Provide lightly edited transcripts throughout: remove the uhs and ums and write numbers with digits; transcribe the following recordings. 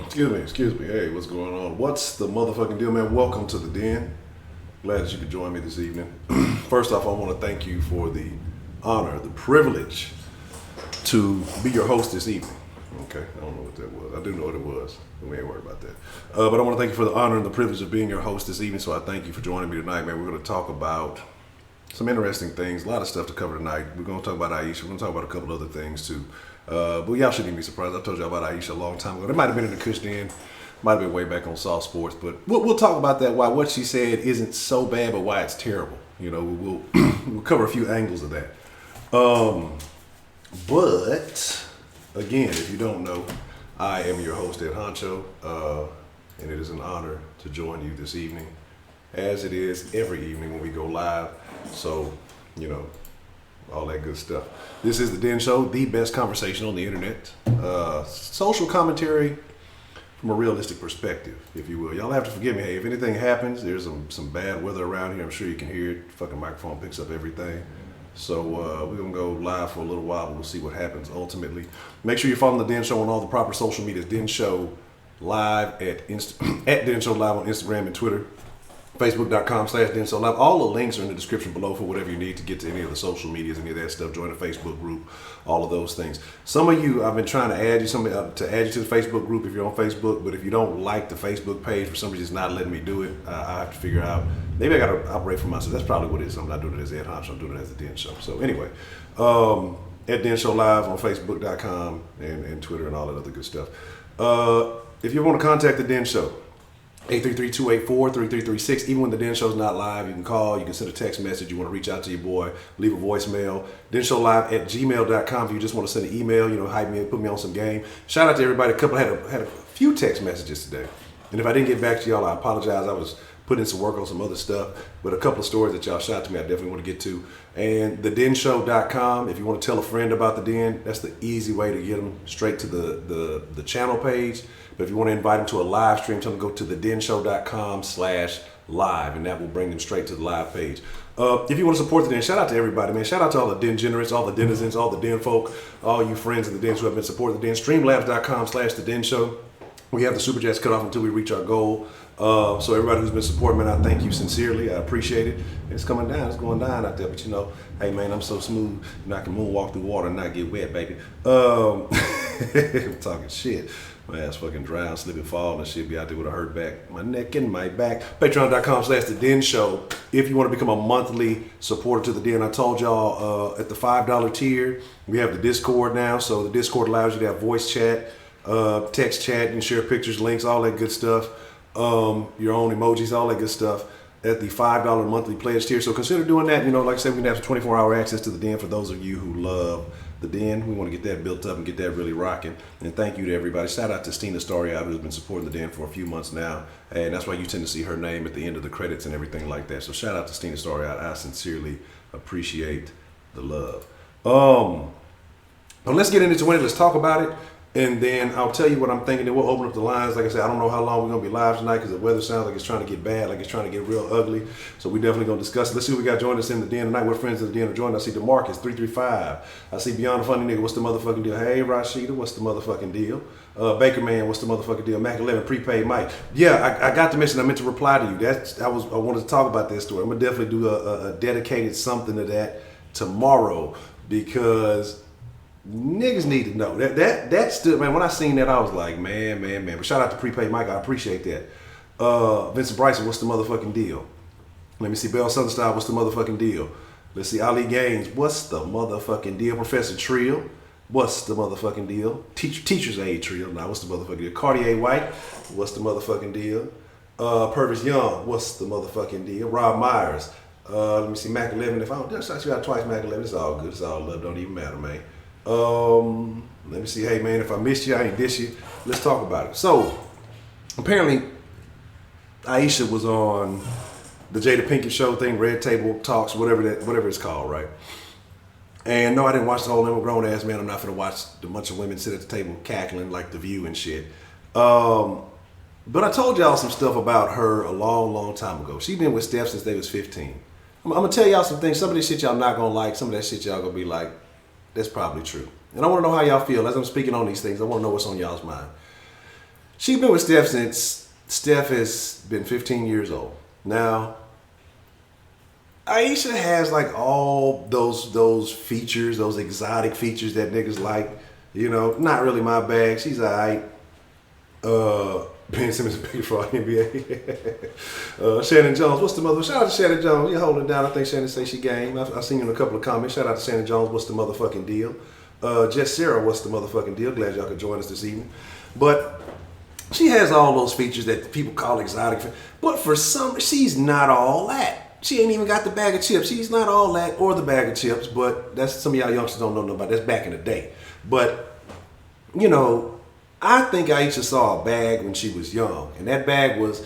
Excuse me. Hey, what's going on? What's the motherfucking deal, man? Welcome to the Den. Glad that you could join me this evening. First off, I want to thank you for the honor, the privilege to be your host this evening. Okay, I don't know what that was. I do know what it was. We ain't worried about that. But I want to thank you for the honor and the privilege of being your host this evening. So I thank you for joining me tonight, man. We're going to talk about some interesting things, a lot of stuff to cover tonight. We're going to talk about Ayesha. We're going to talk about a couple other things too. But y'all shouldn't even be surprised. I told y'all about Ayesha a long time ago. It might have been in the Kush Den. Might have been way back on Soft Sports. But we'll talk about that, why what she said isn't so bad, but why it's terrible. You know, we'll cover a few angles of that. But, again, if you don't know, I am your host at Honcho. And it is an honor to join you this evening, as it is every evening when we go live. So, you know, all that good stuff. This is the Den Show, the best conversation on the internet. Social commentary from a realistic perspective, if you will. Y'all have to forgive me. Hey, if anything happens, there's some bad weather around here. I'm sure you can hear it. Fucking microphone picks up everything. So we're going to go live for a little while, but we'll see what happens ultimately. Make sure you're following the Den Show on all the proper social medias. Den Show Live at Den Show Live on Instagram and Twitter. Facebook.com/DenShowLive. All the links are in the description below for whatever you need to get to any of the social medias, any of that stuff. Join the Facebook group, all of those things. Some of you, I've been trying to add you to the Facebook group if you're on Facebook, but if you don't like the Facebook page, for some reason it's not letting me do it. I have to figure out. Maybe I got to operate for myself. That's probably what it is. I'm not doing it as Ed Honcho. I'm doing it as the Den Show. So anyway, at Den Show Live on Facebook.com and Twitter and all that other good stuff. If you want to contact the Den Show, 833-284-3336. Even when the Den Show's not live, you can call, you can send a text message, you want to reach out to your boy, leave a voicemail. denshowlive@gmail.com if you just want to send an email, you know, hype me, put me on some game. Shout out to everybody. A couple had a few text messages today. And if I didn't get back to y'all, I apologize. I was putting in some work on some other stuff, but a couple of stories that y'all shot to me, I definitely want to get to. And thedenshow.com, if you want to tell a friend about the Den, that's the easy way to get them straight to the channel page. But if you want to invite them to a live stream, tell them to go to thedenshow.com/live, and that will bring them straight to the live page. If you want to support the Den, shout out to everybody, man. Shout out to all the Den generous, all the denizens, all the Den folk, all you friends in the Den who have been supporting the Den. Streamlabs.com/thedenshow. We have the super chats cut off until we reach our goal. So everybody who's been supporting, man, I thank you sincerely. I appreciate it. It's coming down. It's going down out there. But you know, hey, man, I'm so smooth. You know, I can moonwalk through water and not get wet, baby. I'm talking shit. My ass fucking drown, slip and fall, and shit. Be out there with a hurt back, my neck and my back. Patreon.com/The Den Show. If you want to become a monthly supporter to the Den, I told y'all at the $5 tier, we have the Discord now. So the Discord allows you to have voice chat, text chat, you can share pictures, links, all that good stuff. Your own emojis, all that good stuff at the $5 monthly pledge tier. So consider doing that. You know, like I said, we can have 24-hour access to the Den for those of you who love the Den. We want to get that built up and get that really rocking. And thank you to everybody. Shout out to Stina Story who's been supporting the Den for a few months now. And that's why you tend to see her name at the end of the credits and everything like that. So shout out to Stina Story. I sincerely appreciate the love. But let's get into it. Let's talk about it. And then I'll tell you what I'm thinking, and we'll open up the lines. Like I said, I don't know how long we're going to be live tonight because the weather sounds like it's trying to get bad, like it's trying to get real ugly. So we definitely going to discuss it. Let's see what we got joining us in the Den tonight. What friends of the Den are joining? I see DeMarcus, 335. I see Beyond the Funny Nigga, what's the motherfucking deal? Hey, Rashida, what's the motherfucking deal? Baker Man, what's the motherfucking deal? Mac 11, Prepaid Mike. Yeah, I got to mention, I meant to reply to you. I wanted to talk about that story. I'm going to definitely do a dedicated something to that tomorrow because niggas need to know that stood, man. When I seen that, I was like, man. But shout out to Prepaid Mike, I appreciate that. Vincent Bryson, what's the motherfucking deal? Let me see. Bell Southern Style, what's the motherfucking deal? Let's see. Ali Gaines, what's the motherfucking deal? Professor Trill, what's the motherfucking deal? Teacher's Aid Trill, now what's the motherfucking deal? Cartier White, what's the motherfucking deal? Purvis Young, what's the motherfucking deal? Rob Myers, let me see. Mac 11. If I don't, just you got twice Mac 11. It's all good. It's all love. Don't even matter, man. Let me see. Hey, man, if I missed you, I ain't diss you. Let's talk about it. So, apparently, Ayesha was on the Jada Pinkett show thing, Red Table Talks, whatever it's called, right? And no, I didn't watch the whole thing. I'm a grown ass man. I'm not gonna watch a bunch of women sit at the table cackling like The View and shit. But I told y'all some stuff about her a long time ago. She's been with Steph since they was 15. I'm gonna tell y'all some things. Some of this shit y'all not gonna like. Some of that shit y'all gonna be like, that's probably true. And I want to know how y'all feel as I'm speaking on these things. I want to know what's on y'all's mind. She's been with Steph since Steph has been 15 years old. Now, Ayesha has like all those features, those exotic features that niggas like. You know, not really my bag. She's alright. Ben Simmons is big for the NBA. Shannon Jones, what's the mother? Shout out to Shannon Jones. You're holding it down. I think Shannon say she game. I've seen you in a couple of comments. Shout out to Shannon Jones. What's the motherfucking deal? Jess Sarah, what's the motherfucking deal? Glad y'all could join us this evening. But she has all those features that people call exotic. But for some, she's not all that. She ain't even got the bag of chips. She's not all that or the bag of chips. But that's some of y'all youngsters don't know nothing about. That's back in the day. But, you know, I think Ayesha saw a bag when she was young. And that bag was,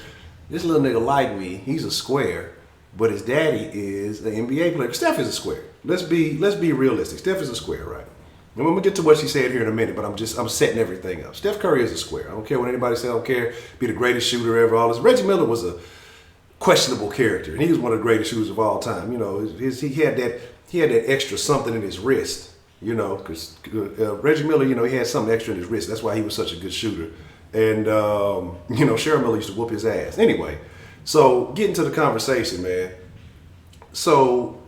this little nigga like me, he's a square. But his daddy is an NBA player. Steph is a square. Let's be realistic. Steph is a square, right? And we're gonna get to what she said here in a minute, but I'm setting everything up. Steph Curry is a square. I don't care what anybody says. I don't care. Be the greatest shooter ever. All this. Reggie Miller was a questionable character, and he was one of the greatest shooters of all time. You know, he had that extra something in his wrist. You know, because Reggie Miller, you know, he had something extra in his wrist. That's why he was such a good shooter. And you know, Cheryl Miller used to whoop his ass. Anyway, so getting to the conversation, man. So,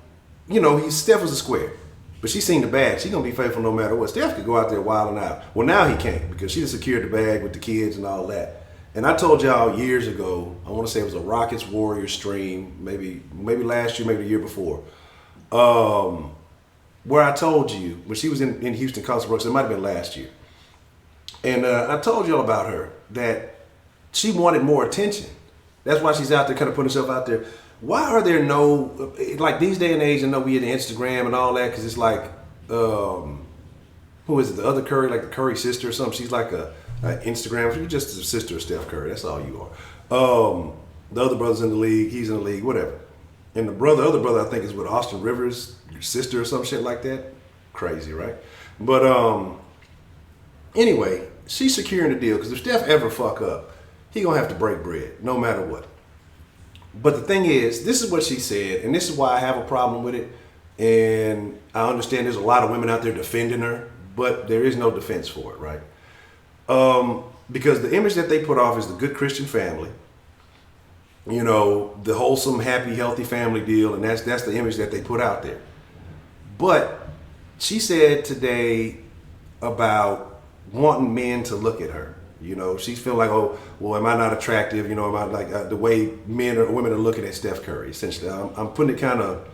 you know, Steph was a square. But she seen the bag. She gonna be faithful no matter what. Steph could go out there wilding out. Well, now he can't because she done secured the bag with the kids and all that. And I told y'all years ago, I want to say it was a Rockets Warriors stream, maybe last year, maybe the year before, where I told you when she was in Houston, Council Brooks. It might have been last year. And I told y'all about her that she wanted more attention. That's why she's out there kind of putting herself out there. Why are there no, like these day and age, I know we in Instagram and all that, because it's like, who is it, the other Curry, like the Curry sister or something? She's like a Instagram, she's just a sister of Steph Curry, that's all you are. The other brother's in the league, he's in the league, whatever. And the other brother I think is with Austin Rivers, your sister or some shit like that. Crazy, right? But anyway, she's securing the deal, because if Steph ever fuck up, he gonna have to break bread, no matter what. But the thing is, this is what she said, and this is why I have a problem with it. And I understand there's a lot of women out there defending her, but there is no defense for it, right? Because the image that they put off is the good Christian family, you know, the wholesome, happy, healthy family deal, and that's the image that they put out there. But she said today about wanting men to look at her. You know, she's feeling like, oh, well, am I not attractive? You know, am I like the way men or women are looking at Steph Curry? Essentially, I'm putting it kind of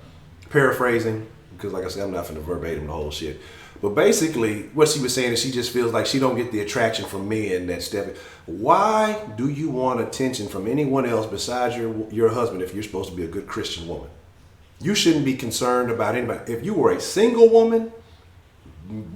paraphrasing because, like I said, I'm not finna verbatim the whole shit. But basically, what she was saying is she just feels like she don't get the attraction from men that Steph. Why do you want attention from anyone else besides your husband if you're supposed to be a good Christian woman? You shouldn't be concerned about anybody. If you were a single woman,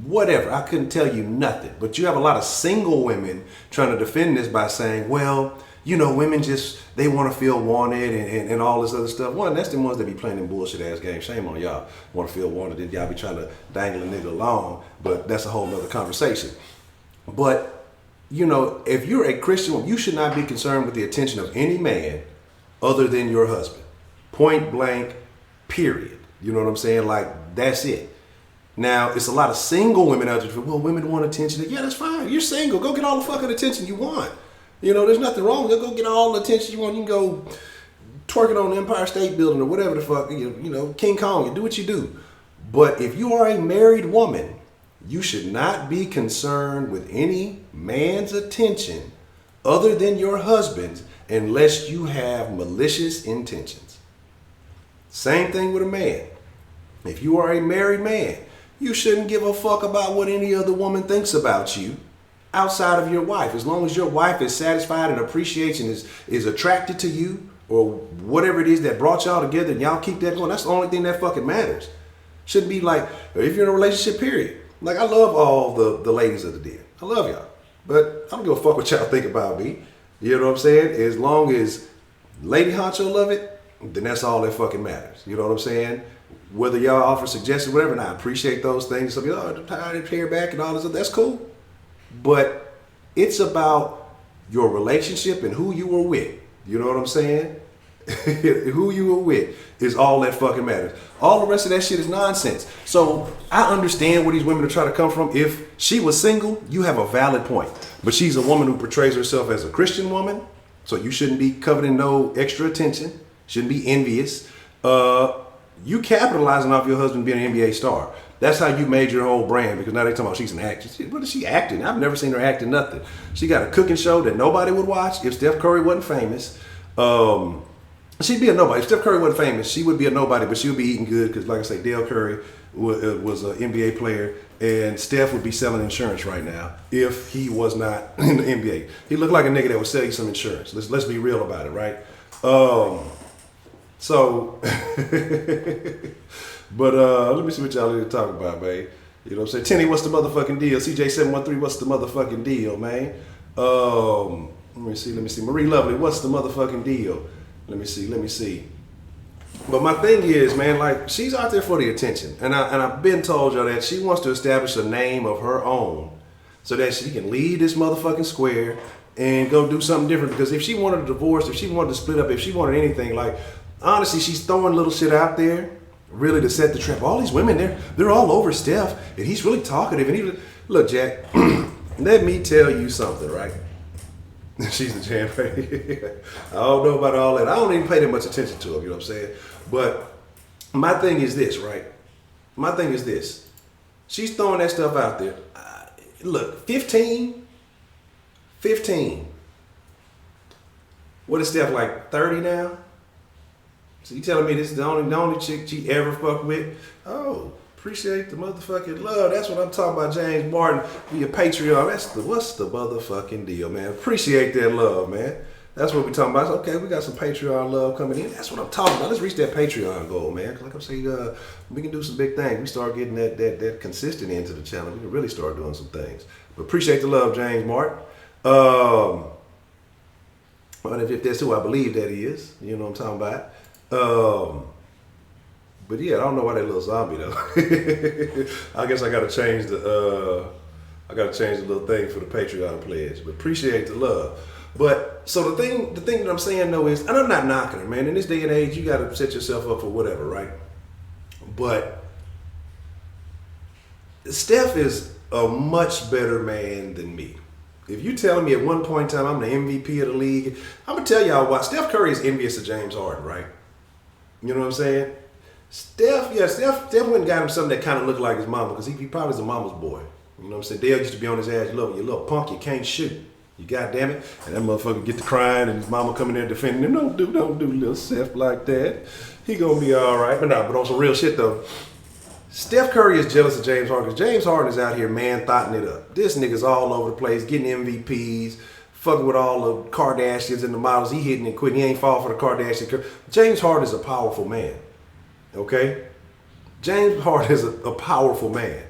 whatever, I couldn't tell you nothing. But you have a lot of single women trying to defend this by saying, well, you know, women just, they want to feel wanted and all this other stuff. One, that's the ones that be playing them bullshit ass games. Shame on y'all. Want to feel wanted, then y'all be trying to dangle a nigga along. But that's a whole nother conversation. But, you know, if you're a Christian woman, you should not be concerned with the attention of any man other than your husband. Point blank, period. You know what I'm saying? Like, that's it. Now, it's a lot of single women out there. Well, women want attention. Yeah, that's fine. You're single. Go get all the fucking attention you want. You know, there's nothing wrong with it. Go get all the attention you want. You can go twerking on the Empire State Building or whatever the fuck. You know, King Kong. You do what you do. But if you are a married woman, you should not be concerned with any man's attention other than your husband's unless you have malicious intentions. Same thing with a man. If you are a married man, you shouldn't give a fuck about what any other woman thinks about you outside of your wife. As long as your wife is satisfied and appreciates and is attracted to you or whatever it is that brought y'all together and y'all keep that going, that's the only thing that fucking matters. Shouldn't be like, if you're in a relationship, period. Like, I love all the ladies of the den. I love y'all. But I don't give a fuck what y'all think about me. You know what I'm saying? As long as Lady Honcho love it, then that's all that fucking matters. You know what I'm saying? Whether y'all offer suggestions, whatever, and I appreciate those things. Some people, oh, tired of hair back and all this, that's cool. But it's about your relationship and who you were with. You know what I'm saying? Who you were with is all that fucking matters. All the rest of that shit is nonsense. So I understand where these women are trying to come from. If she was single, you have a valid point. But she's a woman who portrays herself as a Christian woman, so you shouldn't be coveting no extra attention. Shouldn't be envious. You capitalizing off your husband being an NBA star. That's how you made your whole brand, because now they talking about she's an actress. What is she acting? I've never seen her acting nothing. She got a cooking show that nobody would watch if Steph Curry wasn't famous. She'd be a nobody. If Steph Curry wasn't famous, she would be a nobody, but she would be eating good because, like I say, Dale Curry was an NBA player, and Steph would be selling insurance right now if he was not in the NBA. He looked like a nigga that would sell you some insurance. Let's be real about it, right? So, but let me see what y'all need to talk about, man. You know what I'm saying? Tenny, what's the motherfucking deal? CJ713, what's the motherfucking deal, man? Let me see. Marie Lovely, what's the motherfucking deal? Let me see. But my thing is, man, like, she's out there for the attention. And I've been told y'all that she wants to establish a name of her own so that she can leave this motherfucking square and go do something different. Because if she wanted a divorce, if she wanted to split up, if she wanted anything, like, honestly, she's throwing little shit out there really to set the trap. All these women, they're all over Steph, and he's really talkative. And look, Jack, let me tell you something, right? She's the champion. I don't know about all that. I don't even pay that much attention to him, you know what I'm saying? But my thing is this, right? My thing is this. She's throwing that stuff out there. Look, 15. What is Steph, like 30 now? So you telling me this is the only chick she ever fucked with? Oh, appreciate the motherfucking love. That's what I'm talking about, James Martin, via Patreon. What's the motherfucking deal, man? Appreciate that love, man. That's what we're talking about. Okay, we got some Patreon love coming in. That's what I'm talking about. Let's reach that Patreon goal, man. Like I'm saying, we can do some big things. We start getting that consistent into the channel. We can really start doing some things. But appreciate the love, James Martin. If that's who I believe that is, you know what I'm talking about. But yeah, I don't know why that little zombie though. I guess I gotta change the little thing for the Patreon pledge. But appreciate the love. But so the thing that I'm saying though is, and I'm not knocking her, man. In this day and age, you gotta set yourself up for whatever, right? But Steph is a much better man than me. If you telling me at one point in time I'm the MVP of the league, I'm gonna tell y'all why. Steph Curry is envious of James Harden, right? You know what I'm saying? Steph went and got him something that kind of looked like his mama, because he probably is a mama's boy. You know what I'm saying? Dale used to be on his ass, you little punk, you can't shoot. You goddamn it. And that motherfucker get to crying and his mama coming there defending him. Don't do little Steph like that. He gonna be all right. But on some real shit though, Steph Curry is jealous of James Harden, because James Harden is out here man-thotting it up. This nigga's all over the place, getting MVPs, fucking with all the Kardashians and the models. He hitting and quitting. He ain't fall for the Kardashian. James Harden is a powerful man. Okay? James Harden is a powerful man.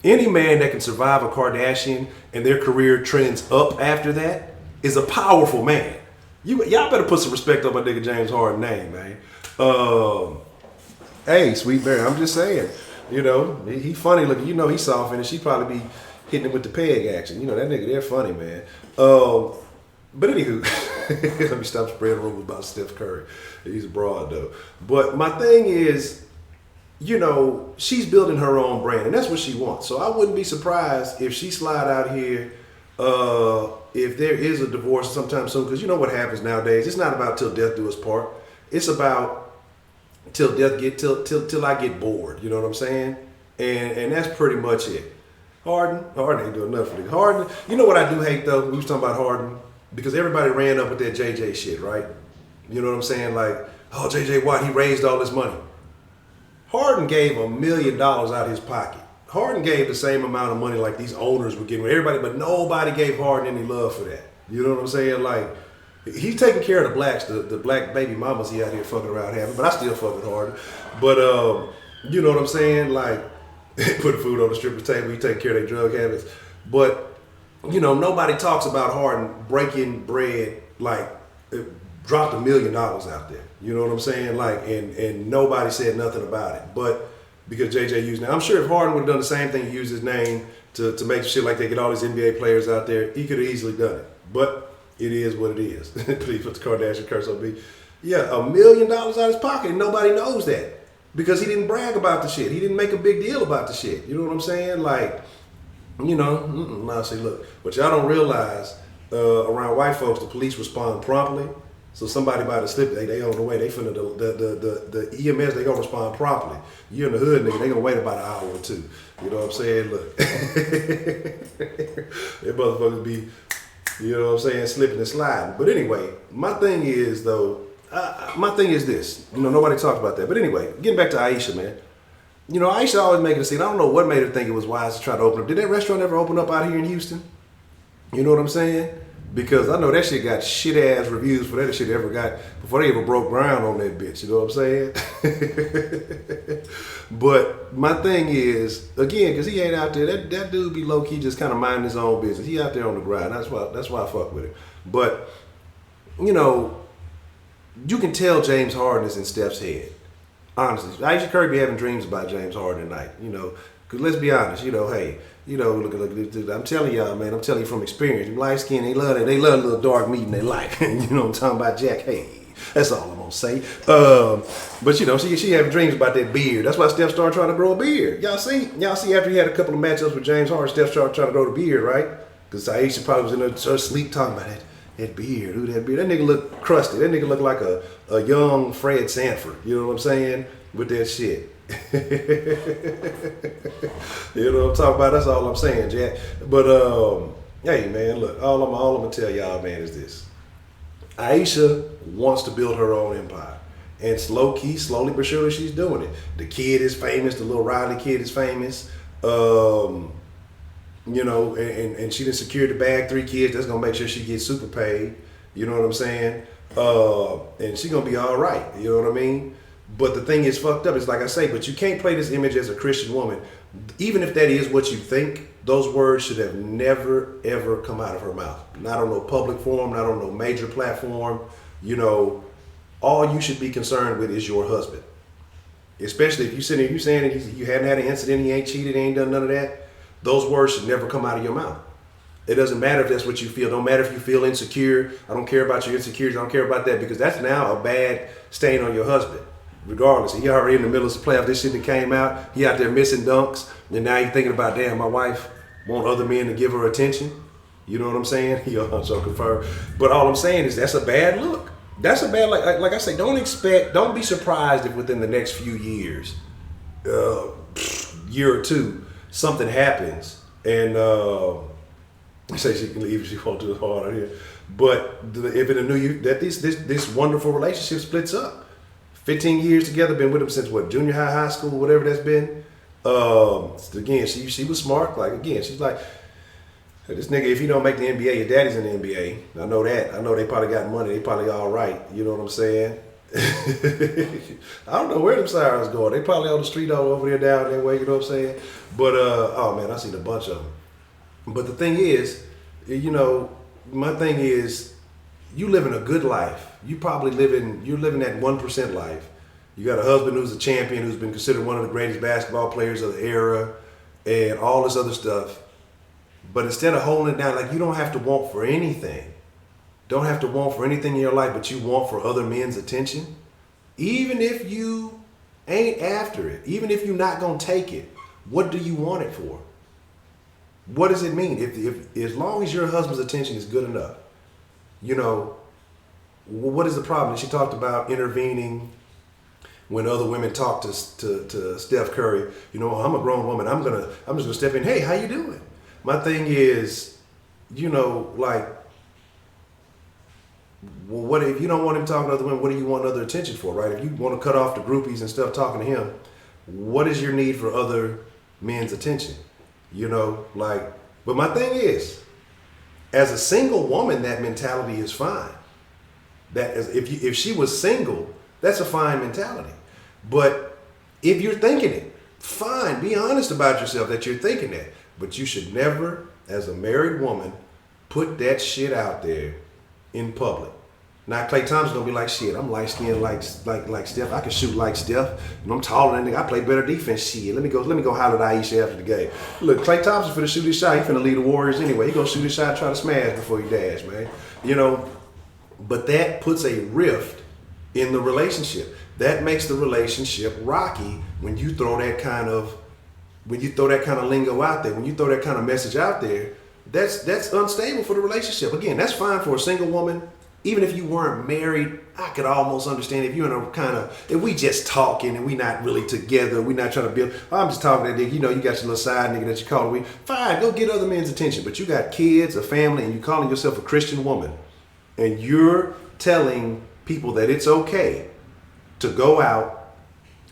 Any man that can survive a Kardashian and their career trends up after that is a powerful man. Y'all better put some respect on my nigga James Harden name, man. Hey, Sweet Bear, I'm just saying. You know, he funny looking. You know he's soft, and she probably be hitting him with the peg action. You know, that nigga, they're funny, man. But anywho, let me stop spreading rumors about Steph Curry. He's a broad, though. But my thing is, you know, she's building her own brand, and that's what she wants. So I wouldn't be surprised if she slide out here, if there is a divorce sometime soon, because you know what happens nowadays. It's not about till death do us part. It's about till I get bored. You know what I'm saying? And that's pretty much it. Harden ain't doing nothing. Harden, you know what I do hate though? We was talking about Harden, because everybody ran up with that JJ shit, right? You know what I'm saying? Like, oh, JJ Watt, he raised all this money. Harden gave $1 million out of his pocket. Harden gave the same amount of money like these owners were giving everybody, but nobody gave Harden any love for that. You know what I'm saying? Like, he's taking care of the blacks, the black baby mamas he out here fucking around having, but I still fuck with Harden. But you know what I'm saying? Like, put food on the stripper's table, he taking care of their drug habits. But, you know, nobody talks about Harden breaking bread, like, dropped $1 million out there. You know what I'm saying? Like, and nobody said nothing about it. But because JJ used it. I'm sure if Harden would have done the same thing, use his name to make shit like they get all these NBA players out there, he could have easily done it. But it is what it is. Please put the Kardashian curse on me. Yeah, $1 million out of his pocket, and nobody knows that because he didn't brag about the shit. He didn't make a big deal about the shit. You know what I'm saying? Like, you know, now see, look, what y'all don't realize around white folks, the police respond promptly. So somebody by the slip, they on the way. They finna the EMS, they gonna respond promptly. You in the hood, nigga, they gonna wait about an hour or two. You know what I'm saying? Look, they motherfuckers be, you know what I'm saying, slipping and sliding. But anyway, my thing is though, my thing is this. You know, nobody talks about that. But anyway, getting back to Ayesha, man. You know, Ayesha always making a scene. I don't know what made her think it was wise to try to open up. Did that restaurant ever open up out here in Houston? You know what I'm saying? Because I know that shit got shit ass reviews for that shit ever got before they ever broke ground on that bitch. You know what I'm saying? But my thing is, again, because he ain't out there, that dude be low key just kind of minding his own business. He out there on the grind. That's why I fuck with him. But you know, you can tell James Harden is in Steph's head. Honestly, Ayesha Curry be having dreams about James Harden at night. You know, because let's be honest. You know, hey. You know, look, I'm telling y'all, man. I'm telling you from experience. Light skin, they love it. They love a little dark meat in their life. You know what I'm talking about, Jack? Hey, that's all I'm gonna say. But you know, she having dreams about that beard. That's why Steph started trying to grow a beard. Y'all see after he had a couple of matchups with James Harden, Steph started trying to grow the beard, right? Because Ayesha probably was in her sleep talking about that beard. Ooh, that beard. That nigga look crusty. That nigga look like a young Fred Sanford. You know what I'm saying? With that shit. You know what I'm talking about? That's all I'm saying, Jack. But hey man, look, all I'm gonna tell y'all, man, is this. Ayesha wants to build her own empire. And slowly but surely she's doing it. The kid is famous, the little Riley kid is famous. You know, and she done secured the bag, 3 kids, that's gonna make sure she gets super paid. You know what I'm saying? And she gonna be all right, you know what I mean? But the thing is fucked up. It's like I say, but you can't play this image as a Christian woman. Even if that is what you think, those words should have never, ever come out of her mouth. Not on no public forum, not on no major platform. You know, all you should be concerned with is your husband. Especially if you sitting here, you saying that you haven't had an incident, he ain't cheated, he ain't done none of that. Those words should never come out of your mouth. It doesn't matter if that's what you feel. Don't matter if you feel insecure. I don't care about your insecurities. I don't care about that because that's now a bad stain on your husband. Regardless, he already in the middle of the playoff. This shit that came out, he out there missing dunks, and now he thinking about, damn, my wife want other men to give her attention. You know what I'm saying? So confirmed. But all I'm saying is that's a bad look. That's a bad, like I say, don't be surprised if within the next few years, year or two, something happens, and I say she can leave if she won't do it hard on here. But if in a new year that this wonderful relationship splits up. 15 years together, been with him since what, junior high school, whatever that's been. Again, she was smart. Like again, she's like, this nigga, if he don't make the NBA, your daddy's in the NBA. I know that. I know they probably got money. They probably all right. You know what I'm saying? I don't know where them sirens going. They probably on the street all over there down that way. You know what I'm saying? But oh man, I seen a bunch of them. But the thing is, you know, my thing is, you living a good life. You're living that 1% life. You got a husband who's a champion, who's been considered one of the greatest basketball players of the era, and all this other stuff. But instead of holding it down, like you don't have to want for anything. Don't have to want for anything in your life, but you want for other men's attention. Even if you ain't after it, even if you're not gonna take it, what do you want it for? What does it mean? If as long as your husband's attention is good enough, you know, what is the problem? She talked about intervening when other women talk to Steph Curry. You know, I'm a grown woman. I'm just gonna step in. Hey, how you doing? My thing is, you know, like, well, what if you don't want him talking to other women? What do you want other attention for, right? If you want to cut off the groupies and stuff talking to him, what is your need for other men's attention? You know, like, but my thing is, as a single woman, that mentality is fine. That is, if she was single, that's a fine mentality. But if you're thinking it, fine, be honest about yourself that you're thinking that. But you should never, as a married woman, put that shit out there in public. Now Klay Thompson's gonna be like, shit, I'm light skinned like Steph. I can shoot like Steph. And I'm taller than nigga. I play better defense. Shit. Let me go holler at Ayesha after the game. Look, Klay Thompson finna shoot his shot. He finna lead the Warriors anyway. He gonna shoot his shot, try to smash before he dash, man. You know, but that puts a rift in the relationship. That makes the relationship rocky when you throw that kind of lingo out there, when you throw that kind of message out there. That's unstable for the relationship. Again, that's fine for a single woman. Even if you weren't married, I could almost understand if you're in a kind of, if we just talking and we not really together, we not trying to build, I'm just talking to that nigga, you know, you got your little side nigga that you call with, fine, go get other men's attention. But you got kids, a family, and you calling yourself a Christian woman. And you're telling people that it's okay to go out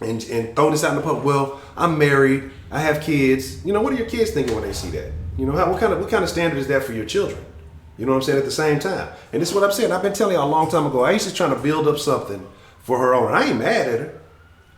and throw this out in the public. Well, I'm married, I have kids. You know, what are your kids thinking when they see that? You know, what kind of standard is that for your children? You know what I'm saying? At the same time. And this is what I'm saying. I've been telling y'all a long time ago. Aisha's trying to build up something for her own. And I ain't mad at her.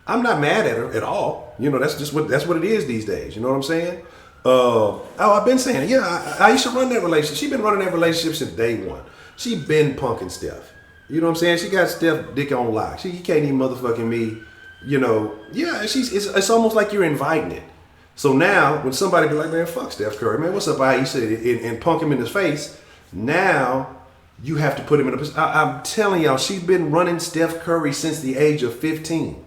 I'm not mad at her at all. You know, that's what it is these days. You know what I'm saying? I've been saying, yeah, Ayesha run that relationship. She been running that relationship since day one. She been punking Steph. You know what I'm saying? She got Steph dick on lock. She can't even motherfucking me. You know, yeah, it's almost like you're inviting it. So now when somebody be like, man, fuck Steph Curry, man, what's up, Ayesha, and punk him in his face, now you have to put him in a position. I'm telling y'all, she's been running Steph Curry since the age of 15.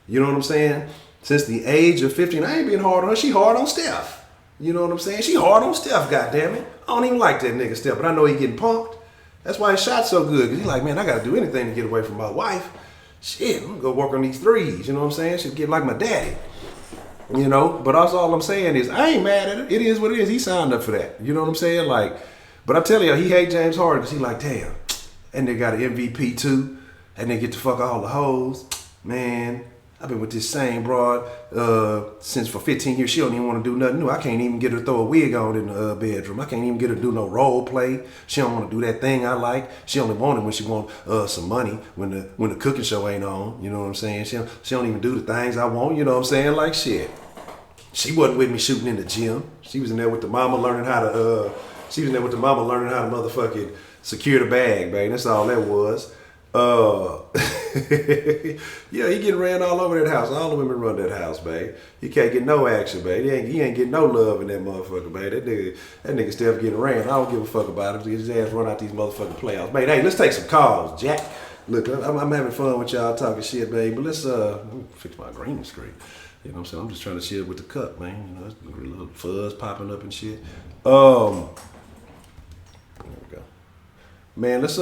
You know what I'm saying? Since the age of 15. I ain't being hard on her. She hard on Steph. You know what I'm saying? She hard on Steph, goddammit. I don't even like that nigga Steph, but I know he getting punked. That's why his shot's so good. Because he's like, man, I got to do anything to get away from my wife. Shit, I'm going to go work on these threes. You know what I'm saying? She'll get like my daddy. You know? But also all I'm saying is, I ain't mad at it. It is what it is. He signed up for that. You know what I'm saying? Like, but I'm telling you, he hate James Harden because he like, damn. And they got an MVP too. And they get to fuck all the hoes. Man, I've been with this same broad since for 15 years. She don't even want to do nothing new. I can't even get her to throw a wig on in the bedroom. I can't even get her to do no role play. She don't want to do that thing I like. She only want it when she want some money when the cooking show ain't on. You know what I'm saying? She don't even do the things I want. You know what I'm saying? Like shit. She wasn't with me shooting in the gym. She was in there with the mama learning how to motherfucking secure the bag, baby. That's all that was. Yeah, he getting ran all over that house. All the women run that house, babe. He can't get no action, babe. He ain't getting no love in that motherfucker, babe. That nigga Steph getting ran. I don't give a fuck about it. Get his ass run out these motherfucking playoffs, babe. Hey, let's take some calls, Jack. Look, I'm having fun with y'all talking shit, babe. But let's fix my green screen. You know what I'm saying? I'm just trying to chill with the cup, man. You know, there's a little fuzz popping up and shit. There we go. Man, let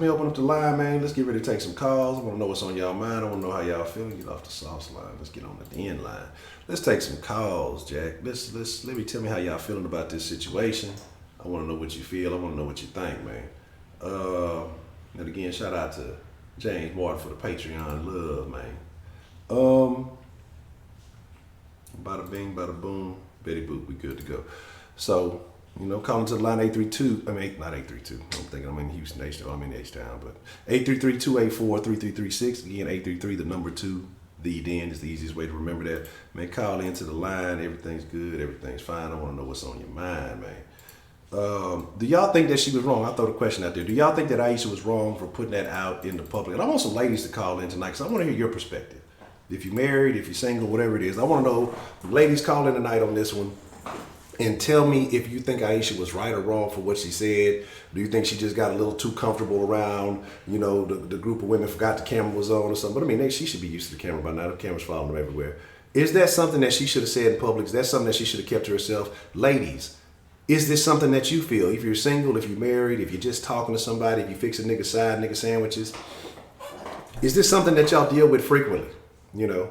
me open up the line, man. Let's get ready to take some calls. I want to know what's on y'all mind. I want to know how y'all feeling. Get off the sauce line. Let's get on the end line. Let's take some calls, Jack. Tell me how y'all feeling about this situation. I want to know what you feel. I want to know what you think, man. And again, shout out to James Martin for the Patreon love, man. Bada bing, bada boom, Betty Boop, we good to go. So, you know, calling to the line 832, not 832, I'm thinking I'm in Houston, I'm in H-Town, but 833-284-3336, again, 833, the number 2, the den is the easiest way to remember that. Man, call into the line, everything's good, everything's fine, I want to know what's on your mind, man. Do y'all think that she was wrong? I'll throw the question out there. Do y'all think that Ayesha was wrong for putting that out in the public? And I want some ladies to call in tonight, because I want to hear your perspective. If you're married, if you're single, whatever it is. I want to know, ladies, call in tonight on this one and tell me if you think Ayesha was right or wrong for what she said. Do you think she just got a little too comfortable around, you know, the group of women, forgot the camera was on or something? But I mean, she should be used to the camera by now. The camera's following them everywhere. Is that something that she should have said in public? Is that something that she should have kept to herself? Ladies, is this something that you feel? If you're single, if you're married, if you're just talking to somebody, if you fix a nigga side, nigga sandwiches, is this something that y'all deal with frequently? You know,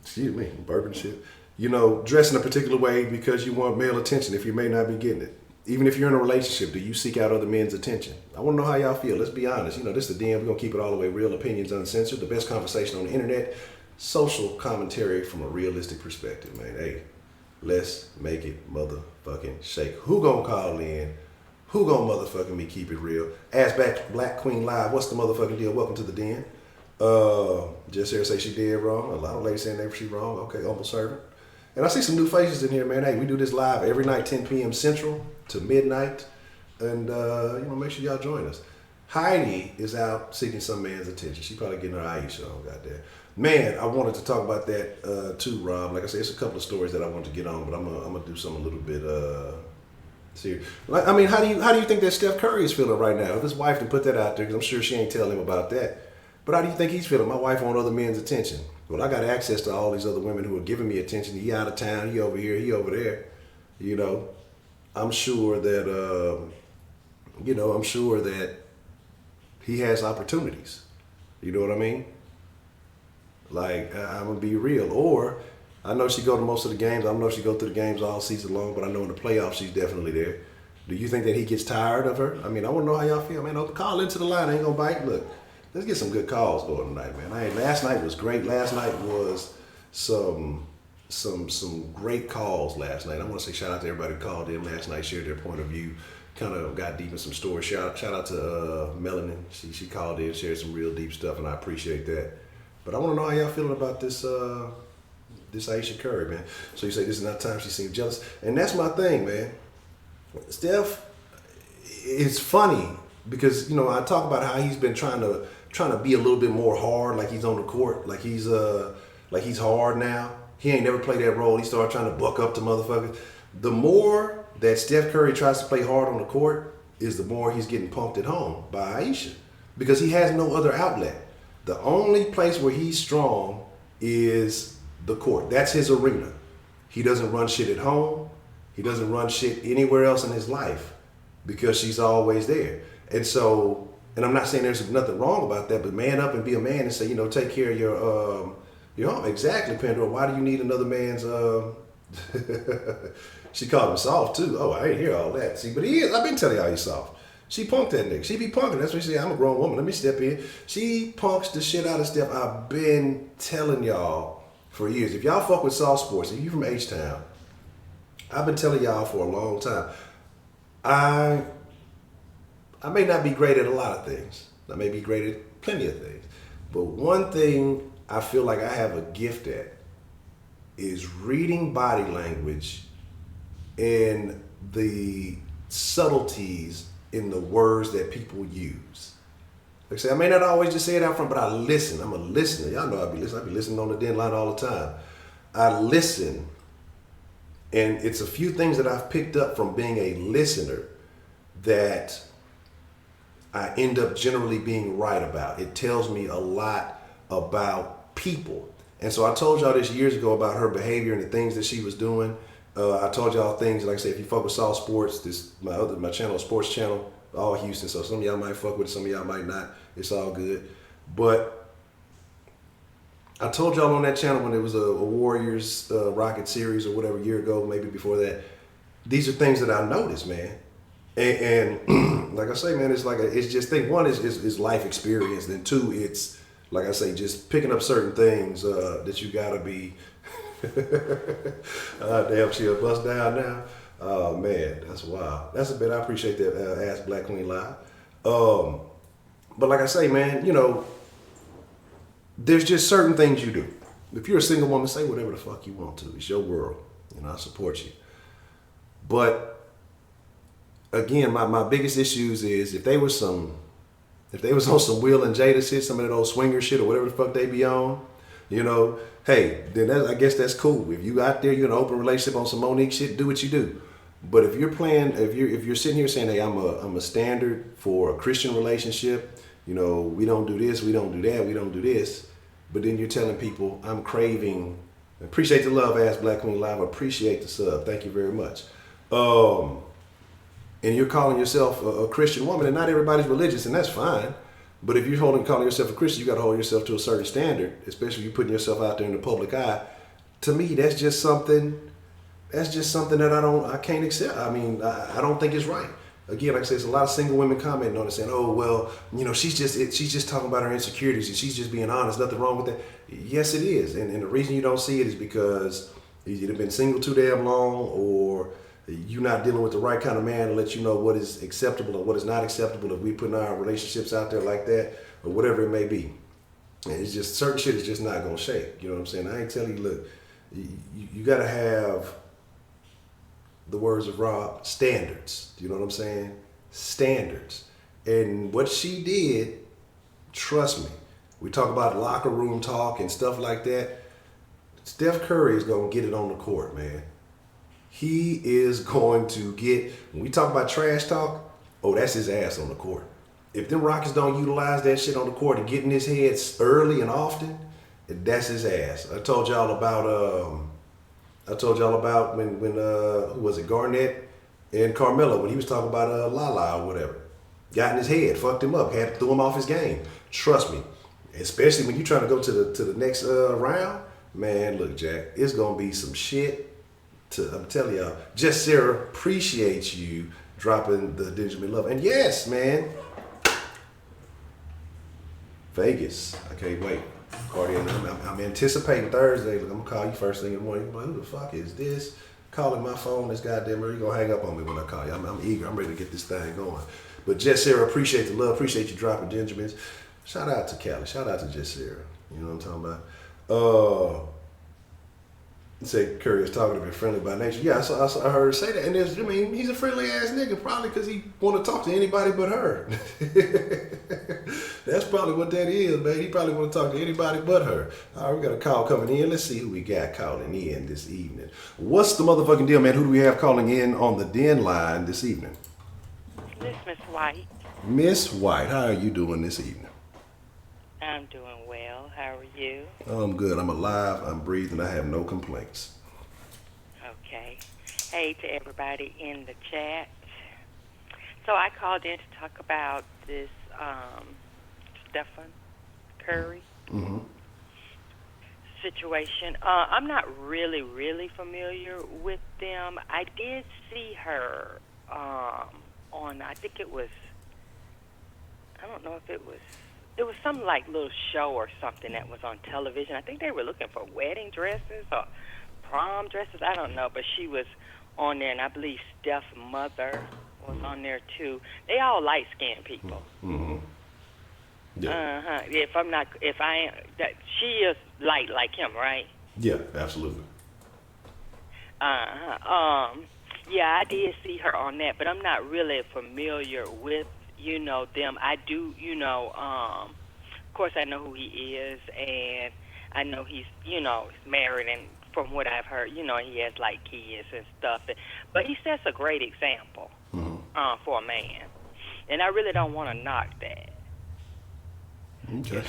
excuse me, burping shit. You know, dress in a particular way because you want male attention if you may not be getting it. Even if you're in a relationship, do you seek out other men's attention? I want to know how y'all feel. Let's be honest. You know, this is the Den. We're going to keep it all the way real. Opinions uncensored. The best conversation on the internet. Social commentary from a realistic perspective, man. Hey, let's make it motherfucking shake. Who gonna call in? Who gonna motherfucking me keep it real? Ask back Black Queen Live. What's the motherfucking deal? Welcome to the Den. Just here say she did wrong. A lot of ladies saying that she wrong. Okay, humble servant. And I see some new faces in here, man. Hey, we do this live every night, 10 p.m. Central to midnight. And, you know, make sure y'all join us. Heidi is out seeking some man's attention. She probably getting her Ayesha on, goddamn. Man, I wanted to talk about that too, Rob. Like I said, it's a couple of stories that I want to get on, but I'm gonna do something a little bit See, like, I mean, how do you think that Steph Curry is feeling right now? If his wife can put that out there, because I'm sure she ain't telling him about that. But how do you think he's feeling? My wife want other men's attention. Well, I got access to all these other women who are giving me attention. He out of town, he over here, he over there. You know, I'm sure that I'm sure that he has opportunities. You know what I mean? Like, I'm gonna be real. Or I know she go to most of the games. I don't know if she go to the games all season long, but I know in the playoffs she's definitely there. Do you think that he gets tired of her? I mean, I want to know how y'all feel, man. Call into the line. I ain't gonna bite. Look, let's get some good calls going tonight, man. Last night was great. Last night was some great calls last night. I want to say shout out to everybody who called in last night, shared their point of view, kind of got deep in some stories. Shout out to Melanin. She called in, shared some real deep stuff, and I appreciate that. But I want to know how y'all feeling about this Ayesha Curry, man. So you say this is not time she seems jealous, and that's my thing, man. Steph, it's funny because I talk about how he's been trying to be a little bit more hard, like he's on the court, like he's hard now. He ain't never played that role. He started trying to buck up to motherfuckers. The more that Steph Curry tries to play hard on the court, is the more he's getting punked at home by Ayesha, because he has no other outlet. The only place where he's strong is the court. That's his arena. He doesn't run shit at home. He doesn't run shit anywhere else in his life because she's always there. And so, and I'm not saying there's nothing wrong about that, but man up and be a man and say, take care of your home. Exactly, Pandora. Why do you need another man's She called him soft too. Oh, I ain't hear all that. See, but he is. I've been telling y'all he's soft. She punked that nigga. She be punking. That's what she said. I'm a grown woman. Let me step in. She punks the shit out of Steph. I've been telling y'all for years. If y'all fuck with soft sports, if you from H-Town, I've been telling y'all for a long time. I may not be great at a lot of things. I may be great at plenty of things. But one thing I feel like I have a gift at is reading body language and the subtleties in the words that people use. Like I say, I may not always just say it out front, but I listen. I'm a listener. Y'all know I be listening. I be listening on the den line all the time. I listen. And it's a few things that I've picked up from being a listener that I end up generally being right about. It tells me a lot about people. And so I told y'all this years ago about her behavior and the things that she was doing. I told y'all things, like I say, if you fuck with Soft Sports, this my channel, sports channel, all Houston. So some of y'all might fuck with it, some of y'all might not. It's all good. But I told y'all on that channel when it was a Warriors Rocket series or whatever, a year ago, maybe before that, these are things that I noticed, man. And like I say, man, it's just thing one is life experience. Then two, it's like I say, just picking up certain things that you gotta be. Damn, she'll bust down now. Oh man, that's wild. That's a bit. I appreciate that. Ask Black Queen Live. But like I say, man, there's just certain things you do. If you're a single woman, say whatever the fuck you want to. It's your world. I support you. But again, my biggest issues is if they was on some Will and Jada shit, some of that old swinger shit or whatever the fuck they be on, hey, then I guess that's cool. If you out there, you're in an open relationship on some Monique shit, do what you do. But if you're sitting here saying, hey, I'm a standard for a Christian relationship, we don't do this, we don't do that, we don't do this. But then you're telling people I'm craving. Appreciate the love, Ask Black Queen Live. Appreciate the sub. Thank you very much. And you're calling yourself a Christian woman, and not everybody's religious, and that's fine. But if you're calling yourself a Christian, you got to hold yourself to a certain standard, especially if you're putting yourself out there in the public eye. To me, that's just something that I can't accept. I mean, I don't think it's right. Again, like I said, there's a lot of single women commenting on it saying, oh, well, she's just talking about her insecurities and she's just being honest. Nothing wrong with that. Yes, it is. And the reason you don't see it is because you've been single too damn long, or you're not dealing with the right kind of man to let you know what is acceptable and what is not acceptable if we put our relationships out there like that, or whatever it may be. And it's just, certain shit is just not going to shake. You know what I'm saying? I ain't telling you, look, you got to have, the words of Rob, standards. Do you know what I'm saying? Standards. And what she did, trust me, we talk about locker room talk and stuff like that. Steph Curry is going to get it on the court, man. He is going to get, when we talk about trash talk, oh, that's his ass on the court. If them Rockets don't utilize that shit on the court and get in his head early and often, that's his ass. I told y'all about when who was it, Garnett and Carmelo, when he was talking about Lala or whatever. Got in his head, fucked him up, had to throw him off his game. Trust me, especially when you're trying to go to the next round, man. Look, Jack, it's gonna be some shit. I'm telling y'all, Just Sarah appreciates you dropping the Benjamin Love. And yes, man, Vegas, I can't wait. Cardi, I'm anticipating Thursday. Look, I'm gonna call you first thing in the morning. Like, who the fuck is this? Calling my phone, this goddamn, you're gonna hang up on me when I call you. I'm eager, I'm ready to get this thing going. But Just Sarah, appreciate the love, appreciate you dropping Benjamins. Shout out to Callie, shout out to Just Sarah. You know what I'm talking about? Say Curry is talking to be friendly by nature. Yeah, I heard her say that. And he's a friendly ass nigga, probably because he want to talk to anybody but her. That's probably what that is, man. He probably want to talk to anybody but her. All right, we got a call coming in. Let's see who we got calling in this evening. What's the motherfucking deal, man? Who do we have calling in on the den line this evening? This Miss White. Miss White, how are you doing this evening? I'm doing well. How are you? I'm good. I'm alive. I'm breathing. I have no complaints. Okay. Hey to everybody in the chat. So I called in to talk about this Stephen Curry situation. I'm not really familiar with them. I did see her on, I think it was, I don't know if it was some like little show or something that was on television. I think they were looking for wedding dresses or prom dresses. I don't know, but she was on there, and I believe Steph's mother was on there too. They all light-skinned people. Mm-hmm. Yeah. She is light like him, right? Yeah, absolutely. Yeah, I did see her on that, but I'm not really familiar with them. I do, of course I know who he is, and I know he's married, and from what I've heard, he has like kids and stuff. But he sets a great example for a man, and I really don't want to knock that. Okay.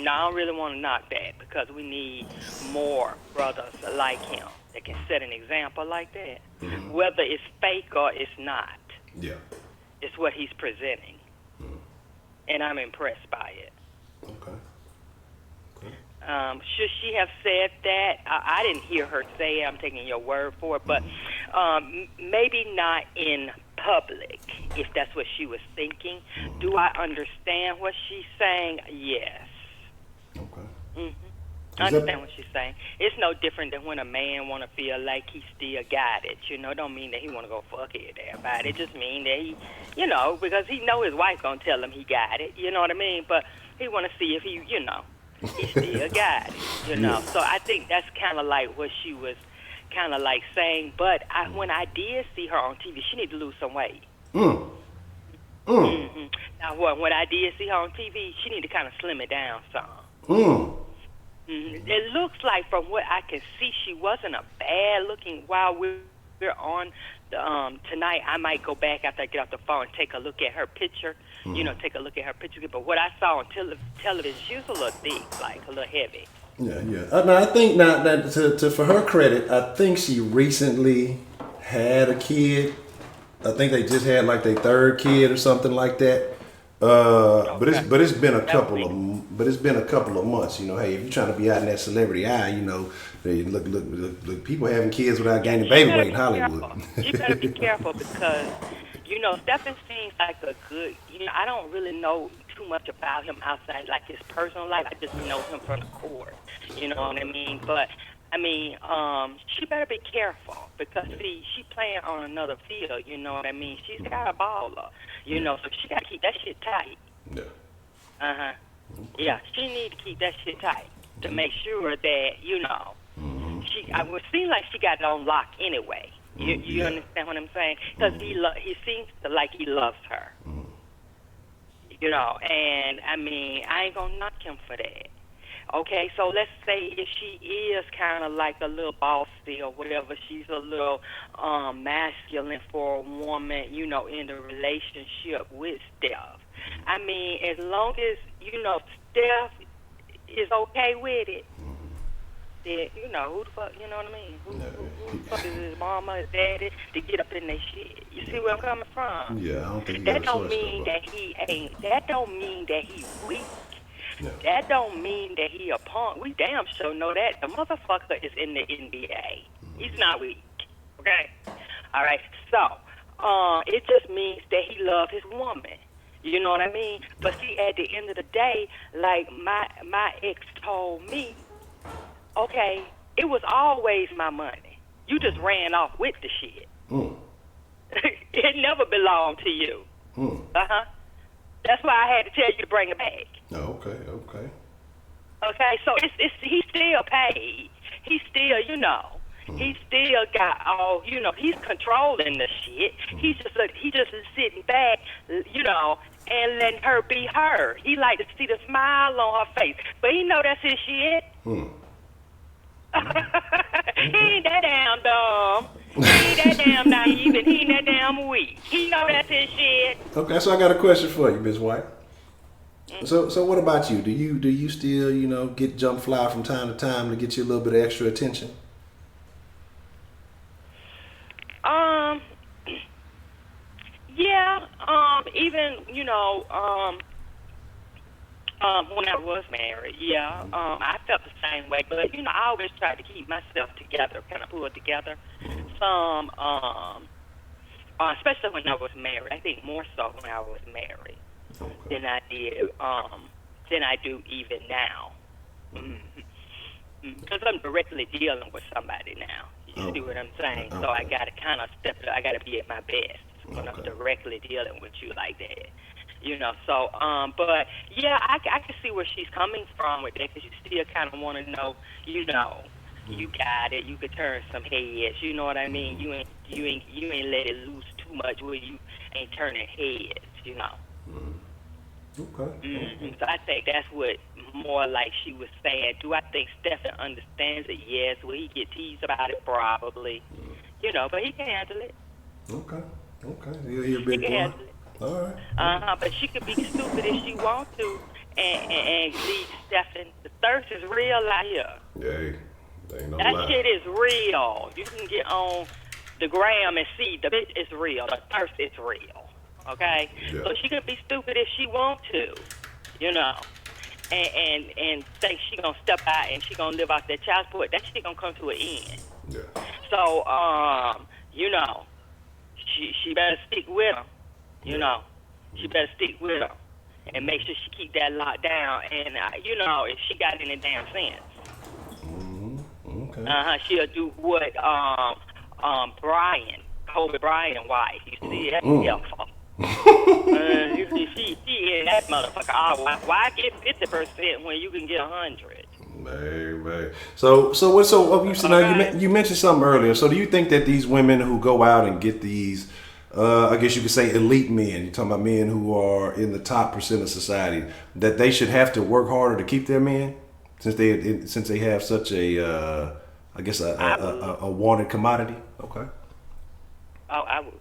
No, I don't really want to knock that because we need more brothers like him that can set an example like that, whether it's fake or it's not. Yeah. It's what he's presenting, and I'm impressed by it. Okay. Should she have said that? I didn't hear her say it. I'm taking your word for it, but maybe not in public, if that's what she was thinking. Do I understand what she's saying? Yes. Okay. I understand what she's saying. It's no different than when a man want to feel like he still got it. Don't mean that he want to go fuck everybody. It just mean that he, because he know his wife gonna tell him he got it. You know what I mean? But he want to see if he, he still got it. Yeah. So I think that's kind of like what she was kind of like saying. But when I did see her on TV, she need to lose some weight. Now, when I did see her on TV, she need to kind of slim it down some. It looks like, from what I can see, she wasn't a bad looking. While we're on the, tonight, I might go back after I get off the phone and take a look at her picture. Take a look at her picture. But what I saw on television, she was a little thick, like a little heavy. Yeah. Now I think to for her credit, I think she recently had a kid. I think they just had like their third kid or something like that. But it's been a couple of months. Hey, if you're trying to be out in that celebrity eye, look, people having kids without gaining baby weight in Hollywood. You better be careful because Stephen seems like a good. I don't really know too much about him outside like his personal life. I just know him from the court. You know what I mean? But she better be careful because she playing on another field. You know what I mean? She's got a baller. So she got to keep that shit tight. Yeah. Okay. Yeah, she need to keep that shit tight to make sure that I would seem like she got it on lock anyway. You understand what I'm saying? Because he seems like he loves her. And I ain't gonna knock him for that. Okay, so let's say if she is kind of like a little bossy or whatever, she's a little masculine for a woman, you know, in the relationship with Steph. I mean, as long as, you know, Steph is okay with it, then, you know, who the fuck, you know what I mean? Who the fuck is his mama, his daddy to get up in their shit? You see where I'm coming from? Yeah, I don't think you got That a don't choice, mean though, that he ain't, that don't mean that he weak. bro. That don't mean that he a punk. We damn sure know that. The motherfucker is in the NBA. He's not weak. Okay? All right. So, it just means that he loves his woman. You know what I mean? But see, at the end of the day, like my ex told me, okay, it was always my money. You just ran off with the shit. Mm. It never belonged to you. Mm. Uh-huh. That's why I had to tell you to bring it back. Oh, okay. Okay, so it's he still paid. He still, you know, he still got all, you know, he's controlling the shit. He just is sitting back, you know, and letting her be her. He like to see the smile on her face, but he know that's his shit. Hmm. He ain't that damn dumb. He ain't that damn naive, and he ain't that damn weak. He know that's his shit. Okay, so I got a question for you, Miss White. So what about you? Do you still, you know, get jump fly from time to time to get you a little bit of extra attention? Yeah, even, you know, when I was married, yeah, I felt the same way. But, you know, I always tried to keep myself together, kind of pull it together. Some, especially when I was married. I think more so when I was married than I did, than I do even now. Because I'm directly dealing with somebody now. You see what I'm saying? So I got to kind of I got to be at my best when I'm directly dealing with you like that. You know, so, but, yeah, I can see where she's coming from with that, because you still kind of want to know, you know, you got it, you could turn some heads, you know what I mean? You ain't let it loose too much where you ain't turning heads, you know. Okay. So I think that's what more like she was saying. Do I think Stephen understands it? Yes. Will he get teased about it? Probably. You know, but he can handle it. Okay. You're a big He can boy. handle it. All right. But she could be stupid if she wants to and leave Stephen. The thirst is real out here. Yeah, ain't no That lie. shit is real. You can get on the gram and see the bitch is real. The thirst is real. Okay? Yeah. So she could be stupid if she wants to, you know, and think she gonna step out and she gonna live off that child support. That shit gonna come to an end. Yeah. So, you know, she better stick with him. You know, she better stick with him and make sure she keep that locked down. And you know, if she got any damn sense, Okay. she'll do what Kobe Bryant wife. You see that? She in that motherfucker. Oh, why get 50% when you can get 100? Man. So you mentioned something earlier. So do you think that these women who go out and get these, I guess you could say elite men, you're talking about men who are in the top percent of society, that they should have to work harder to keep their men, since they have such a, I guess a wanted commodity? Okay. Oh, I would.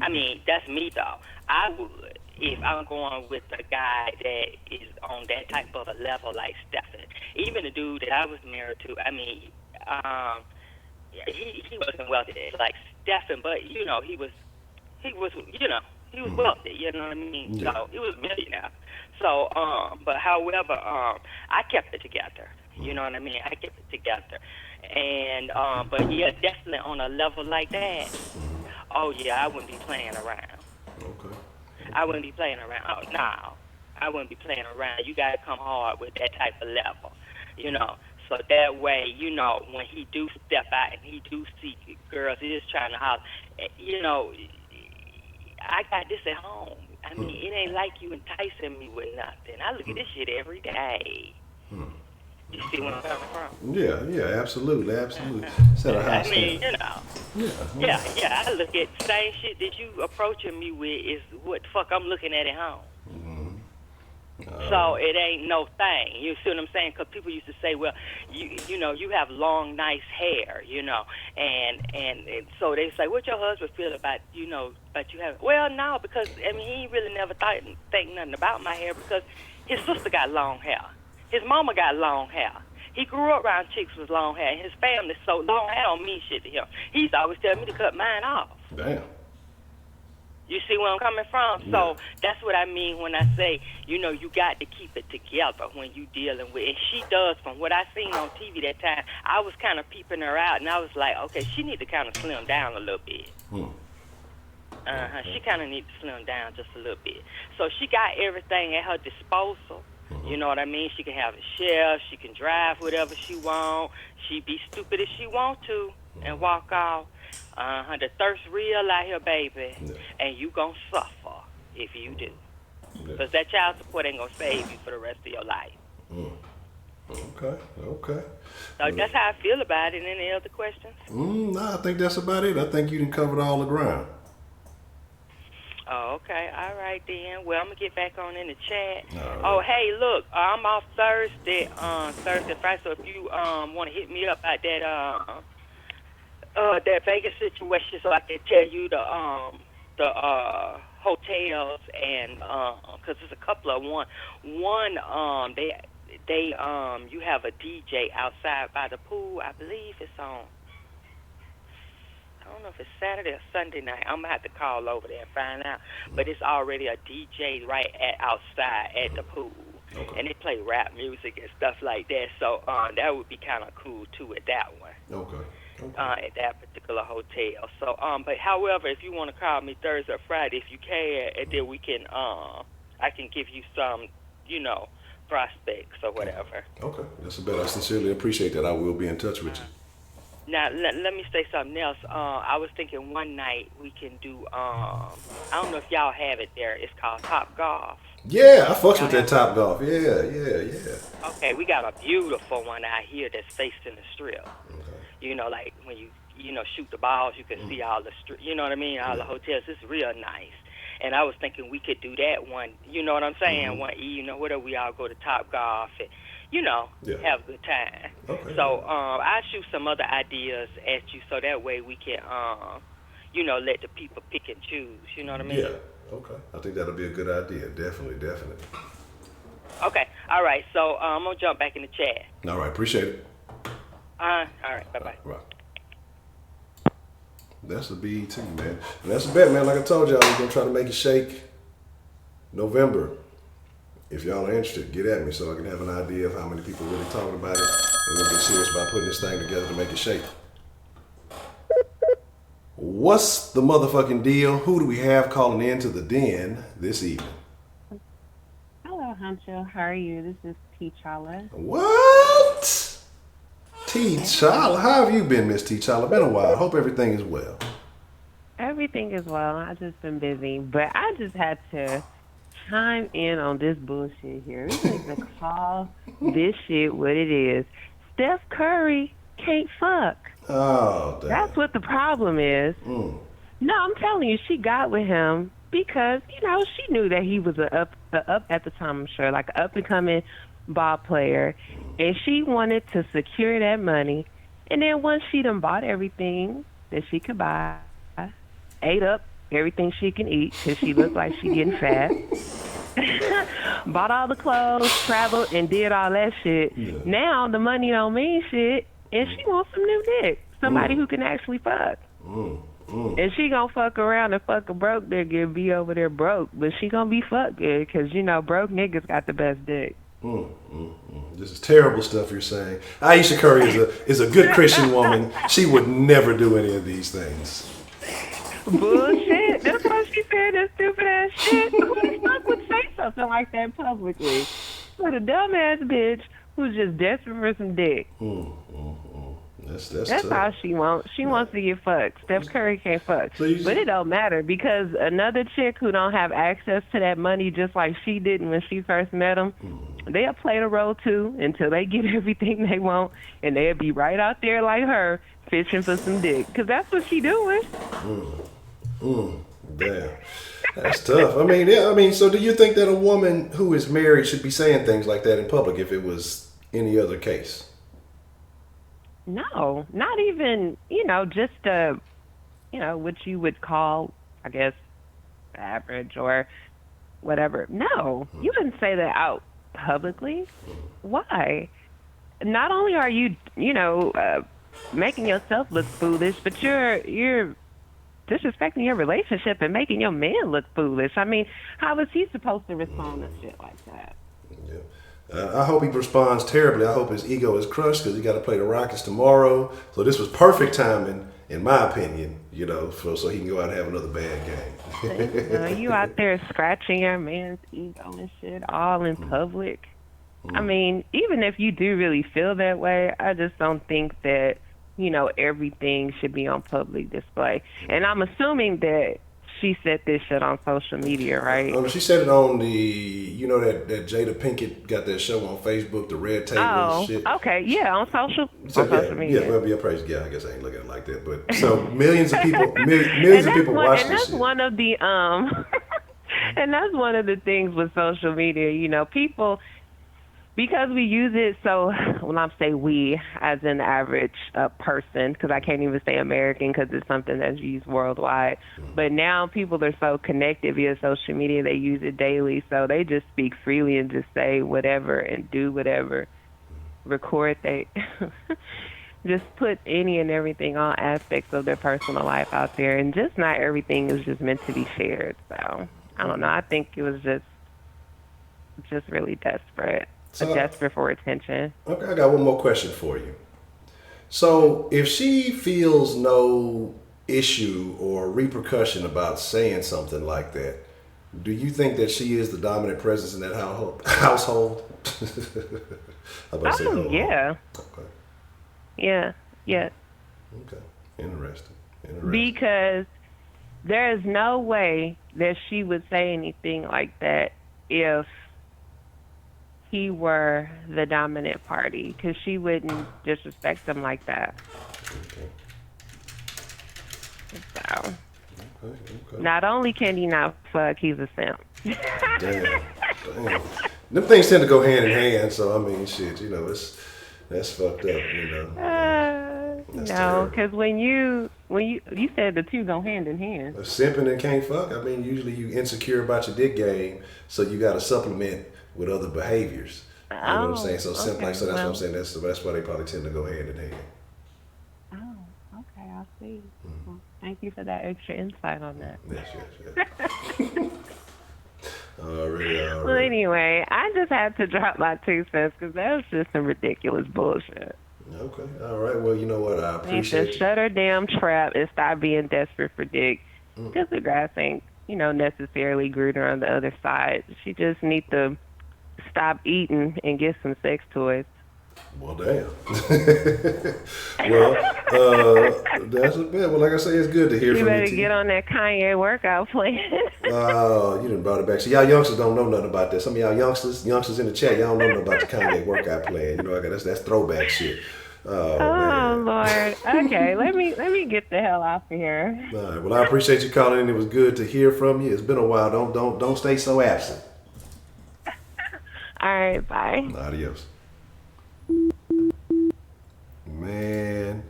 I mean, that's me though. I would if I'm going with a guy that is on that type of a level like Stephen. Even the dude that I was married to, I mean, he wasn't wealthy like Stephen, but you know, he was wealthy, you know what I mean? Yeah. So he was a millionaire. So, but however, I kept it together. You know what I mean? I kept it together. And, but yeah, definitely on a level like that, oh yeah, I wouldn't be playing around. Okay. I wouldn't be playing around. Oh, no. I wouldn't be playing around. You got to come hard with that type of level, you know. So that way, you know, when he do step out and he do see girls, he is trying to holler, you know, I got this at home. I mean, it ain't like you enticing me with nothing. I look at this shit every day. You see where I'm coming from? Yeah, absolutely. Set a high I mean, standard. you know. Yeah. I look at the same shit that you approaching me with is what the fuck I'm looking at home. So it ain't no thing. You see what I'm saying? Because people used to say, well, you know, you have long, nice hair, you know, and so they say, what your husband feel about, you know, about you having? Well, no, because I mean, he really never think nothing about my hair because his sister got long hair, his mama got long hair. He grew up around chicks with long hair, and his family, so long hair don't mean shit to him. He used to always tell me to cut mine off. Damn. You see where I'm coming from? Yeah. So that's what I mean when I say, you know, you got to keep it together when you dealing with. And she does, from what I seen on TV that time. I was kind of peeping her out, and I was like, okay, she need to kind of slim down a little bit. She kind of needs to slim down just a little bit. So she got everything at her disposal. You know what I mean? She can have a chef. She can drive whatever she want. She be stupid if she want to and walk off. The thirst real out here, baby, and you gonna suffer if you do, because that child support ain't gonna save you for the rest of your life. Okay. So that's how I feel about it. Any other questions? No, I think that's about it. I think you done covered all the ground. Oh, okay. All right, then. Well, I'm going to get back on in the chat. Right. Oh, hey, look, I'm off Thursday, Friday, so if you want to hit me up at that Vegas situation so I can tell you the hotels and because there's a couple of one they you have a DJ outside by the pool. I believe it's on, I don't know if it's Saturday or Sunday night. I'm gonna have to call over there and find out. But it's already a DJ right outside at the pool, and they play rap music and stuff like that. So that would be kind of cool too at that one. At that particular hotel. So but however, if you want to call me Thursday or Friday, if you can, and then we can I can give you some, you know, prospects or whatever. Okay, that's a bet. I sincerely appreciate that. I will be in touch with you. Now, let me say something else. I was thinking one night we can do, I don't know if y'all have it there. It's called Top Golf. Yeah, I fucks with that Top Golf. Yeah. Okay, we got a beautiful one out here that's facing the strip. You know, like when you shoot the balls, you can see all the strip. You know what I mean? All the hotels. It's real nice. And I was thinking we could do that one. You know what I'm saying? One evening, whatever, we all go to Top Golf and, you know, have a good time. Okay. So I'll shoot some other ideas at you so that way we can, you know, let the people pick and choose. You know what I mean? Yeah. Okay. I think that'll be a good idea. Definitely. Okay. All right. So I'm going to jump back in the chat. All right. Appreciate it. All right. Bye-bye. Right. That's the BET, man. And that's a bet, man. Like I told y'all, we're going to try to make it shake November. If y'all are interested, get at me so I can have an idea of how many people really talking about it. And we'll get serious about putting this thing together to make it shake. What's the motherfucking deal? Who do we have calling in to the den this evening? Hello, Honcho. How are you? This is T'Challa. What? T'Challa? How have you been, Miss T'Challa? Been a while. Hope everything is well. Everything is well. I've just been busy. But I just had to chime in on this bullshit here. We need to call this shit what it is. Steph Curry can't fuck. Oh, damn. That's what the problem is. No, I'm telling you, she got with him because, you know, she knew that he was a up at the time, I'm sure, like an up-and-coming ball player, and she wanted to secure that money. And then once she done bought everything that she could buy, ate up everything she can eat because she looked like she getting fat, bought all the clothes, traveled, and did all that shit. Yeah. Now the money don't mean shit, and she wants some new dick, somebody who can actually fuck. And she gonna fuck around and fuck a broke nigga and be over there broke, but she gonna be fucked good because, you know, broke niggas got the best dick. This is terrible stuff you're saying. Ayesha Curry is a good Christian woman. She would never do any of these things. Bullshit. That's why she said that stupid ass shit. Who the fuck would say something like that publicly? What a dumbass bitch who's just desperate for some dick. That's all she wants. She wants to get fucked. Steph Curry can't fuck. But it don't matter because another chick who don't have access to that money just like she didn't when she first met him, they'll play the role too until they get everything they want, and they'll be right out there like her fishing for some dick because that's what she doing. Damn. That's tough. I mean, yeah, I mean, so do you think that a woman who is married should be saying things like that in public if it was any other case? No, not even, just what you would call, I guess, average or whatever. No, you wouldn't say that out publicly. Why? Not only are you, making yourself look foolish, but you're disrespecting your relationship and making your man look foolish. I mean, how is he supposed to respond to shit like that? Yeah. I hope he responds terribly. I hope his ego is crushed because he got to play the Rockets tomorrow. So this was perfect timing, in my opinion, so he can go out and have another bad game. You out there scratching your man's ego and shit all in public. I mean, even if you do really feel that way, I just don't think that, everything should be on public display. And I'm assuming that she said this shit on social media, right? She said it on that Jada Pinkett got that show on Facebook, the Red Table and shit. Okay, yeah, on social media. Yeah, praise. Yeah, I guess I ain't looking at it like that, but so millions of people, millions of people watch this shit. And that's one of the and that's one of the things with social media. People. Because we use it so, when I say we, as an average person, because I can't even say American because it's something that's used worldwide. But now people are so connected via social media, they use it daily. So they just speak freely and just say whatever and do whatever. Record, they just put any and everything, all aspects of their personal life out there. And just not everything is just meant to be shared. So, I don't know. I think it was just really desperate. Desperate for attention. Okay, I got one more question for you. So, if she feels no issue or repercussion about saying something like that, do you think that she is the dominant presence in that household? Yeah. Okay. Yeah. Okay. Interesting. Because there is no way that she would say anything like that if he were the dominant party, because she wouldn't disrespect him like that. So, okay. Not only can he not fuck, he's a simp. Damn. Them things tend to go hand in hand, so I mean, shit, that's fucked up, No, because when you said the two go hand in hand. Simping and can't fuck. I mean, usually you insecure about your dick game, so you got to supplement with other behaviors. You know what I'm saying? So simp, okay, so that's what I'm saying. That's why they probably tend to go hand in hand. Oh, okay, I see. Well, thank you for that extra insight on that. Yes. All right. Well, anyway, I just had to drop my 2 cents because that was just some ridiculous bullshit. Okay. All right. Well, you know what? I appreciate it. Shut her damn trap and stop being desperate for dick. Because the grass ain't, necessarily greener on the other side. She just need to stop eating and get some sex toys. Well, damn. Well, that's a bit. Well, like I say, it's good to hear from you. You better get on that Kanye workout plan. You done brought it back. See, y'all youngsters don't know nothing about that. Some of y'all youngsters in the chat, y'all don't know nothing about the Kanye workout plan. That's throwback shit. Oh Lord. Okay, let me get the hell off of here. All right. Well, I appreciate you calling in. It was good to hear from you. It's been a while. Don't stay so absent. All right. Bye. Adios. Man,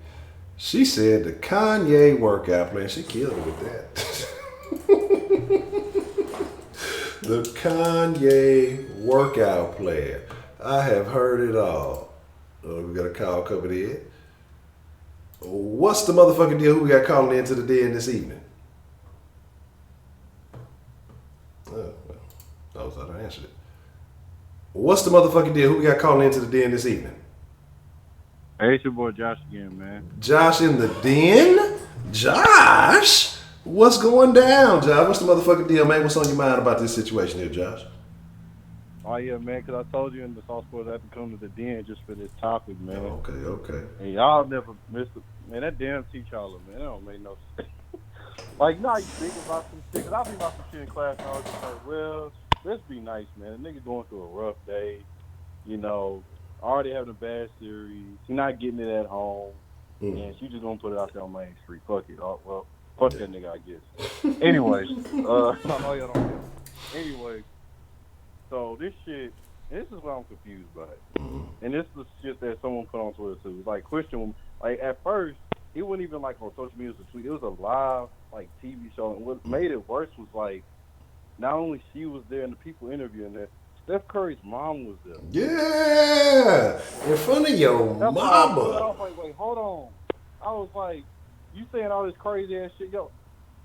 she said the Kanye workout plan. She killed it with that. The Kanye workout plan. I have heard it all. We got a call coming in. What's the motherfucking deal? Who we got calling into the den this evening? Oh, well, I was thought I answered it. What's the motherfucking deal? Who we got calling into the den this evening? Hey, it's your boy Josh again, man. Josh in the den? Josh? What's going down, Josh? What's the motherfucking deal, man? What's on your mind about this situation here, Josh? Oh, yeah, man, because I told you in the Sauce Sports I have to come to the den just for this topic, man. Okay. And y'all never missed it. Man, that damn teacher, man, that don't make no sense. Like, you think about some shit, because I think about some shit in class, and I was just like, well, let's be nice, man. The nigga going through a rough day, already having a bad series. He's not getting it at home. And she just going to put it out there on Main Street. Fuck it. Oh, well, Fuck that nigga, I guess. Anyway, I know y'all don't care. Anyway, so this shit, this is what I'm confused by. And this is shit that someone put on Twitter too. Like, Christian, like, at first, it wasn't even like on social media, it was a tweet. It was a live, like, TV show. And what made it worse was, like, not only she was there and the people interviewing her, Steph Curry's mom was there. Yeah, in front of your That's mama. I was like, wait, hold on. I was like, you saying all this crazy ass shit, yo.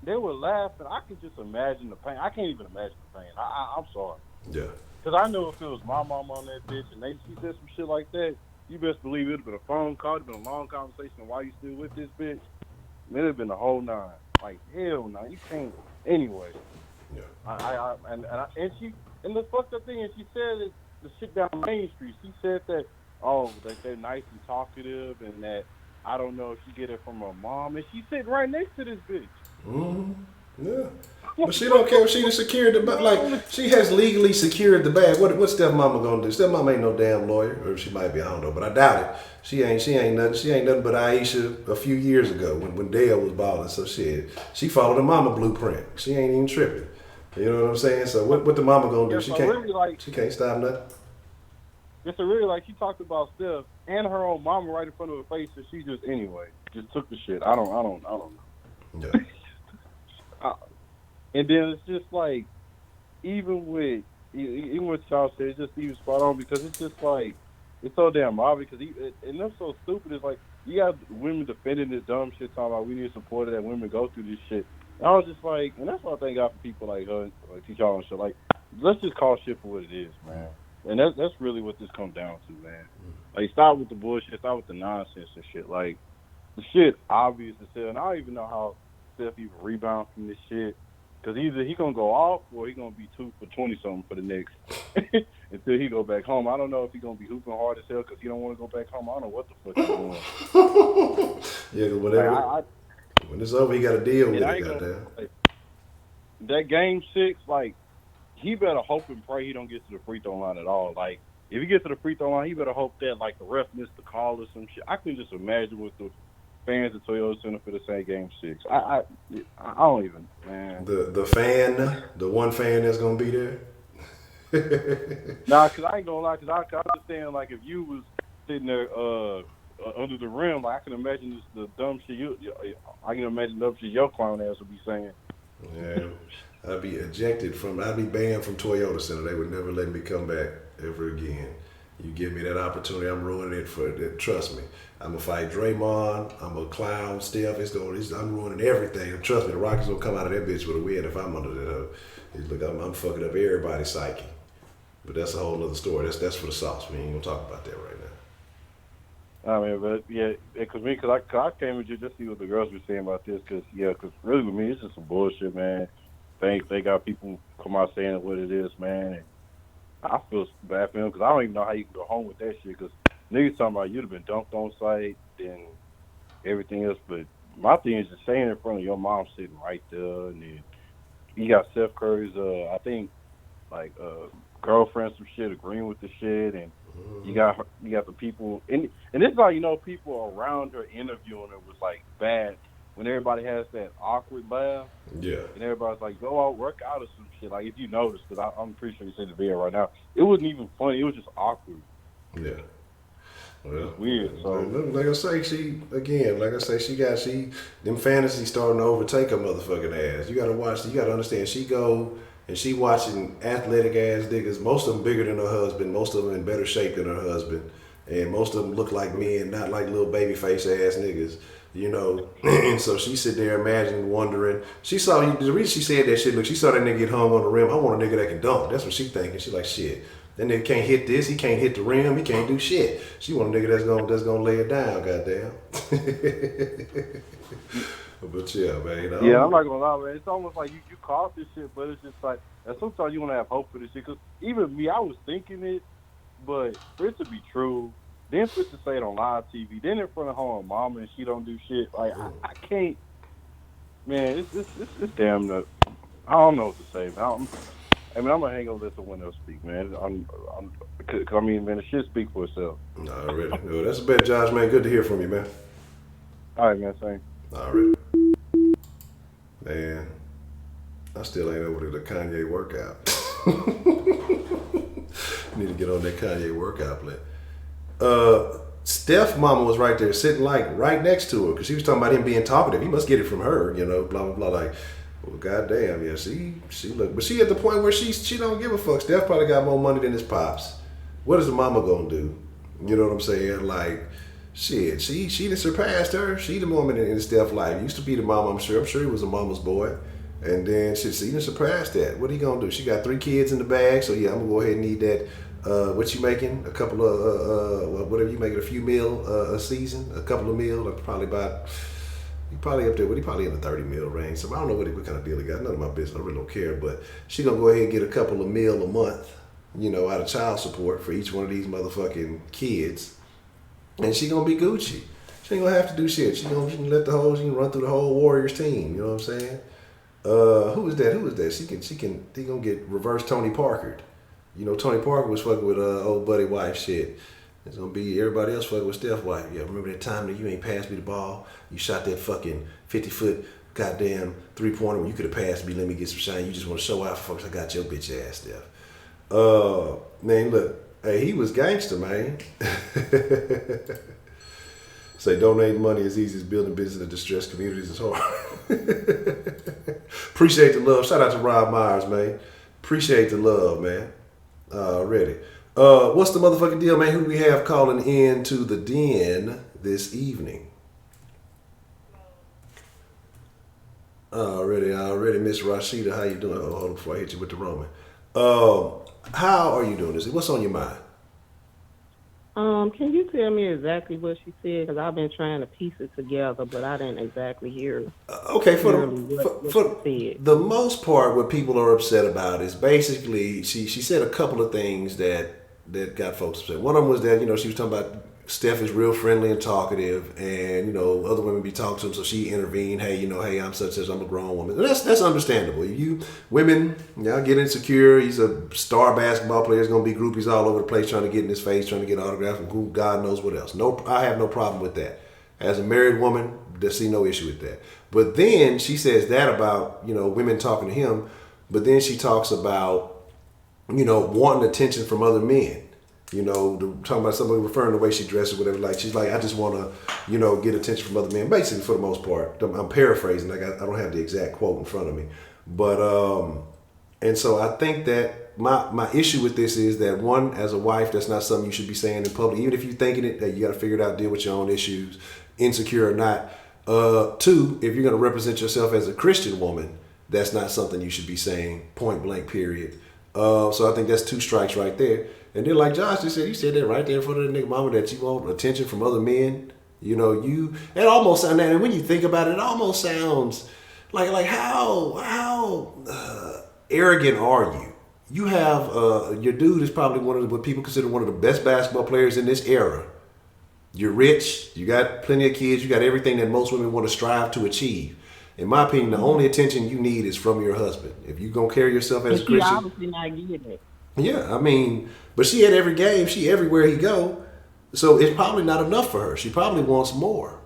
They were laughing. I can just imagine the pain. I can't even imagine the pain. I'm sorry. Yeah. Because I know if it was my mom on that bitch and she said some shit like that, you best believe it would have been a phone call, it would have been a long conversation. Why you still with this bitch? It would have been the whole nine. Like, hell no, you can't. Anyway. Yeah. And the fucked up thing is she said it, the shit down Main Street. She said that, that they're nice and talkative and that I don't know if she get it from her mom. And she's sitting right next to this bitch. Mm-hmm. Yeah. But she don't care if she secured the bag. Like, she has legally secured the bag. What's stepmama gonna do? Stepmama ain't no damn lawyer, or she might be. I don't know, but I doubt it. She ain't nothing. She ain't nothing but Ayesha a few years ago when Dale was balling. So she followed the mama blueprint. She ain't even tripping. You know what I'm saying? So what the mama gonna do? Yeah, She so can't. really, like, she can't stop nothing. It's really like she talked about Steph and her own mama right in front of her face, and she just took the shit. I don't know. Yeah. And then it's just like, even what y'all said, it's just even spot on because it's just like, it's so damn obvious because and that's so stupid. It's like, you got women defending this dumb shit, talking about we need support that women go through this shit. And I was just like, and that's what I thank God for people like her, like teach y'all and shit. Like, let's just call shit for what it is, man. And that's really what this comes down to, man. Like, stop with the bullshit, stop with the nonsense and shit. Like, the shit obvious as hell. And I don't even know how Steph even rebound from this shit. Because either he going to go off or he going to be 2 for 20-something for the next until he go back home. I don't know if he going to be hooping hard as hell because he don't want to go back home. I don't know what the fuck he's doing. Yeah, whatever. When it's over, he got to deal with it, goddamn. That game 6, like, he better hope and pray he don't get to the free throw line at all. Like, if he gets to the free throw line, he better hope that, like, the ref missed the call or some shit. I can just imagine what the fans at Toyota Center for the same game 6. I don't even, man. The one fan that's gonna be there. Nah, cause I ain't gonna lie, cause I understand, like, if you was sitting there under the rim, like, I can imagine the dumb shit I can imagine the dumb shit your clown ass would be saying. Yeah, I'd be I'd be banned from Toyota Center. They would never let me come back ever again. You give me that opportunity, I'm ruining it for it. Trust me. I'm gonna fight Draymond. I'm gonna clown Steph. I'm ruining everything. Trust me, the Rockets gonna come out of that bitch with a win if I'm under the. Look, I'm fucking up everybody's psyche. But that's a whole other story. That's for the sauce. We ain't gonna talk about that right now. I mean, but yeah, cause I came with you just to see what the girls were saying about this, cause really with me it's just some bullshit, man. They got people come out saying what it is, man. And I feel bad for them because I don't even know how you can go home with that shit. Because niggas talking about you'd have been dunked on site and everything else. But my thing is just saying in front of your mom sitting right there. And then you got Steph Curry's, I think, like, girlfriend, some shit, agreeing with the shit. And you got the people. And it's like, people around her interviewing her was, like, bad. When everybody has that awkward laugh, yeah, and everybody's like, go out, work out or some shit. Like, if you notice, because I'm pretty sure you see the video right now, it wasn't even funny. It was just awkward. Yeah. Well, it's weird. So, like I say, them fantasies starting to overtake her motherfucking ass. You gotta watch. You gotta understand. She go and she watching athletic ass niggas. Most of them bigger than her husband. Most of them in better shape than her husband, and most of them look like men, not like little baby face ass niggas. And so she sit there imagining, wondering. The reason she said that shit, look, she saw that nigga get hung on the rim. I want a nigga that can dunk. That's what she thinking. She like, shit. That nigga can't hit this. He can't hit the rim. He can't do shit. She want a nigga that's gonna lay it down. Goddamn. But yeah, man. Yeah, I'm not gonna lie, man. It's almost like you caught this shit, but it's just like, and sometimes you wanna have hope for this shit. Cause even me, I was thinking it, but for it to be true. Then for to say it on live TV, then in front of her own mama and she don't do shit. Like, I can't, man, it's damn nuts. I don't know what to say, man. I'm gonna hang over this and someone else speak, man. Cause I mean, man, the shit speak for itself. Already. Well, that's a bet, Josh, man. Good to hear from you, man. All right, man, same. All right. Man, I still ain't over to the Kanye workout. Need to get on that Kanye workout plan. Steph mama was right there sitting like right next to her because she was talking about him being talkative. He must get it from her, you know, blah, blah, blah. Like, well, goddamn, yeah, she look. But she at the point where she don't give a fuck. Steph probably got more money than his pops. What is the mama gonna do? You know what I'm saying? Like, shit, she done surpassed her. She the woman in Steph's life. Used to be the mama, I'm sure. I'm sure he was a mama's boy. And then she done surpassed that. What he gonna do? She got 3 kids in the bag, so yeah, I'm gonna go ahead and need that. What you making? A couple of whatever you making, a few mil a season, a couple of mil, like probably about. He probably up there. He probably in the 30 mil range. So I don't know what kind of deal he got. None of my business. I really don't care. But she gonna go ahead and get a couple of mil a month, you know, out of child support for each one of these motherfucking kids, and she gonna be Gucci. She ain't gonna have to do shit. She can run through the whole Warriors team. You know what I'm saying? Who is that? He gonna get reverse Tony Parker. You know, Tony Parker was fucking with old buddy wife shit. It's gonna be everybody else fucking with Steph's wife. Yeah, remember that time that you ain't passed me the ball? You shot that fucking 50-foot goddamn 3-pointer when you could have passed me. Let me get some shine. You just want to show out, folks. I got your bitch ass, Steph. Man, look, hey, he was gangster, man. Say donating money is easy as building business in distressed communities is hard. Appreciate the love. Shout out to Rob Myers, man. Appreciate the love, man. Already. What's the motherfucking deal, man? Who do we have calling in to the den this evening? Already, Miss Rashida, how you doing? Oh, hold on before I hit you with the Roman. How are you doing this? What's on your mind? Can you tell me exactly what she said? Because I've been trying to piece it together, but I didn't exactly hear. Okay, for the most part, what people are upset about is basically she said a couple of things that got folks upset. One of them was that, you know, she was talking about Steph is real friendly and talkative, and, you know, other women be talking to him, so she intervened. Hey, you know, hey, I'm such as I'm a grown woman. And that's understandable. You women, y'all get insecure. He's a star basketball player. There's gonna be groupies all over the place trying to get in his face, trying to get autographs, and who God knows what else. No, I have no problem with that. As a married woman, I see no issue with that. But then she says that about, you know, women talking to him, but then she talks about, you know, wanting attention from other men. You know, talking about somebody referring to the way she dresses or whatever. Like, she's like, I just want to, you know, get attention from other men. Basically, for the most part. I'm paraphrasing. Like, I don't have the exact quote in front of me. But, and so I think that my issue with this is that, one, as a wife, that's not something you should be saying in public. Even if you're thinking it, that you got to figure it out, deal with your own issues, insecure or not. 2, if you're going to represent yourself as a Christian woman, that's not something you should be saying, point blank, period. So I think that's 2 strikes right there. And then, like Josh just said, you said that right there in front of the nigga mama that you want attention from other men. You know, it almost sounds, and when you think about it, it almost sounds like how arrogant are you? You have your dude is probably one of what people consider one of the best basketball players in this era. You're rich, you got plenty of kids, you got everything that most women want to strive to achieve. In my opinion, the only attention you need is from your husband. If you're gonna carry yourself as a Christian, obviously not getting it. Yeah, I mean, but she at every game, she everywhere he go, so it's probably not enough for her. She probably wants more.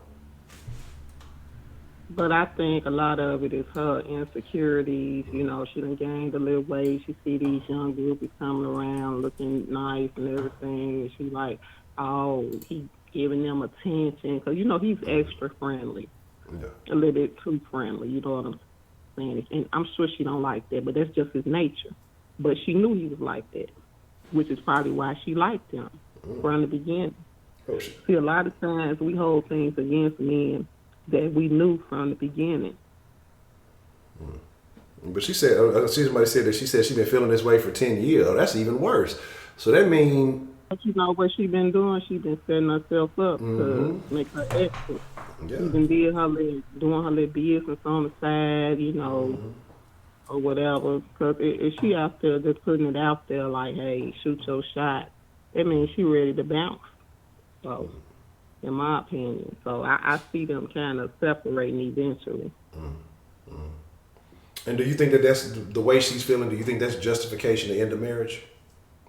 But I think a lot of it is her insecurities. You know, she done gained a little weight. She see these young groupies coming around looking nice and everything, and she like, oh, he giving them attention because, you know, he's extra friendly. Yeah. A little bit too friendly, you know what I'm saying? And I'm sure she don't like that, but that's just his nature. But she knew he was like that, which is probably why she liked him from the beginning. See, a lot of times we hold things against men that we knew from the beginning. But she said, I see somebody said that she said she's been feeling this way for 10 years. Oh, that's even worse. So that means... But you know what she been doing? She been setting herself up to make her exit. Yeah. She been doing her little business on the side, you know, or whatever. Because if she out there just putting it out there like, hey, shoot your shot, that means she ready to bounce. So, in my opinion. So I see them kind of separating eventually. And do you think that that's the way she's feeling? Do you think that's justification to end the marriage?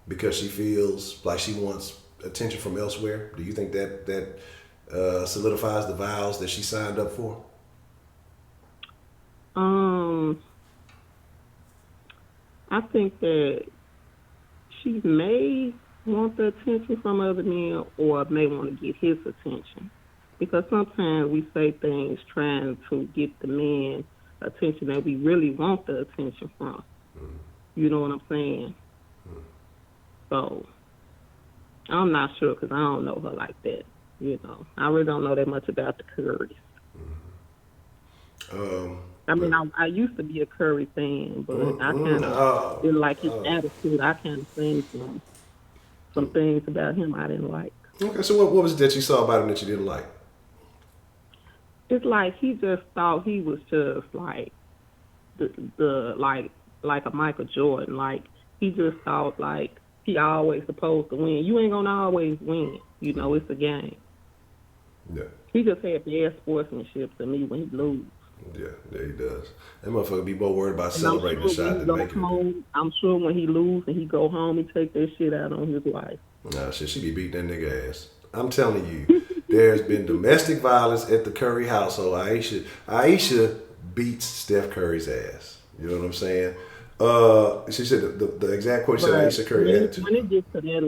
Because she feels like she wants attention from elsewhere? Do you think that solidifies the vows that she signed up for? Um, I think that she may want the attention from other men or may want to get his attention. Because sometimes we say things trying to get the man attention that we really want the attention from. You know what I'm saying? So I'm not sure because I don't know her like that. You know, I really don't know that much about the Currys. I mean, I used to be a Curry fan, but I kind of didn't like his attitude. I kind of seen some things about him I didn't like. Okay, so what was it that you saw about him that you didn't like? It's like he just thought he was just like the like a Michael Jordan. Like he just thought like he always supposed to win. You ain't gonna always win. You know, it's a game. Yeah. He just had bad sportsmanship to me when he lose. Yeah, he does. That motherfucker be more worried about celebrating the shot than making it. I'm sure when he lose and he go home, he take that shit out on his wife. Nah, shit, she be beating that nigga ass. I'm telling you, there's been domestic violence at the Curry household. Ayesha beats Steph Curry's ass. You know what I'm saying? She said the exact quote, she said Ayesha Curry attitude. When it gets to that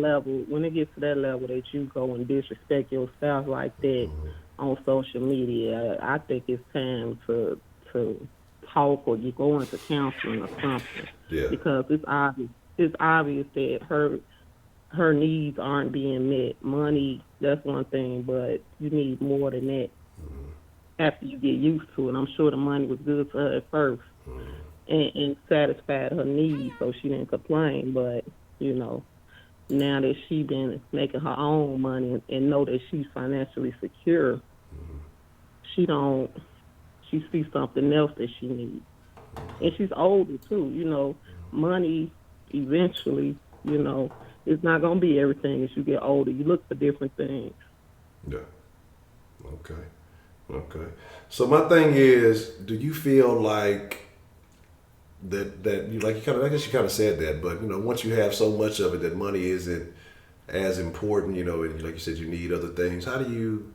level that you go and disrespect your spouse like that on social media, I think it's time to talk or you go into counseling or something. Yeah. Because it's obvious that her needs aren't being met. Money, that's one thing, but you need more than that after you get used to it. I'm sure the money was good for her at first and satisfied her needs, so she didn't complain. But, you know, now that she been making her own money and know that she's financially secure, she sees something else that she needs. And she's older, too. You know, money eventually, you know, it's not going to be everything as you get older. You look for different things. Yeah. Okay. So my thing is, do you feel like that you like you kind of, I guess you kind of said that, but you know, once you have so much of it that money isn't as important, you know, and like you said, you need other things. How do you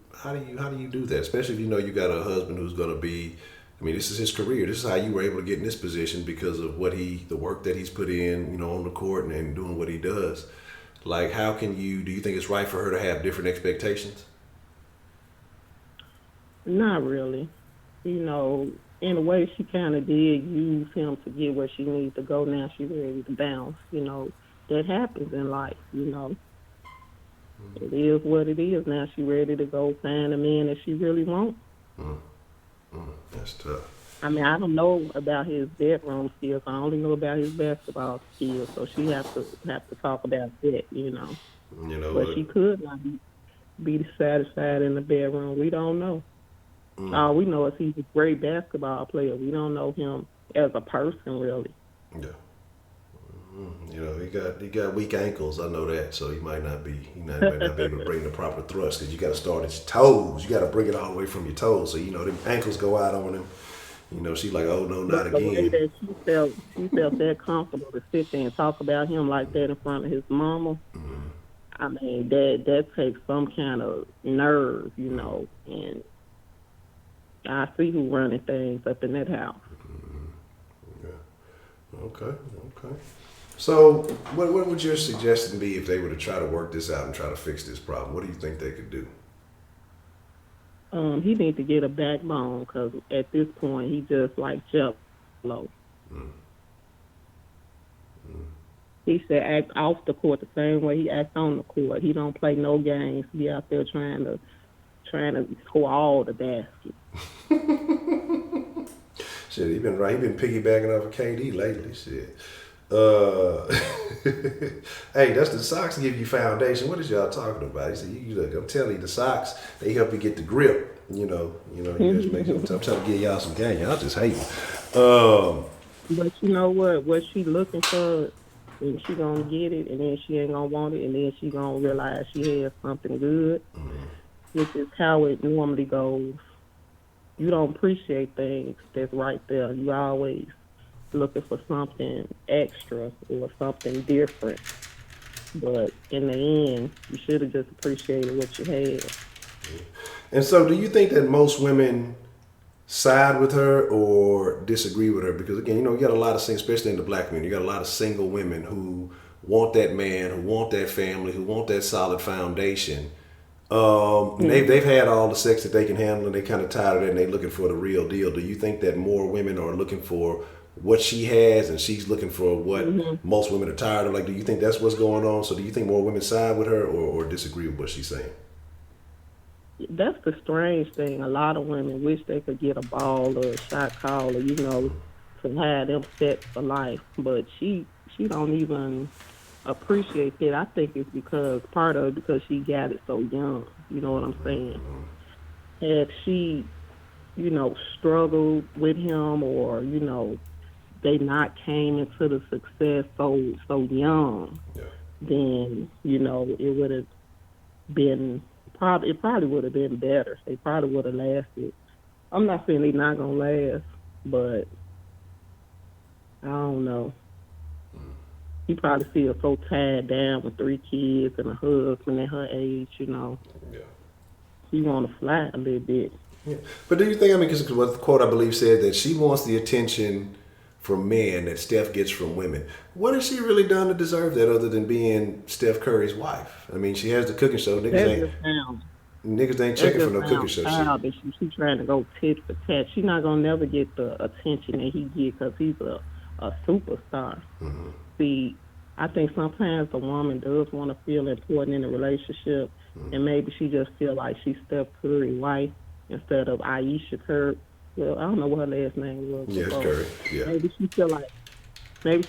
do that? Especially if you know you got a husband who's going to be, I mean, this is his career. This is how you were able to get in this position because of the work that he's put in, you know, on the court and doing what he do you think it's right for her to have different expectations? Not really. You know, in a way, she kind of did use him to get where she needs to go. Now she's ready to bounce. You know, that happens in life, you know. It is what it is. Now she's ready to go find a man that she really wants. That's tough. I mean, I don't know about his bedroom skills. I only know about his basketball skills. So she have to talk about that, you know. You know, but she could not be satisfied in the bedroom. We don't know. All we know is he's a great basketball player. We don't know him as a person, really. Yeah. You know, he got weak ankles. I know that, so he might not be able to bring the proper thrust because you got to start at your toes. You got to bring it all the way from your toes, so you know them ankles go out on him. You know, she's like, oh no, not again. The way that she felt that comfortable to sit there and talk about him like that in front of his mama. I mean, that takes some kind of nerve, you know, and I see who running things up in that house. Yeah. Okay. So, what would your suggestion be if they were to try to work this out and try to fix this problem? What do you think they could do? He needs to get a backbone because at this point he just like Jello. He should act off the court the same way he acts on the court. He don't play no games. Be out there trying to score all the baskets. Shit, he been piggybacking off of KD lately. Shit. Hey, that's the socks give you foundation. What is y'all talking about? He said, look, I'm telling you, the socks, they help you get the grip. You know, you just make I'm trying to give y'all some game. Y'all just hate. But you know what she looking for, and she gonna get it, and then she ain't gonna want it, and then she gonna realize she has something good, which is how it normally goes. You don't appreciate things that's right there. You always looking for something extra or something different. But in the end, you should have just appreciated what you had. And so do you think that most women side with her or disagree with her? Because again, you got a lot of, especially in the black community, you got a lot of single women who want that man, who want that family, who want that solid foundation. They've had all the sex that they can handle, and they kind of tired of it, and they're looking for the real deal. Do you think that more women are looking for what she has, and she's looking for what most women are tired of? Like, do you think that's what's going on? So, do you think more women side with her or disagree with what she's saying? That's the strange thing. A lot of women wish they could get a ball or a shot call, or to have them set for life. But she don't even appreciate that. I think it's because she got it so young. You know what I'm saying? Had she, struggled with him, or they not came into the success so young, then it would have been it probably would have been better. They probably would have lasted. I'm not saying they're not gonna last, but I don't know. He probably feels so tied down with 3 kids and a husband at her age, Yeah. She want to fly a little bit. Yeah. But do you think, because what the quote I believe said that she wants the attention from men that Steph gets from women. What has she really done to deserve that other than being Steph Curry's wife? She has the cooking show. Niggas ain't checking for no cooking show. She's trying to go tit for tat. She's not going to never get the attention that he get because he's a superstar. Mm-hmm. See, I think sometimes a woman does want to feel important in a relationship, and maybe she just feel like she's Steph Curry's wife instead of Ayesha Curry. Well, I don't know what her last name was. Yes, Curry. Yeah. Maybe she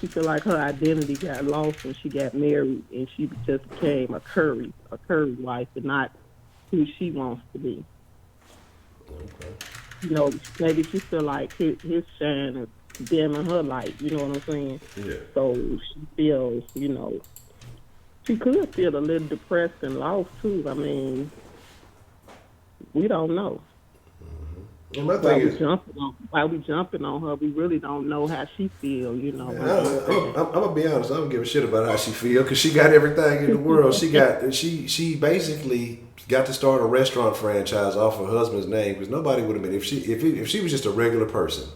feel like her identity got lost when she got married, and she just became a Curry wife, and not who she wants to be. Okay. Maybe she feel like his shine is dimming her light. You know what I'm saying? Yeah. So she feels, she could feel a little depressed and lost too. We don't know. Well, my thing is, while we jumping on her, we really don't know how she feel. I'm gonna be honest. I don't give a shit about how she feel because she got everything in the world. She basically got to start a restaurant franchise off her husband's name because nobody would have been if she was just a regular person.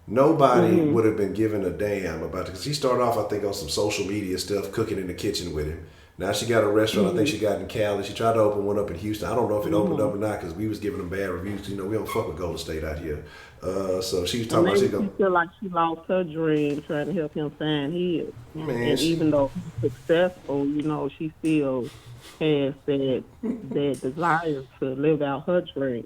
Nobody would have been given a damn about it because she started off, I think, on some social media stuff, cooking in the kitchen with him. Now she got a restaurant. I think she got in Cali. She tried to open one up in Houston. I don't know if it opened up or not because we was giving them bad reviews. We don't fuck with Golden State out here. So she was talking about she feel like she lost her dream trying to help him find his. And even though he's successful, she still has that desire to live out her dream.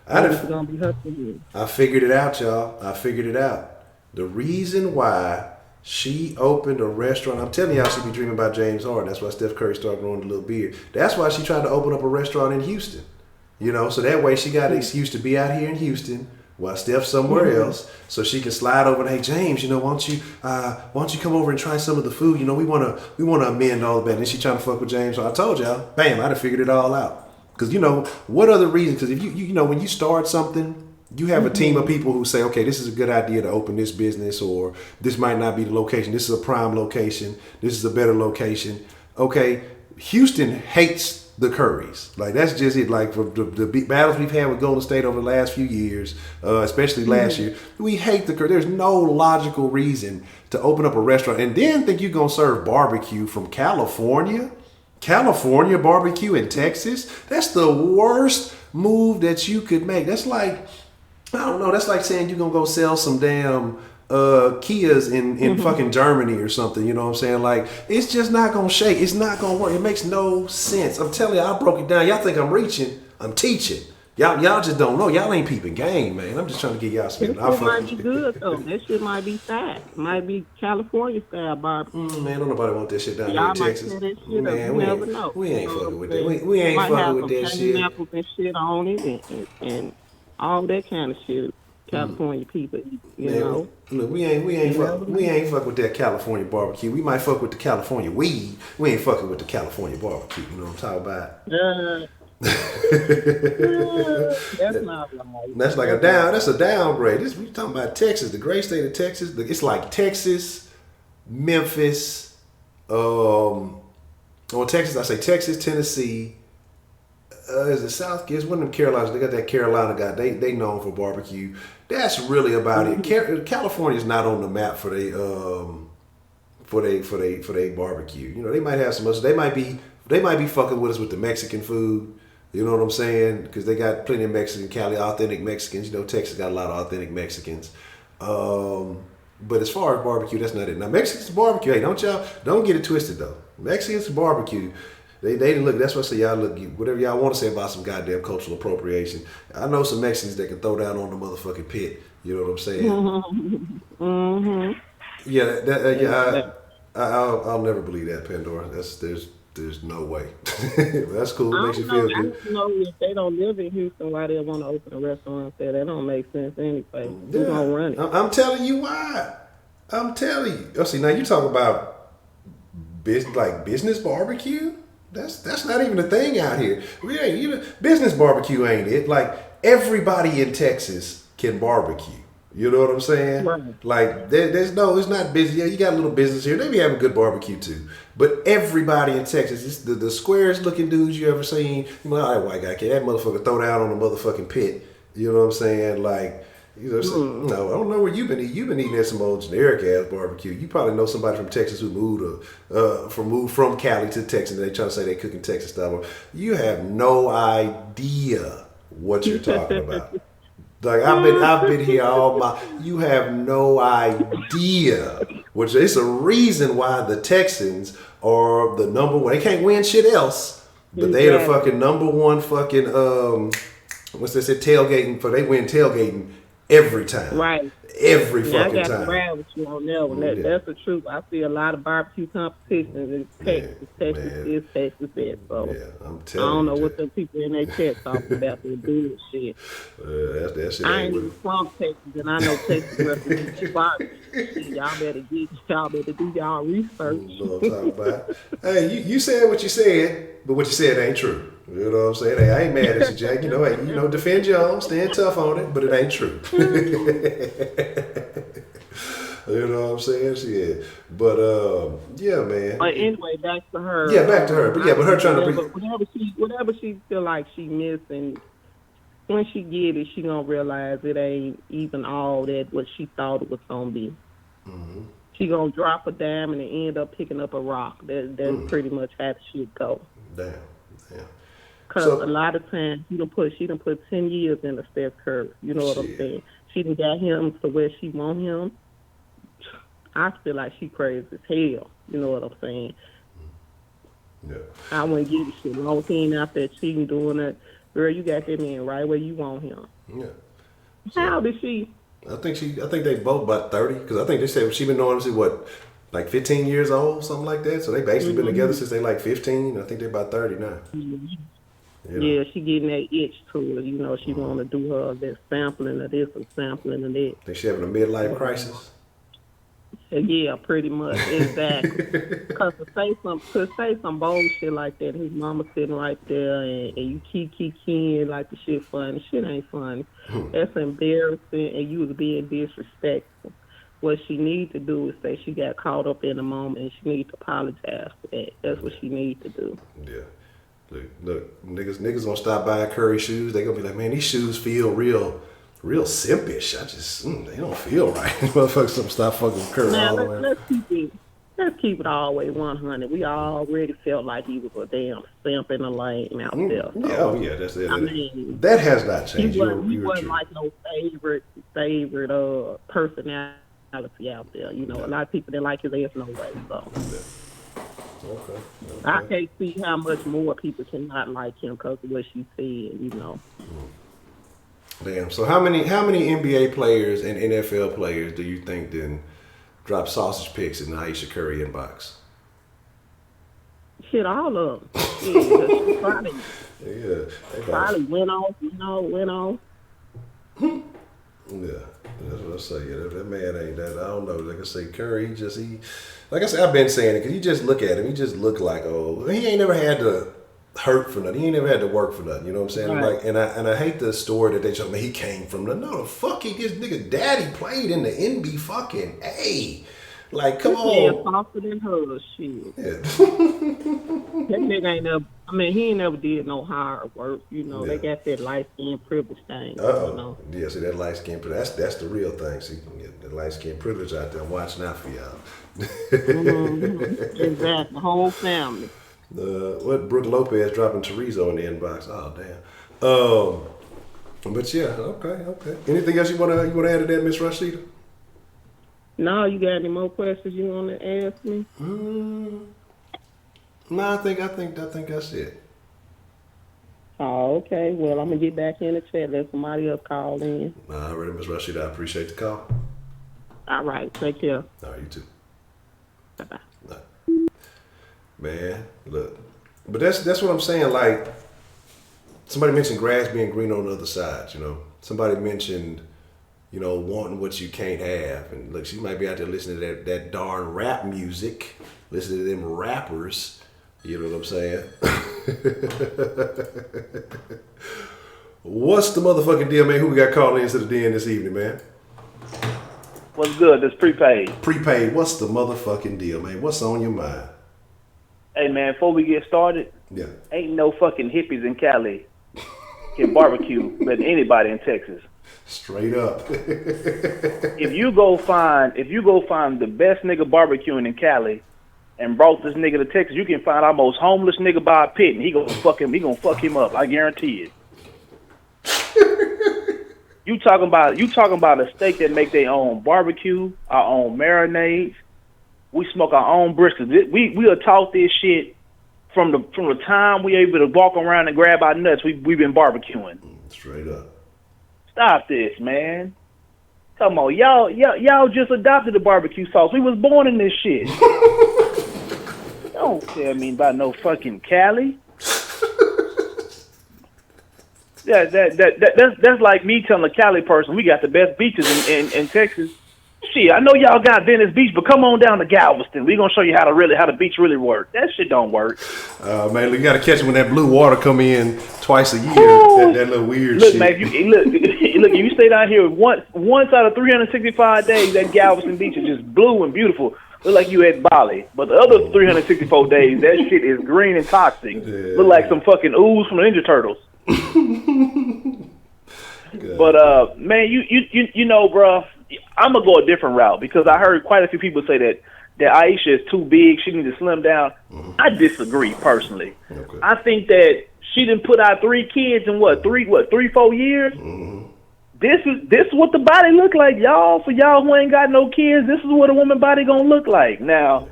It's gonna be her dream. I figured it out, y'all. I figured it out. The reason why she opened a restaurant. I'm telling y'all, she be dreaming about James Harden. That's why Steph Curry started growing a little beard. That's why she tried to open up a restaurant in Houston. So that way she got an excuse to be out here in Houston while Steph's somewhere else, so she can slide over and, hey James, why don't you come over and try some of the food? We wanna amend all of that. And then she trying to fuck with James. So I told y'all, bam, I'd have figured it all out. Because what other reason? Because if you when you start something, you have a team of people who say, okay, this is a good idea to open this business, or this might not be the location. This is a prime location. This is a better location. Okay, Houston hates the Currys. Like, that's just it. Like, for the battles we've had with Golden State over the last few years, especially last year, we hate the Currys. There's no logical reason to open up a restaurant and then think you're going to serve barbecue from California. California barbecue in Texas? That's the worst move that you could make. That's like, I don't know, that's like saying you're going to go sell some damn Kias in fucking Germany or something, you know what I'm saying? Like, it's just not going to shake. It's not going to work. It makes no sense. I'm telling you, I broke it down. Y'all think I'm reaching. I'm teaching. Y'all just don't know. Y'all ain't peeping game, man. I'm just trying to get y'all spinning. That shit might be good, though. That shit might be fat. Might be California style barbecue. Man, don't nobody want that shit down here in Texas. Man, we ain't fucking with that. We ain't fucking with that shit. Apples and shit on it and all that kind of shit. California people, know. Look, we ain't fuck with that California barbecue. We might fuck with the California weed. We ain't fucking with the California barbecue. You know what I'm talking about? That's not right. That's like that's a downgrade. We talking about Texas, the great state of Texas. It's like Texas, Memphis, Texas. I say Texas, Tennessee, is it South? It's one of them Carolinas. They got that Carolina guy. They known for barbecue. That's really about it. California's not on the map for they barbecue. You know, they might have some other. They might be fucking with us with the Mexican food. You know what I'm saying? Because they got plenty of Mexican, Cali, authentic Mexicans. You know, Texas got a lot of authentic Mexicans. But as far as barbecue, that's not it. Now, Mexicans barbecue. Hey, don't get it twisted though. Mexicans barbecue. They didn't look. That's what I say. Y'all look. Whatever y'all want to say about some goddamn cultural appropriation. I know some Mexicans that can throw down on the motherfucking pit. You know what I'm saying? Mm-hmm. Yeah. I'll never believe that, Pandora. There's no way. That's cool. It makes you feel good. I don't know if they don't live in Houston, why they want to open a restaurant there. That don't make sense anyway. Who's gonna run it? I'm telling you why. I'm telling you. Oh, see, now you talk about business barbecue. That's not even a thing out here. We ain't business barbecue ain't it? Like everybody in Texas can barbecue. You know what I'm saying? Right. Like it's not busy. Yeah, you got a little business here. They be having good barbecue too. But everybody in Texas, it's the squarest looking dudes you ever seen. You know, all right, white guy, can that motherfucker throw down on the motherfucking pit? You know what I'm saying? Like, you know, no, I don't know where you've been eating. You've been eating at some old generic ass barbecue. You probably know somebody from Texas who moved from Cali to Texas, and they trying to say they cooking Texas style. You have no idea what you're talking about. Like I've been here all my. You have no idea. Which it's a reason why the Texans are the number one. They can't win shit else, but they the fucking number one fucking what's they say tailgating for? They win tailgating every time. Right. Every fucking I got time. to ride with you on that one. That's the truth. I see a lot of barbecue competitions in Texas. Texas is Texas is. So I'm telling I don't know you, what them people in their chat talking about. They do this shit. That shit I ain't ain't even from Texas, and I know Texas represents barbecue. Y'all better do y'all research. You know what I'm talking about. Hey, you said what you said, but what you said ain't true. You know what I'm saying? Hey, I ain't mad at you, Jack. You know, hey, defend your own, stand tough on it, but it ain't true. You know what I'm saying? Shit. But yeah, man. But anyway, back to her. Yeah, back to her. But her trying to whatever she feel like she missing, when she get it, she gonna realize it ain't even all that what she thought it was gonna be. Mm-hmm. She gonna drop a dime and end up picking up a rock. That's pretty much how the shit go. Damn. Because a lot of times she done put 10 years in the Steph Curry. You know what I'm saying? She done got him to where she want him. I feel like she crazy as hell. You know what I'm saying? Yeah. I wouldn't give a shit. Long as he ain't out there cheating, doing that. Girl, you got that man right where you want him. Yeah. How old is she? I think they both about 30. Because I think they said she been knowing him like 15 years old, something like that. So they basically been together since they like 15. I think they're about 30 now. Mm-hmm. You know? Yeah, she getting that itch to it. You know, she want to do her that sampling of this and sampling of that. Think she having a midlife crisis? Yeah, pretty much, exactly. Because to say some bullshit like that, his mama sitting right there, and you keep keying like the shit funny. Shit ain't funny. That's embarrassing, and you was being disrespectful. What she need to do is say she got caught up in the moment, and she need to apologize for that. That's what she need to do. Yeah. Look, niggas gonna stop buying Curry shoes. They gonna be like, man, these shoes feel real simpish. They don't feel right. Motherfuckers gonna stop fucking with Curry all the way. Let's keep it all the way 100. We already felt like he was a damn simp in the lane out there. So, that's it. That has not changed. He wasn't like no favorite personality out there. You know, a lot of people didn't like his ass no way. So. Okay. I can't see how much more people cannot like him because of what she said, you know. Damn. So how many NBA players and NFL players do you think then drop sausage pics in the Ayesha Curry inbox? Shit, all of them. Probably went off. Yeah, that's what I say. Yeah, that man ain't that. I don't know. Like I say, Curry, like I said, I've been saying it because you just look at him. He just look like, he ain't never had to hurt for nothing. He ain't never had to work for nothing. You know what I'm saying? Right. Like, and I hate the story that they told me he came from. No, the fuck, this nigga daddy played in the NBA fucking A. Like, come Man, on. softer than her, shit. Yeah. That nigga ain't never. I mean, he ain't never did no hard work. You know, they Yeah. got that light skin privilege thing. You Uh-oh. know. Yeah, see, that light skin privilege, that's the real thing. See, the light skin privilege out there watching out for y'all. Exactly. The whole family. What Brooke Lopez dropping chorizo in the inbox? Oh damn. But yeah, okay. Anything else you wanna add to that, Miss Rashida? No, you got any more questions you want to ask me? No, I think that's it. Oh, okay. Well, I'm gonna get back in the chat. Let somebody else call in. All right, Miss Rashida, I appreciate the call. All right. Take care. All right, you too. Bye bye. Nah. Man, look, but that's what I'm saying. Like, somebody mentioned grass being green on the other side. You know, somebody mentioned, you know, wanting what you can't have. And look, she might be out there listening to that darn rap music, listening to them rappers. You know what I'm saying? What's the motherfucking deal, man? Who we got calling into the den this evening, man? What's good? It's prepaid. Prepaid. What's the motherfucking deal, man? What's on your mind? Hey, man, before we get started, Yeah. ain't no fucking hippies in Cali can barbecue better than anybody in Texas. Straight up. If you go find the best nigga barbecuing in Cali and brought this nigga to Texas, you can find our most homeless nigga by a pit and he gonna fuck him up. I guarantee it. You talking about a steak that make their own barbecue, our own marinades. We smoke our own briskets. We are taught this shit from the time we able to walk around and grab our nuts. We've been barbecuing. Straight up. Stop this, man. Come on, y'all just adopted the barbecue sauce. We was born in this shit. Don't tell me about no fucking Cali. Yeah, that's like me telling a Cali person we got the best beaches in Texas. Shit, I know y'all got Venice Beach, but come on down to Galveston. We gonna show you how the beach really work. That shit don't work. Man, you gotta catch it when that blue water come in twice a year. That little weird Look, shit. man, if you stay down here once out of 365 days, that Galveston Beach is just blue and beautiful. Look like you at Bali. But the other 364 days, that shit is green and toxic. Yeah. Look like some fucking ooze from the Ninja Turtles. But man, you know, bro, I'm gonna go a different route because I heard quite a few people say that Ayesha is too big. She needs to slim down. Mm-hmm. I disagree personally. Okay. I think that she didn't put out 3 kids in 3-4 years. Mm-hmm. This is what the body look like, y'all. For y'all who ain't got no kids, this is what a woman body gonna look like. Now,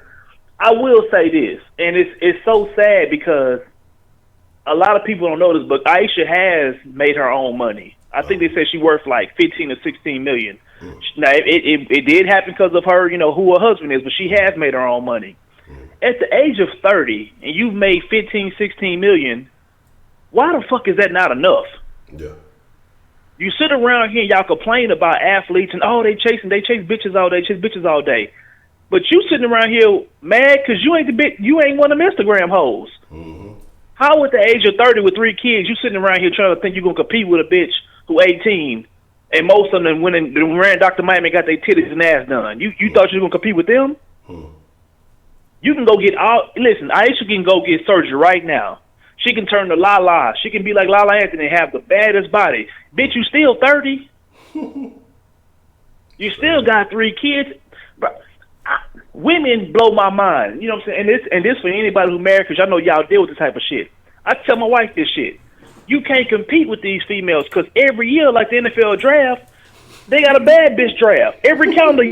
I will say this, and it's so sad because a lot of people don't know this, but Ayesha has made her own money. I think they said she worth like 15 or 16 million. Now, it did happen because of her, you know, who her husband is, but she has made her own money. At the age of 30, and you've made 15, 16 million, why the fuck is that not enough? Yeah. You sit around here and y'all complain about athletes and, they chase bitches all day. But you sitting around here mad because you ain't one of them Instagram hoes. Mm-hmm. How at the age of 30 with 3 kids, you sitting around here trying to think you're going to compete with a bitch who 18 and most of them went and ran Dr. Miami and got their titties and ass done. You thought you were going to compete with them? You can go listen, Ayesha can go get surgery right now. She can turn to Lala. She can be like Lala Anthony and have the baddest body. Bitch, you still 30. You still got 3 kids. Women blow my mind. You know what I'm saying? And this for anybody who married, because y'all know y'all deal with this type of shit. I tell my wife this shit. You can't compete with these females because every year, like the NFL draft, they got a bad bitch draft. Every calendar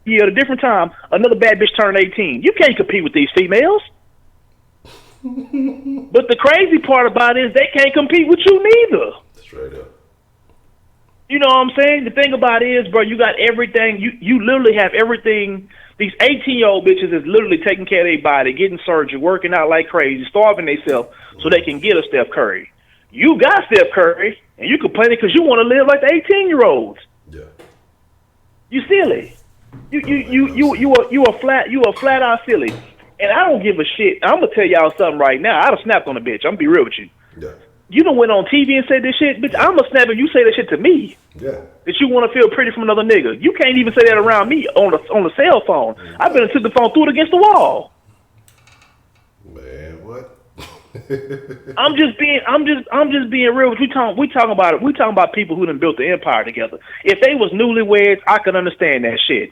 year at a different time, another bad bitch turn 18. You can't compete with these females. But the crazy part about it is they can't compete with you neither. Straight up. You know what I'm saying? The thing about it is, bro, you got everything. You literally have everything. These 18-year-old bitches is literally taking care of their body, getting surgery, working out like crazy, starving themselves so they can get a Steph Curry. You got Steph Curry, and you complaining because you want to live like the 18-year-olds. Yeah. You silly. You a flat out silly. And I don't give a shit. I'm gonna tell y'all something right now. I'd have snapped on a bitch. I'm gonna be real with you. Yeah. you done went on TV and said this shit, bitch. I'ma snap if you say that shit to me. Yeah. That you want to feel pretty from another nigga. You can't even say that around me on the cell phone. I've been took the phone, threw it against the wall. Man, what? I'm just being real. We talking about it. We talking about people who done built the empire together. If they was newlyweds, I could understand that shit.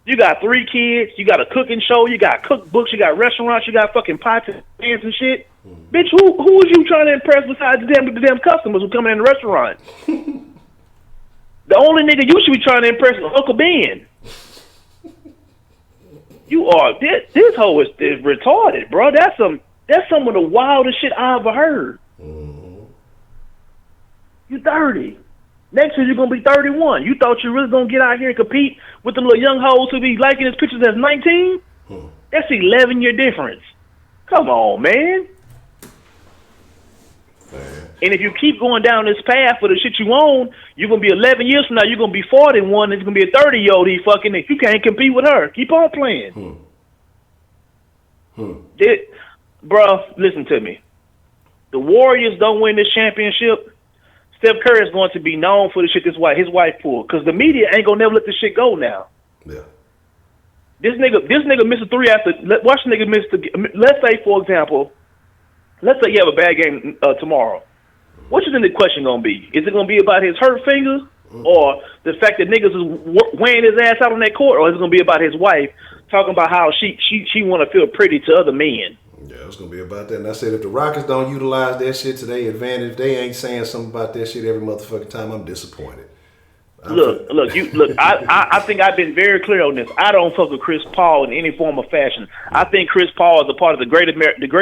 You got 3 kids. You got a cooking show. You got cookbooks. You got restaurants. You got fucking pots and pans and shit. Bitch, who was you trying to impress besides the damn customers who come in the restaurant? The only nigga you should be trying to impress is Uncle Ben. You are this hoe is retarded, bro. That's some of the wildest shit I ever heard. You 30. Next year you're gonna be 31. You thought you really gonna get out here and compete with them little young hoes who be liking his pictures as 19? That's 11-year difference. Come on, man. And if you keep going down this path for the shit you own, you're going to be 11 years from now, you're going to be 41, and it's going to be a 30-year-old he fucking, if you can't compete with her. Keep on playing. Bruh, listen to me. The Warriors don't win this championship, Steph Curry is going to be known for the shit his wife pulled, because the media ain't going to never let this shit go now. Yeah. This nigga missed a 3 after, watch the nigga miss the, let's say, for example, let's say you have a bad game tomorrow. What you think the question gonna be? Is it gonna be about his hurt finger, or the fact that niggas is weighing his ass out on that court, or is it gonna be about his wife talking about how she want to feel pretty to other men? Yeah, it's gonna be about that. And I said, if the Rockets don't utilize that shit to their advantage, if they ain't saying something about that shit every motherfucking time, I'm disappointed. I think I've been very clear on this. I don't fuck with Chris Paul in any form of fashion. I think Chris Paul is a part of the great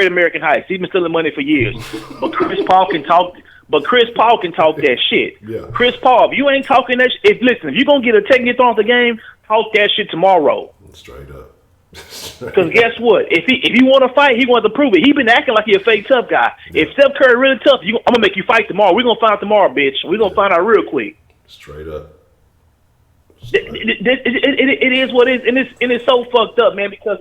American Heights. He's been stealing money for years, but Chris Paul can talk. But Chris Paul can talk that shit. Yeah. Chris Paul, if you ain't talking that shit, if you're gonna get a technique thrown off the game, talk that shit tomorrow. Straight up. Because guess what? If he want to fight, he wants to prove it. He been acting like he a fake tough guy. Yeah. If Steph Curry really tough, I'm gonna make you fight tomorrow. We're gonna find out tomorrow, bitch. We're gonna find out real quick. Straight up. It is what it is, and it's so fucked up, man. Because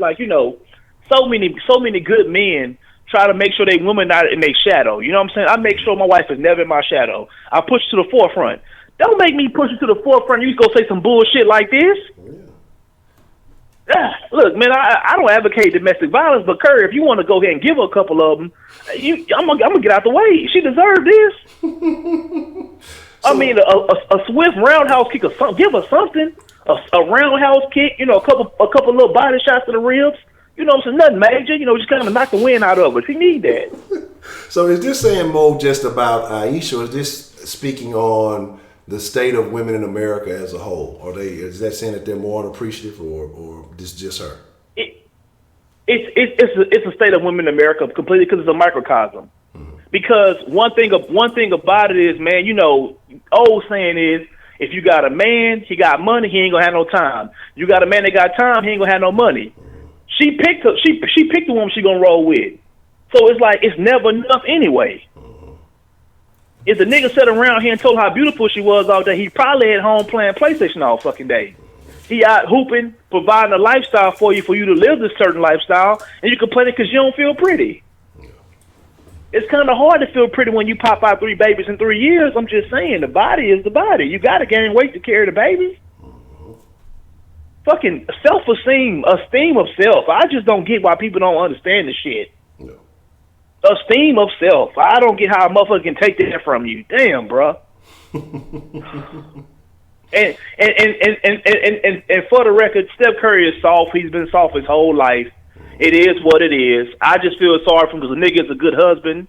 so many good men try to make sure they women not in their shadow. You know what I'm saying? I make sure my wife is never in my shadow. I push to the forefront. Don't make me push you to the forefront. You go say some bullshit like this. Look, man, I don't advocate domestic violence, but Curry, if you want to go ahead and give her a couple of them, I'm gonna get out the way. She deserved this. I mean, a swift roundhouse kick, give her something. A roundhouse kick, a couple little body shots to the ribs. So nothing major. Just kind of knock the wind out of her. She need that. So is this saying more just about Ayesha, or is this speaking on the state of women in America as a whole? Is that saying that they're more unappreciative, or this just her? It's a state of women in America completely, because it's a microcosm. Because one thing about it is, man, old saying is, if you got a man, he got money, he ain't gonna have no time. You got a man that got time, he ain't gonna have no money. She picked the woman she gonna roll with. So it's like, it's never enough anyway. If the nigga sat around here and told her how beautiful she was all day, he probably at home playing PlayStation all fucking day. He out hooping, providing a lifestyle for you to live this certain lifestyle, and you complaining because you don't feel pretty. It's kind of hard to feel pretty when you pop out 3 babies in 3 years. I'm just saying, the body is the body. You got to gain weight to carry the baby. Fucking esteem of self. I just don't get why people don't understand this shit. No. Esteem of self. I don't get how a motherfucker can take that from you. Damn, bro. And for the record, Steph Curry is soft. He's been soft his whole life. It is what it is. I just feel sorry for him because the nigga is a good husband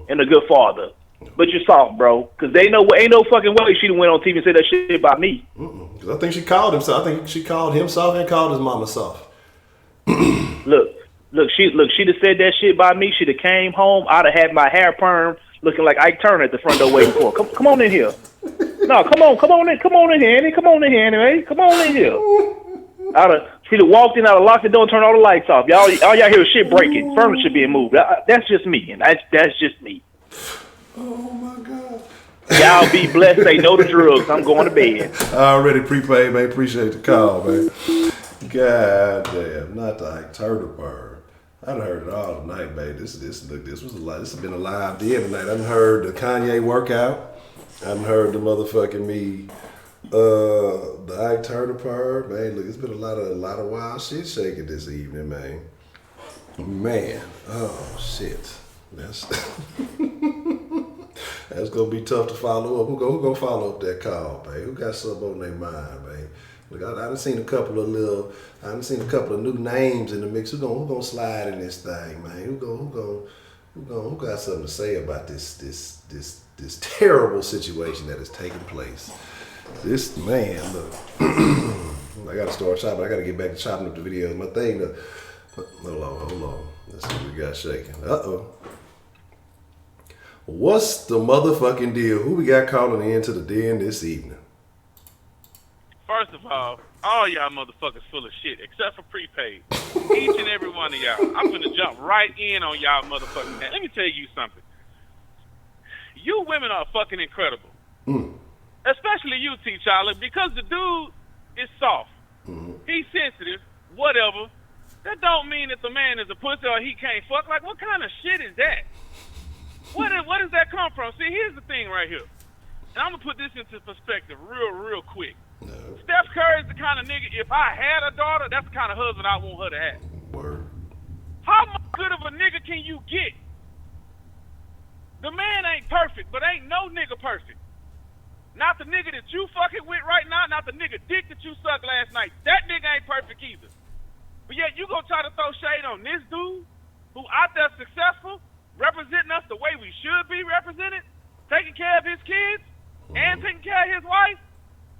and a good father. But you're soft, bro. Because ain't no fucking way she went on TV and said that shit about me. Because I think she called him soft. I think she called him soft and called his mama soft. Look, she'd have said that shit about me. She'd have came home. I'd have had my hair perm looking like Ike Turner at the front door waiting for her. Come on in here. No, come on in here, Annie. Come on in here, anyway. Come on in here. She'd have walked in, I'd have locked the door and turned all the lights off. All y'all hear is shit breaking, furniture being moved. That's just me, and that's just me. Oh my God. Y'all be blessed. Say no to drugs. I'm going to bed. I already prepaid, man. Appreciate the call, man. God damn, not the Ike Turner bird. done heard it all tonight, babe. This was a lot. This has been a live day tonight. I done heard the Kanye workout. I done heard the motherfucking me, the Ike Turner part. Man, look, it's been a lot of wild shit shaking this evening, man. Man, oh shit. That's that's gonna be tough to follow up. Who gonna follow up that call, babe? Who got something on their mind, babe? Look, I done seen a couple of new names in the mix. Who gonna slide in this thing, man? Who got something to say about this terrible situation that is taking place? This man, look, I gotta start shopping. I gotta get back to chopping up the videos. My thing, hold on. Let's see what we got shaking. What's the motherfucking deal? Who we got calling into the den this evening? First of all y'all motherfuckers full of shit, except for prepaid. Each and every one of y'all. I'm gonna jump right in on y'all motherfucking head. Let me tell you something. You women are fucking incredible. Especially you, T'Challa, because the dude is soft. He's sensitive, whatever. That don't mean that the man is a pussy or he can't fuck. Like, what kind of shit is that? Where does that come from? See, here's the thing right here. And I'm gonna put this into perspective real quick. No. Steph Curry's the kind of nigga, if I had a daughter, that's the kind of husband I want her to have. Word. How much good of a nigga can you get? The man ain't perfect, but ain't no nigga perfect. Not the nigga that you fucking with right now, not the nigga dick that you sucked last night. That nigga ain't perfect either. But yet you gonna try to throw shade on this dude who out there successful, representing us the way we should be represented, taking care of his kids, and taking care of his wife?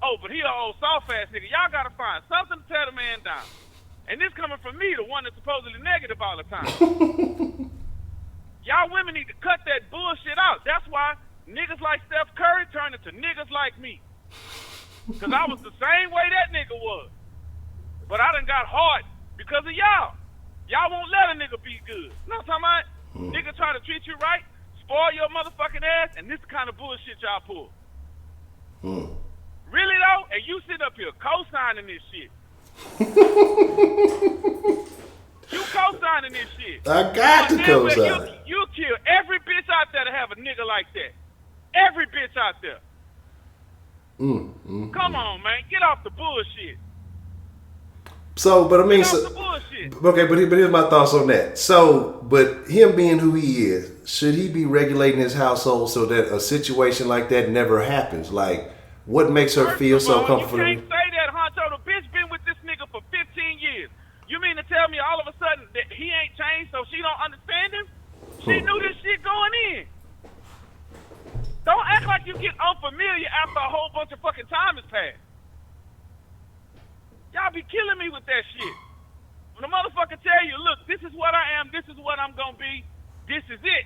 Oh, but he an old soft-ass nigga. Y'all gotta find something to tear the man down. And this coming from me, the one that's supposedly negative all the time. Y'all women need to cut that bullshit out. That's why niggas like Steph Curry turned into niggas like me. Because I was the same way that nigga was. But I done got hard because of y'all. Y'all won't let a nigga be good. You know what I'm talking about? Nigga try to treat you right, spoil your motherfucking ass, and this the kind of bullshit y'all pull. Really though? And you sit up here co-signing this shit. You co-signing this shit. I got to co-sign it. You kill every bitch out there to have a nigga like that. Every bitch out there. Come on, man. Get off the bullshit. So, but I mean, Get off the bullshit. okay, but here's my thoughts on that. So, but him being who he is, should he be regulating his household so that a situation like that never happens? Like, what makes her feel so comfortable? You can't say that, Honcho. The bitch been with this nigga for 15 years. You mean to tell me all of a sudden that he ain't changed so she don't understand him? She knew this shit going in. Don't act like you get unfamiliar after a whole bunch of fucking time has passed. Y'all be killing me with that shit. When a motherfucker tell you, look, this is what I am, this is what I'm gonna be, this is it.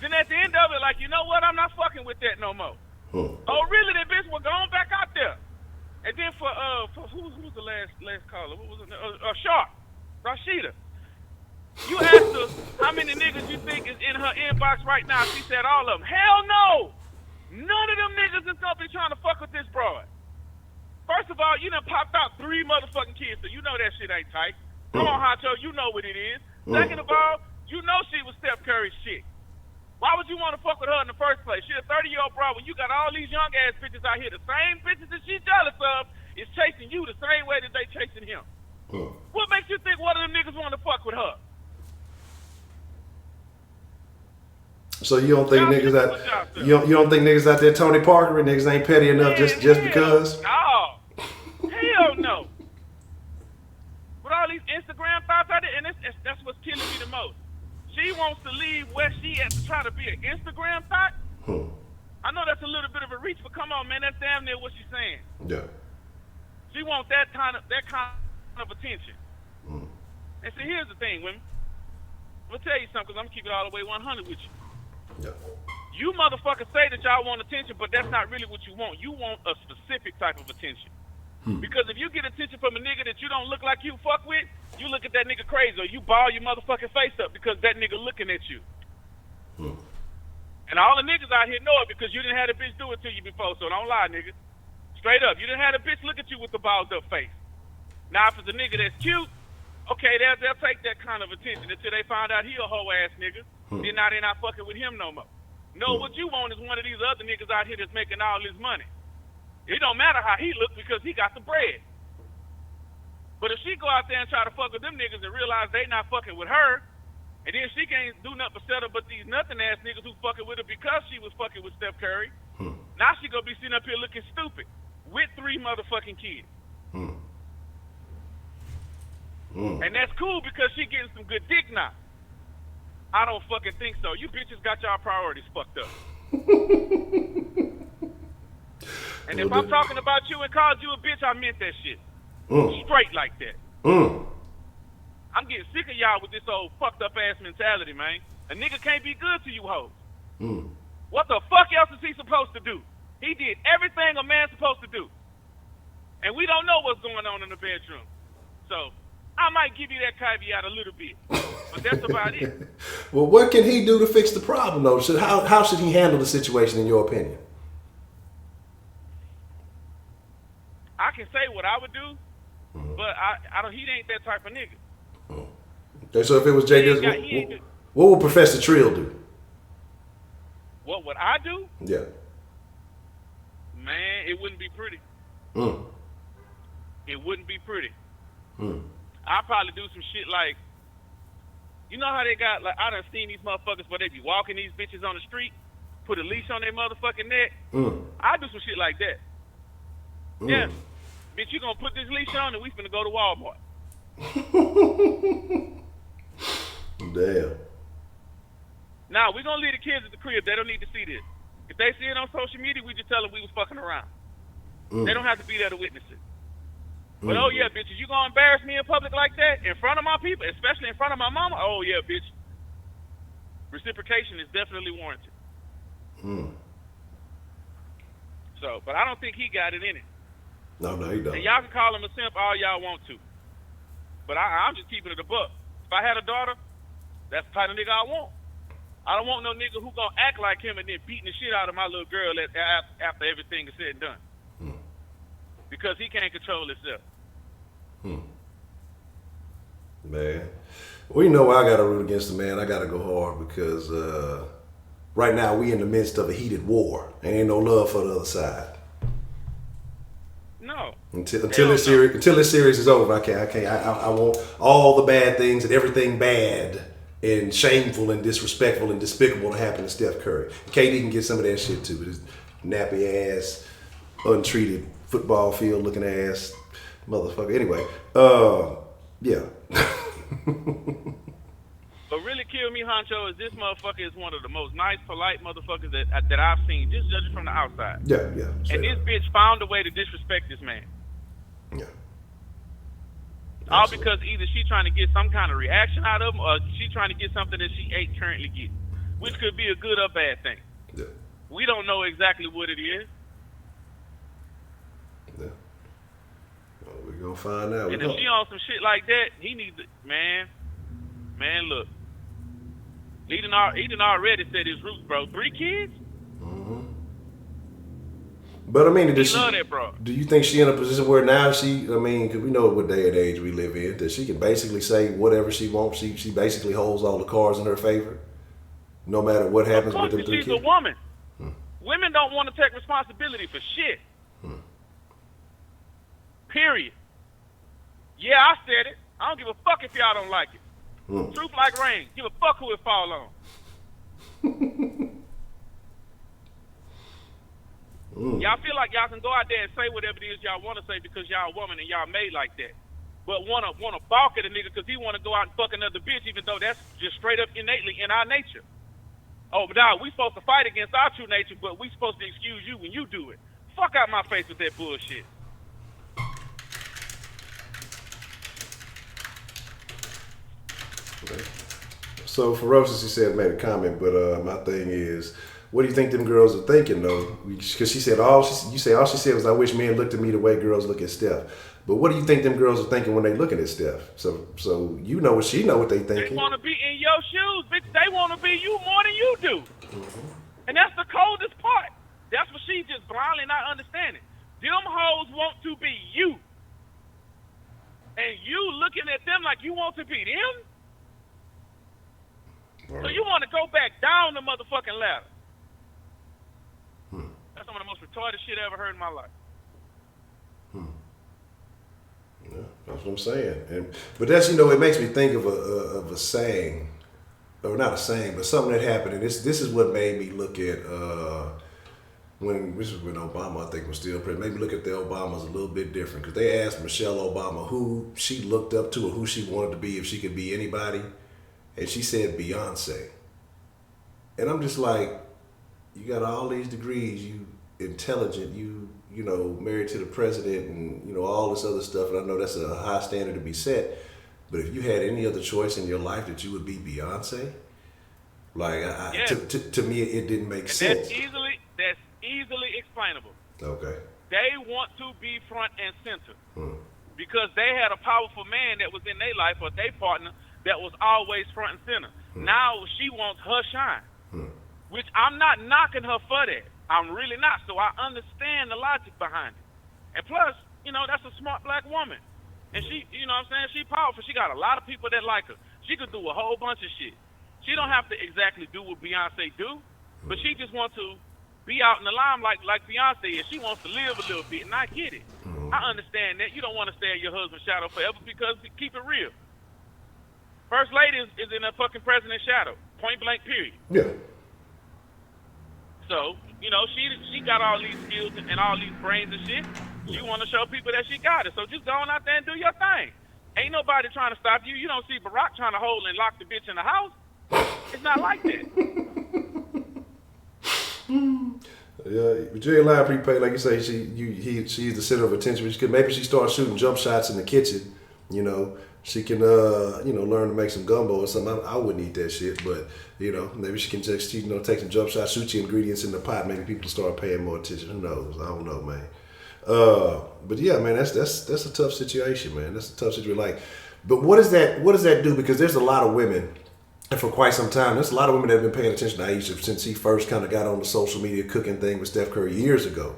Then at the end of it, like, you know what, I'm not fucking with that no more. Oh, really? That bitch was going back out there. And then for who's the last caller? What was it? Sharp, Rashida. You asked her how many niggas you think is in her inbox right now. She said all of them. Hell no. None of them niggas is gonna be trying to fuck with this broad. First of all, you done popped out 3 motherfucking kids, so you know that shit ain't tight. Come on, Honcho, you know what it is. Second of all, you know she was Steph Curry's shit. Why would you want to fuck with her in the first place? She a 30-year-old broad when you got all these young ass bitches out here. The same bitches that she's jealous of is chasing you the same way that they chasing him. What makes you think one of them niggas want to fuck with her? So you don't think niggas out you don't think niggas out there Tony Parker and niggas ain't petty enough just because? No. Hell no. With all these Instagram thoughts out there, and that's what's killing me the most. She wants to leave where she at to try to be an Instagram thought. I know that's a little bit of a reach, but come on, man, that's damn near what she's saying. Yeah. She wants that kind of attention. And see, here's the thing, women. I'm gonna tell you something, because I'm gonna keep it all the way 100 with you. Yeah. You motherfuckers say that y'all want attention, but that's not really what you want. You want a specific type of attention. Because if you get attention from a nigga that you don't look like you fuck with, you look at that nigga crazy, or you ball your motherfucking face up because that nigga looking at you. And all the niggas out here know it because you didn't have a bitch do it to you before, so don't lie, nigga. Straight up. You didn't have a bitch look at you with the balled up face. Now, if it's a nigga that's cute, Okay, they'll take that kind of attention until they find out he a hoe ass nigga. Then now they not fucking with him no more. No, what you want is one of these other niggas out here that's making all this money. It don't matter how he look because he got the bread. But if she go out there and try to fuck with them niggas and realize they not fucking with her, and then she can't do nothing but settle but these nothing ass niggas who fucking with her because she was fucking with Steph Curry, now she gonna be sitting up here looking stupid with 3 motherfucking kids. And that's cool because she getting some good dick now. I don't fucking think so. You bitches got y'all priorities fucked up. And if I'm talking about you and called you a bitch, I meant that shit. Straight like that. I'm getting sick of y'all with this old fucked up ass mentality, man. A nigga can't be good to you hoes. What the fuck else is he supposed to do? He did everything a man's supposed to do. And we don't know what's going on in the bedroom. So I might give you that caveat a little bit. But that's about it. Well, what can he do to fix the problem, though? How should he handle the situation, in your opinion? I can say what I would do, but I don't. He ain't that type of nigga. Okay, so if it was Jay Dillon, what would Professor Trill do? What would I do? Yeah. Man, it wouldn't be pretty. It wouldn't be pretty. I'd probably do some shit like, you know how they got, like, I done seen these motherfuckers where they be walking these bitches on the street, put a leash on their motherfucking neck. I'd do some shit like that. Yeah. Bitch, you gonna put this leash on and we finna go to Walmart. Damn. Now, we gonna leave the kids at the crib. They don't need to see this. If they see it on social media, we just tell them we was fucking around. They don't have to be there to witness it. But oh yeah, bitches, you gonna embarrass me in public like that in front of my people, especially in front of my mama? Oh yeah, bitch. Reciprocation is definitely warranted. So, but I don't think he got it in it. No, he don't. And y'all can call him a simp all y'all want to. But I'm just keeping it a buck. If I had a daughter, that's the type of nigga I want. I don't want no nigga who gonna act like him and then beating the shit out of my little girl after everything is said and done. Because he can't control himself. Man. Well, you know I gotta root against the man. I gotta go hard because right now we in the midst of a heated war. And ain't no love for the other side. No. Until this series is over, I want all the bad things and everything bad and shameful and disrespectful and despicable to happen to Steph Curry. KD can get some of that shit too, with his nappy ass, untreated football field looking ass motherfucker. Anyway, yeah. What really killed me, Honcho, is this motherfucker is one of the most nice, polite motherfuckers that I've seen, just judging from the outside. Yeah. And this bitch found a way to disrespect this man. Yeah. All because either she trying to get some kind of reaction out of him or she trying to get something that she ain't currently getting, which could be a good or bad thing. Yeah. We don't know exactly what it is. Yeah. Well, we're going to find out. And if she on some shit like that, he needs to, man, look. He done already said his roots, bro. 3 kids? But I mean, love that, bro. Do you think she in a position where now because we know what day and age we live in, that she can basically say whatever she wants. She basically holds all the cards in her favor, no matter what happens with them 3 kids. She's a woman. Women don't want to take responsibility for shit. Period. Yeah, I said it. I don't give a fuck if y'all don't like it. Truth like rain. Give a fuck who it fall on. Y'all feel like y'all can go out there and say whatever it is y'all want to say because y'all a woman and y'all made like that. But want to balk at a nigga because he want to go out and fuck another bitch, even though that's just straight up innately in our nature. Oh, but now we supposed to fight against our true nature, but we supposed to excuse you when you do it. Fuck out my face with that bullshit. So Ferocious, he said, made a comment, but my thing is, what do you think them girls are thinking though? Because she said all she said was, I wish men looked at me the way girls look at Steph. But what do you think them girls are thinking when they looking at Steph? So you know what she know what they thinking. They want to be in your shoes, bitch. They want to be you more than you do. And that's the coldest part. That's what she just blindly not understanding. Them hoes want to be you. and you looking at them like you want to be them. So you want to go back down the motherfucking ladder. That's some of the most retarded shit I ever heard in my life. Yeah, that's what I'm saying. But that's, it makes me think of a saying, or not a saying, but something that happened. And this is what made me look at when Obama, I think, was still president. Made me look at the Obamas a little bit different, because they asked Michelle Obama who she looked up to or who she wanted to be if she could be anybody, and she said Beyonce. And I'm just like, you got all these degrees, you intelligent, you married to the president, and all this other stuff. And I know that's a high standard to be set. But if you had any other choice in your life that you would be Beyonce, like to me, it didn't make sense. That's easily explainable. Okay. They want to be front and center because they had a powerful man that was in their life, or their partner that was always front and center. Now she wants her shine, which I'm not knocking her for that. I'm really not. So I understand the logic behind it. And plus, that's a smart black woman. And she, she powerful. She got a lot of people that like her. She could do a whole bunch of shit. She don't have to exactly do what Beyonce do, but she just wants to be out in the limelight like Beyonce is. She wants to live a little bit, and I get it. I understand that. You don't want to stay in your husband's shadow forever, because keep it real. First lady is in a fucking president's shadow, point blank, period. Yeah. So, she got all these skills and all these brains and shit. You want to show people that she got it. So just go on out there and do your thing. Ain't nobody trying to stop you. You don't see Barack trying to hold and lock the bitch in the house. It's not like that. Yeah, but you ain't lying, prepaid. Like you say, she's the center of attention. Maybe she starts shooting jump shots in the kitchen. She can learn to make some gumbo or something. I wouldn't eat that shit, but maybe she can just take some jump shots, shoot your ingredients in the pot. Maybe people start paying more attention. Who knows? I don't know, man. But yeah, man, that's a tough situation, man. That's a tough situation. But what does that do? Because there's a lot of women, and for quite some time, there's a lot of women that have been paying attention to Ayesha since he first kind of got on the social media cooking thing with Steph Curry years ago.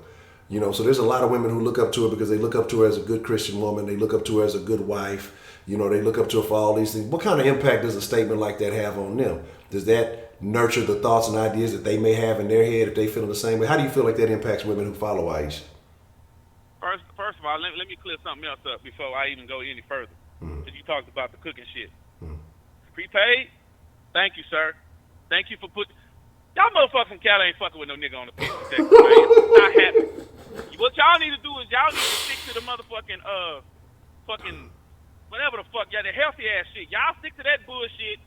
So there's a lot of women who look up to her because they look up to her as a good Christian woman. They look up to her as a good wife. They look up to her for all these things. What kind of impact does a statement like that have on them? Does that nurture the thoughts and ideas that they may have in their head if they feel the same way? How do you feel like that impacts women who follow Ayesha? First of all, let me clear something else up before I even go any further. Because you talked about the cooking shit. Prepaid? Thank you, sir. Thank you for putting... Y'all motherfuckers from Cali ain't fucking with no nigga on the pitch. Not happy. What y'all need to do is y'all need to stick to the motherfucking, fucking... whatever the fuck, the healthy ass shit. Y'all stick to that bullshit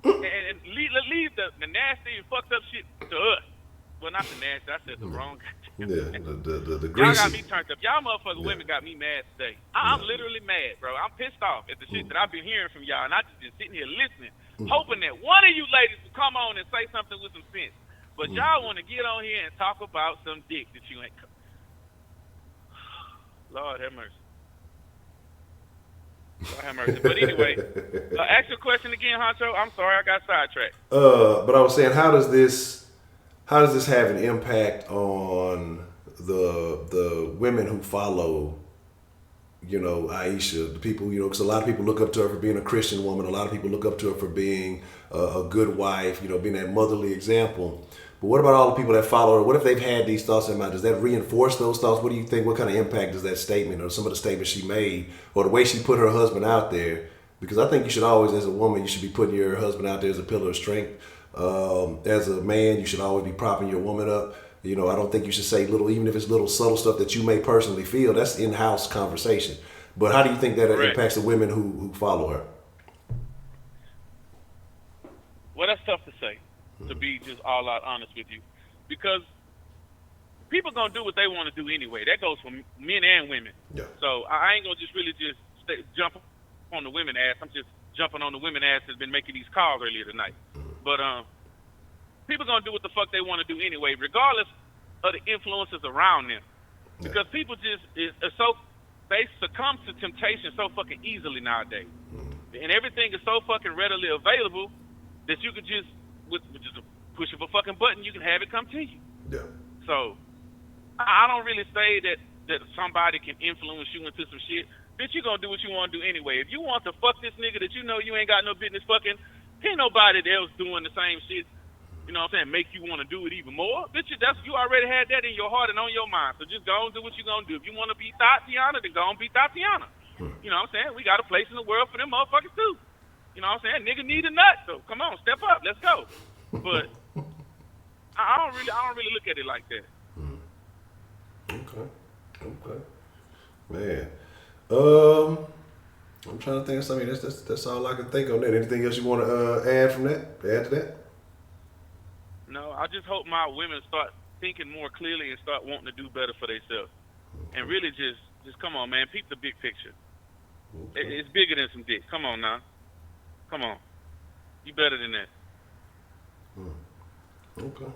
and leave the nasty and fucked up shit to us. Well, not the nasty. I said the wrong. Yeah, the greasy. Y'all got me turned up. Y'all motherfucking women got me mad today. I'm literally mad, bro. I'm pissed off at the shit that I've been hearing from y'all, and I just been sitting here listening, hoping that one of you ladies will come on and say something with some sense. But y'all want to get on here and talk about some dick that you ain't. Lord have mercy. But anyway, ask your question again, Honcho. I'm sorry, I got sidetracked. But I was saying, how does this have an impact on the women who follow, Ayesha, the people, because a lot of people look up to her for being a Christian woman. A lot of people look up to her for being a good wife, being that motherly example. But what about all the people that follow her? What if they've had these thoughts in mind? Does that reinforce those thoughts? What do you think? What kind of impact does that statement or some of the statements she made or the way she put her husband out there? Because I think you should always, as a woman, you should be putting your husband out there as a pillar of strength. As a man, you should always be propping your woman up. I don't think you should say little, even if it's little subtle stuff that you may personally feel. That's in-house conversation. But how do you think that impacts the women who follow her? Well, that's tough to say, to be just all out honest with you, because people gonna do what they want to do anyway. That goes for men and women. Yeah. So I ain't gonna just really jump on the women ass. I'm just jumping on the women ass that's been making these calls earlier tonight. But people gonna do what the fuck they want to do anyway, regardless of the influences around them. Because people they succumb to temptation so fucking easily nowadays, and everything is so fucking readily available that you could just with just a push of a fucking button, you can have it come to you. Yeah. So I don't really say that that somebody can influence you into some shit, bitch, you gonna do what you want to do anyway. If you want to fuck this nigga that you know you ain't got no business fucking, ain't nobody else doing the same shit. You know what I'm saying? Make you want to do it even more, bitch. You already had that in your heart and on your mind. So just go and do what you gonna do. If you want to be Tatiana, then go and be Tatiana. You know what I'm saying? We got a place in the world for them motherfuckers too. You know what I'm saying? Nigga need a nut, so come on, step up, let's go. But I don't really look at it like that. Okay, man. I'm trying to think of something. That's all I can think on that. Anything else you want to add to that? No, I just hope my women start thinking more clearly and start wanting to do better for themselves. And really just come on, man, peep the big picture. Okay. It's bigger than some dick. Come on now. Come on. You better than that. Okay.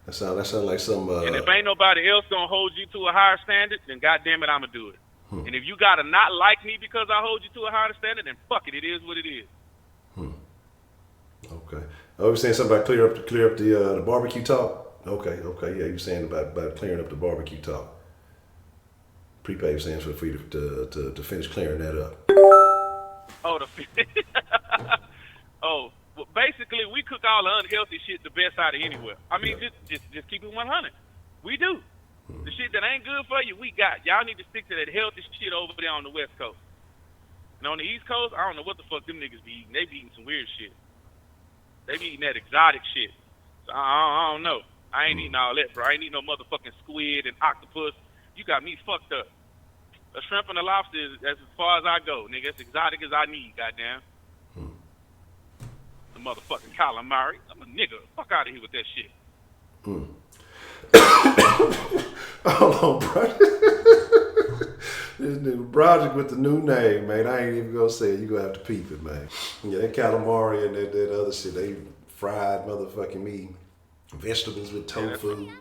That sound like some. And if ain't nobody else gonna hold you to a higher standard, then goddamn it, I'ma do it. And if you gotta not like me because I hold you to a higher standard, then fuck it. It is what it is. Okay. I was saying something about clear up the barbecue talk. Okay. Yeah, you were saying about clearing up the barbecue talk. Prepay was saying for you to finish clearing that up. Oh, well, basically, we cook all the unhealthy shit the best out of anywhere. I mean, just keep it 100. We do. The shit that ain't good for you, we got. Y'all need to stick to that healthy shit over there on the West Coast. And on the East Coast, I don't know what the fuck them niggas be eating. They be eating some weird shit. They be eating that exotic shit. So I don't know. I ain't eating all that, bro. I ain't eating no motherfucking squid and octopus. You got me fucked up. A shrimp and a lobster is as far as I go, nigga. As exotic as I need, goddamn. The motherfucking calamari. I'm a nigga. Fuck out of here with that shit. Hold on, bro. This nigga Broderick with the new name, man. I ain't even gonna say it. You gonna have to peep it, man. Yeah, that calamari and that other shit, they fried motherfucking meat. Vegetables with tofu,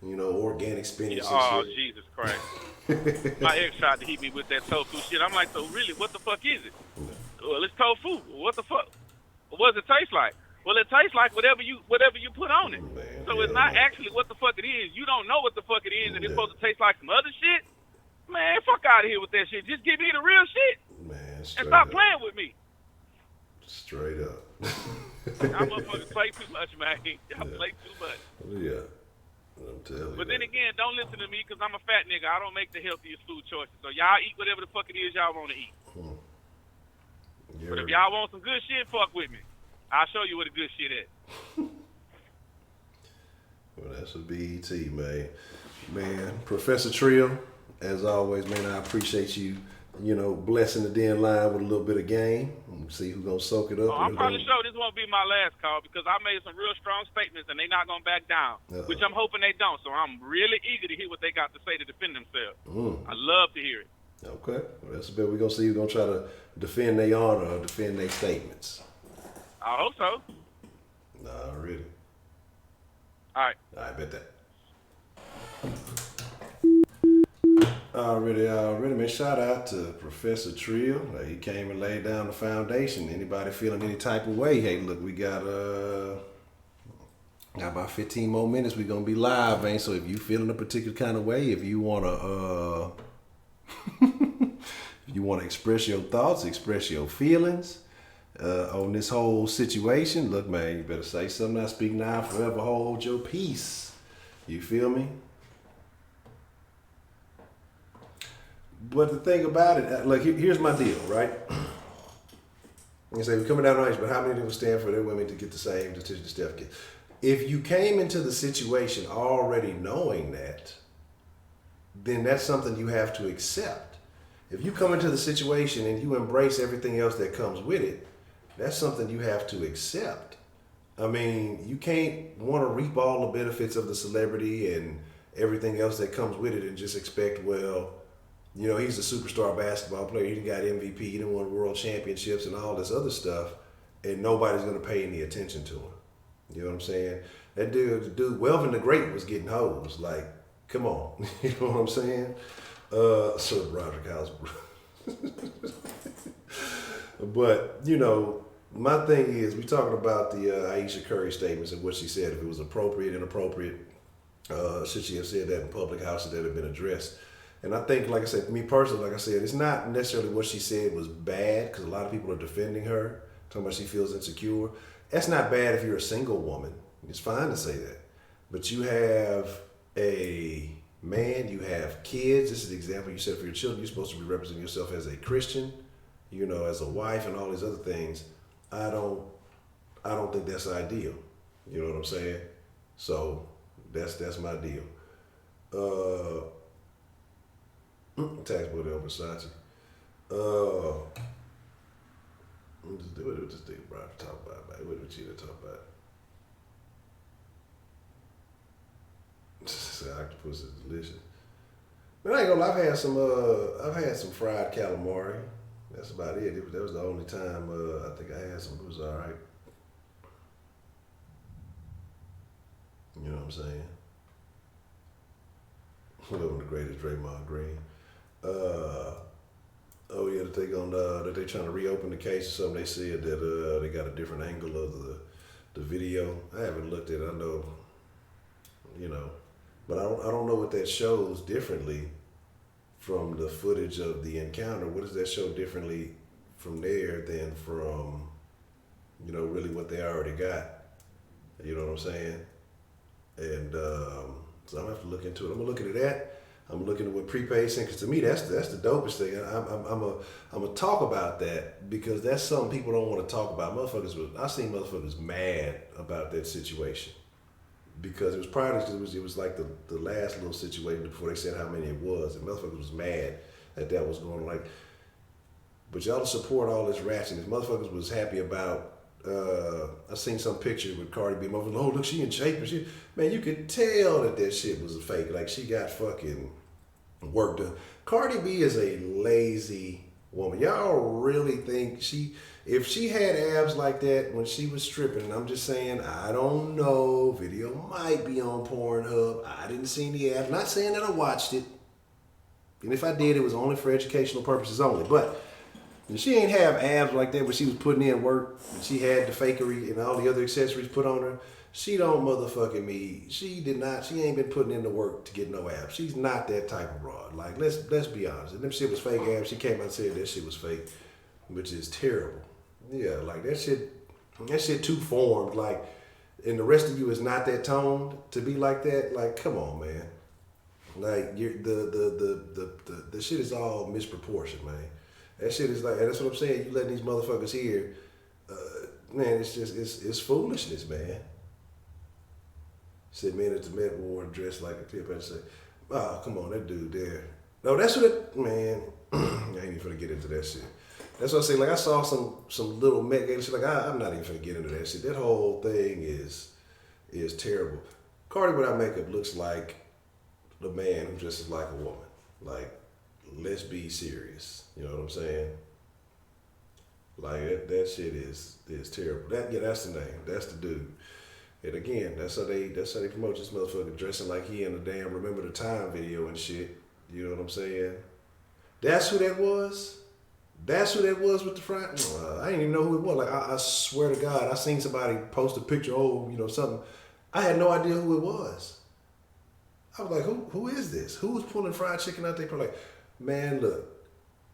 organic spinach and shit. Jesus Christ. My ex tried to hit me with that tofu shit. I'm like, so really, what the fuck is it? Well, it's tofu. What the fuck? What does it taste like? Well, it tastes like whatever you put on it. Man, so it's not actually what the fuck it is. You don't know what the fuck it is, and it's supposed to taste like some other shit? Man, fuck out of here with that shit. Just give me the real shit. Man, and stop playing with me. Straight up. Y'all motherfuckers play too much, man. Y'all play too much. Yeah. I'm telling you. But then again, don't listen to me because I'm a fat nigga. I don't make the healthiest food choices. So y'all eat whatever the fuck it is y'all want to eat. But if y'all want some good shit, fuck with me. I'll show you where the good shit is. Well, that's a BET, man. Man, Professor Trill, as always, man, I appreciate you, blessing the den line with a little bit of game. See who's going to soak it up. I'm probably sure this won't be my last call because I made some real strong statements and they're not going to back down, which I'm hoping they don't. So I'm really eager to hear what they got to say to defend themselves. I love to hear it. Okay. Well, that's a bit. We're going to see who's going to try to defend their honor or defend their statements. I hope so. Nah, really. All right. I bet that. Already, man. Shout out to Professor Trill. He came and laid down the foundation. Anybody feeling any type of way? Hey, look, we got about 15 more minutes. We're gonna be live, man. So if you feeling a particular kind of way, if you wanna, if you wanna express your thoughts, express your feelings on this whole situation, look, man, you better say something. I speak now, forever hold your peace. You feel me? But the thing about it, like, here's my deal, right? You say we're coming down on age, but how many people stand for their women to get the same decision Steph gets? If you came into the situation already knowing that, then that's something you have to accept. If you come into the situation and you embrace everything else that comes with it, that's something you have to accept. I mean, you can't want to reap all the benefits of the celebrity and everything else that comes with it and just expect, well, he's a superstar basketball player. He got MVP. He done won world championships and all this other stuff, and nobody's going to pay any attention to him. You know what I'm saying? That dude, Welvin the Great was getting hoes. Like, come on. You know what I'm saying? Sir Broderick House. But, my thing is, we talking about the Ayesha Curry statements and what she said, if it was appropriate, inappropriate. Should she have said that in public houses that have been addressed? And I think, like I said, me personally, like I said, it's not necessarily what she said was bad, because a lot of people are defending her, talking about she feels insecure. That's not bad if you're a single woman. It's fine to say that. But you have a man, you have kids. This is the example you said for your children. You're supposed to be representing yourself as a Christian, you know, as a wife and all these other things. I don't think that's ideal. You know what I'm saying? So that's my deal. Tax boy over Versace. What this thing bro talk about? What did you talk about? Octopus is delicious. But I ain't gonna lie, I've had some fried calamari. That's about it. That was the only time I think I had some. It was all right. You know what I'm saying? Living the greatest Draymond Green. Oh yeah, that they trying to reopen the case or something. They said that they got a different angle of the video. I haven't looked at it. I know, you know, but I don't know what that shows differently from the footage of the encounter. What does that show differently from there than from, you know, really what they already got? You know what I'm saying? And so I'm gonna have to look into it. I'm gonna look into that. I'm looking at what prepaid sent, because to me that's the dopest thing. I'm gonna talk about that, because that's something people don't want to talk about. I've seen motherfuckers mad about that situation, because it was probably because it was like the last little situation before they said how many it was, and motherfuckers was mad that was going on. Like, but y'all support all this ratchetness. Motherfuckers was happy about. I seen some picture with Cardi B. Motherfuckers, oh look, she in shape and shit. Man, you could tell that shit was a fake. Like, she got fucking work done. Cardi B is a lazy woman. Y'all really think if she had abs like that when she was stripping, and I'm just saying, I don't know, video might be on Pornhub. I didn't see any abs. Not saying that I watched it. And if I did, it was only for educational purposes only. But if she ain't have abs like that when she was putting in work, and she had the fakery and all the other accessories put on her, she don't motherfucking me. She ain't been putting in the work to get no abs. She's not that type of broad. Like, let's be honest. If them shit was fake abs, she came out and said that shit was fake, which is terrible. Yeah, like that shit too formed. Like, and the rest of you is not that toned to be like that. Like, come on, man. Like, the shit is all misproportioned, man. That shit is like, and that's what I'm saying. You letting these motherfuckers hear, man, it's foolishness, man. Said men at the Met wore dressed like a tip and say, oh, come on, that dude there. No, that's what it, man, I ain't even finna get into that shit. That's what I say, like, I saw some little Met Gala shit, like, I'm not even finna get into that shit. That whole thing is terrible. Cardi without makeup looks like the man who dresses like a woman. Like, let's be serious. You know what I'm saying? Like, that shit is terrible. That's the name. That's the dude. And again, that's how they promote this motherfucker dressing like he in a damn Remember the Time video and shit. You know what I'm saying? That's who that was? That's who that was with the front? I didn't even know who it was. Like, I swear to God, I seen somebody post a picture, something. I had no idea who it was. I was like, who is this? Who was pulling fried chicken out there? Like, man, look,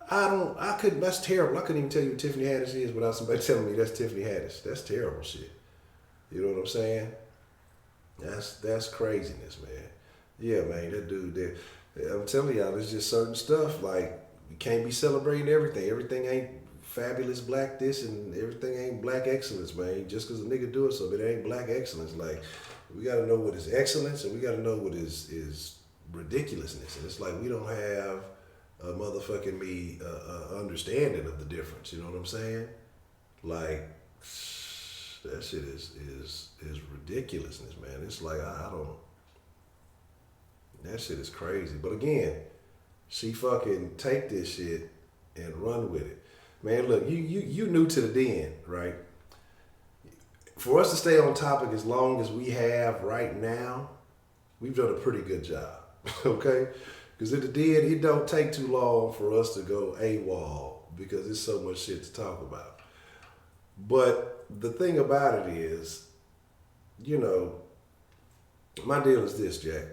that's terrible. I couldn't even tell you what Tiffany Haddish is without somebody telling me that's Tiffany Haddish. That's terrible shit. You know what I'm saying? That's craziness, man. Yeah, man, that dude there. I'm telling y'all, there's just certain stuff, like, you can't be celebrating everything. Everything ain't fabulous black this, and everything ain't black excellence, man. Just because a nigga do it, so it ain't black excellence. Like, we got to know what is excellence, and we got to know what is ridiculousness. And it's like, we don't have a motherfucking understanding of the difference. You know what I'm saying? Like, that shit is ridiculousness, man. It's like, I don't. That shit is crazy. But again, she fucking take this shit and run with it. Man, look, you new to the den, right? For us to stay on topic as long as we have right now, we've done a pretty good job, okay? Because at the den, it don't take too long for us to go AWOL, because there's so much shit to talk about. But the thing about it is, you know, my deal is this, Jack.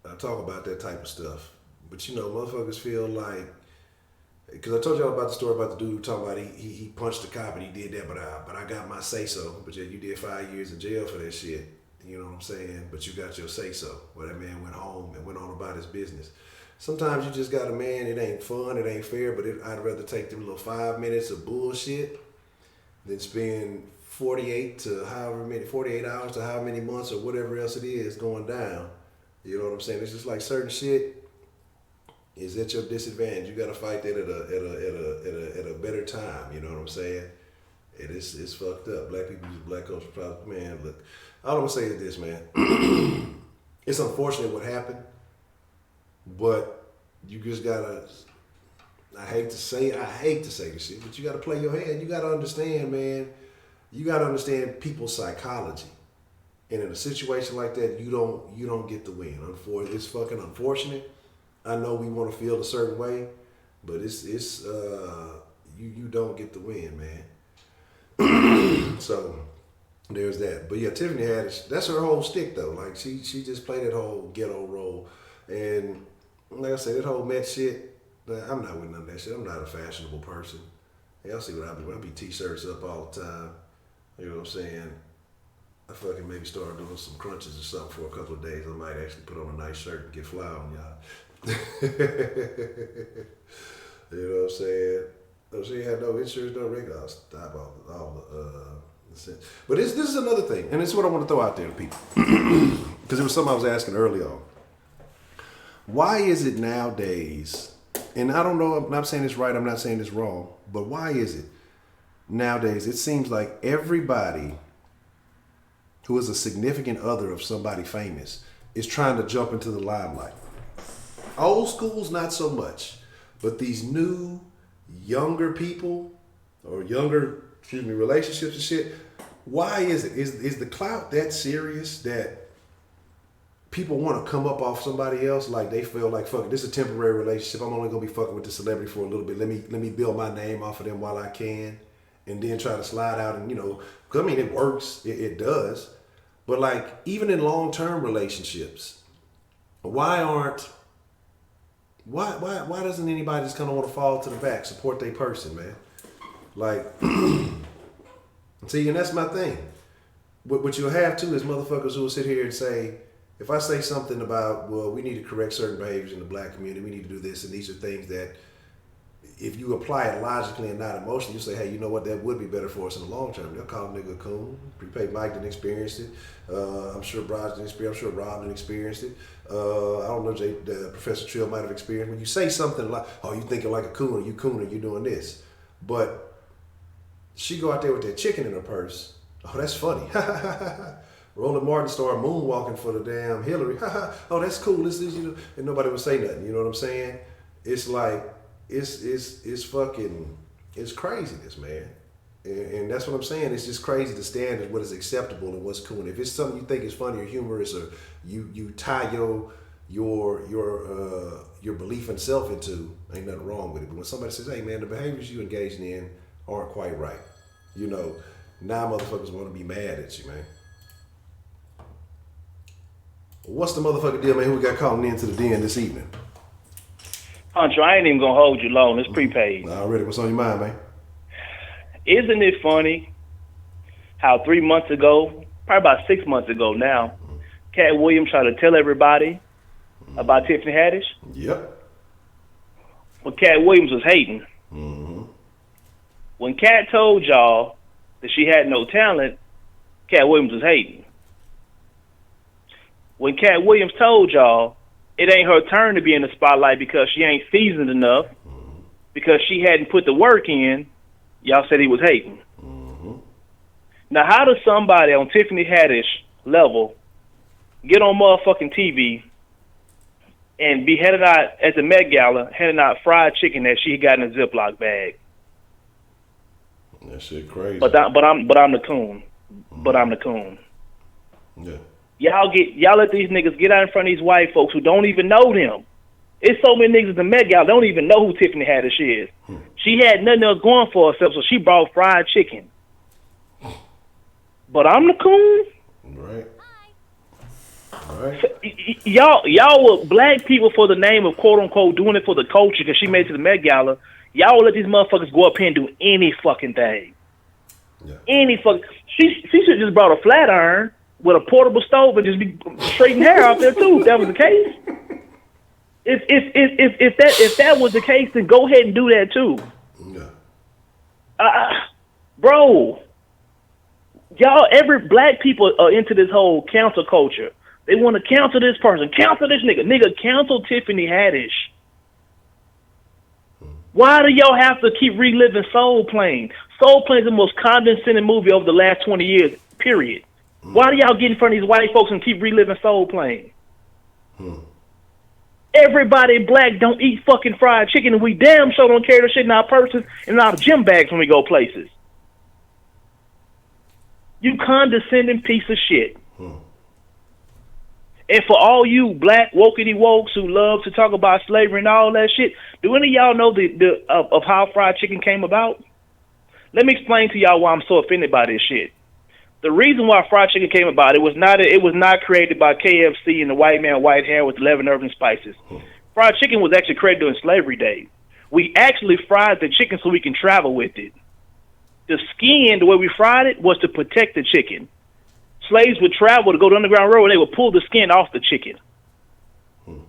I talk about that type of stuff But you know, motherfuckers feel like, because I told y'all about the story about the dude talking about he punched the cop and he did that, but I got my say so. But yeah, you did 5 years in jail for that shit. You know what I'm saying? But you got your say so. Well, that man went home and went on about his business. Sometimes you just got a man. It ain't fun. It ain't fair. But I'd rather take them little 5 minutes of bullshit than spend 48 hours to however many months or whatever else it is going down. You know what I'm saying? It's just like certain shit is at your disadvantage. You got to fight that at a better time. You know what I'm saying? It's fucked up. Black people use black culture problem. Man, look, all I'm gonna say is this, man. It's unfortunate what happened, but you just gotta. I hate to say this shit, but you gotta play your hand. You gotta understand, man. You gotta understand people's psychology. And in a situation like that, you don't get the win. It's fucking unfortunate. I know we want to feel a certain way, but you don't get the win, man. So there's that. But yeah, Tiffany Haddish, that's her whole stick though. Like she just played that whole ghetto role. And like I said, that whole Met shit, I'm not with none of that shit. I'm not a fashionable person. Y'all see what I be. I be t-shirts up all the time. You know what I'm saying? I fucking maybe start doing some crunches or something for a couple of days. I might actually put on a nice shirt and get fly on y'all. You know what I'm saying? So she had no insurance, no rig. I'll stop all the but this is another thing, and it's what I want to throw out there to people. Because it was something I was asking early on. Why is it nowadays, and I don't know, I'm not saying this right, I'm not saying this wrong, but why is it nowadays it seems like everybody who is a significant other of somebody famous is trying to jump into the limelight? Old school's not so much, but these new, younger people or younger, relationships and shit, why is it? Is the clout that serious that people want to come up off somebody else? Like they feel like, fuck it, this is a temporary relationship. I'm only gonna be fucking with the celebrity for a little bit. Let me build my name off of them while I can, and then try to slide out and because I mean it works, it does. But like even in long-term relationships, why doesn't anybody just kind of want to fall to the back, support their person, man? Like, see, and that's my thing. What you'll have too is motherfuckers who will sit here and say, if I say something about, well, we need to correct certain behaviors in the black community, we need to do this, and these are things that, if you apply it logically and not emotionally, you say, hey, you know what, that would be better for us in the long term. They'll call a nigga a coon. Prepaid Mike didn't experience it. I'm sure Brod's didn't experience it. I'm sure Rob didn't experience it. I don't know, Professor Trill might have experienced it. When you say something like, oh, you thinking like a coon, you doing this. But she go out there with that chicken in her purse. Oh, that's funny. Roland Martin started moonwalking for the damn Hillary. Oh, that's cool. This is, and nobody would say nothing. You know what I'm saying? It's like, it's fucking, it's craziness, man. And that's what I'm saying. It's just crazy the standard, what is acceptable and what's cool. And if it's something you think is funny or humorous, or you tie your belief in self into, ain't nothing wrong with it. But when somebody says, hey man, the behaviors you engaging in aren't quite right, now motherfuckers want to be mad at you, man. What's the motherfucking deal, man? Who we got calling into the den this evening? Honcho, I ain't even gonna hold you long. It's prepaid. Already, what's on your mind, man? Isn't it funny how 3 months ago, probably about 6 months ago now, Cat Williams tried to tell everybody about Tiffany Haddish? Yep. When Cat Williams was hating. Mm-hmm. When Cat told y'all that she had no talent, Cat Williams was hating. When Cat Williams told y'all it ain't her turn to be in the spotlight because she ain't seasoned enough, because she hadn't put the work in, y'all said he was hating. Mm-hmm. Now, how does somebody on Tiffany Haddish level get on motherfucking TV and be headed out at the Met Gala, handing out fried chicken that she got in a Ziploc bag? That shit crazy. But I'm the coon. Mm-hmm. But I'm the coon. Yeah. Y'all let these niggas get out in front of these white folks who don't even know them. It's so many niggas in the Met Gala don't even know who Tiffany Haddish is. She had nothing else going for herself, so she brought fried chicken. But I'm the coon. Right. Right. Y'all were black people for the name of quote unquote doing it for the culture because she made it to the Met Gala. Y'all will let these motherfuckers go up here and do any fucking thing. Yeah. Any fucking. She should have just brought a flat iron with a portable stove and just be straightening hair out there too. If that was the case. If that was the case, then go ahead and do that too. Yeah. Bro, y'all, every black people are into this whole cancel culture. They want to cancel this person, cancel this nigga. Nigga, cancel Tiffany Haddish. Why do y'all have to keep reliving Soul Plane? Soul Plane is the most condescending movie over the last 20 years, period. Why do y'all get in front of these white folks and keep reliving Soul Plane? Everybody black don't eat fucking fried chicken, and we damn sure don't carry the shit in our purses and in our gym bags when we go places. You condescending piece of shit. And for all you black wokey wokes who love to talk about slavery and all that shit, do any of y'all know of how fried chicken came about? Let me explain to y'all why I'm so offended by this shit. The reason why fried chicken came about, it was not created by KFC and the white man white hair with 11 herbs and spices. Fried chicken was actually created during slavery days. We actually fried the chicken so we can travel with it. The skin, the way we fried it, was to protect the chicken. Slaves would travel to go to the Underground Railroad, and they would pull the skin off the chicken. And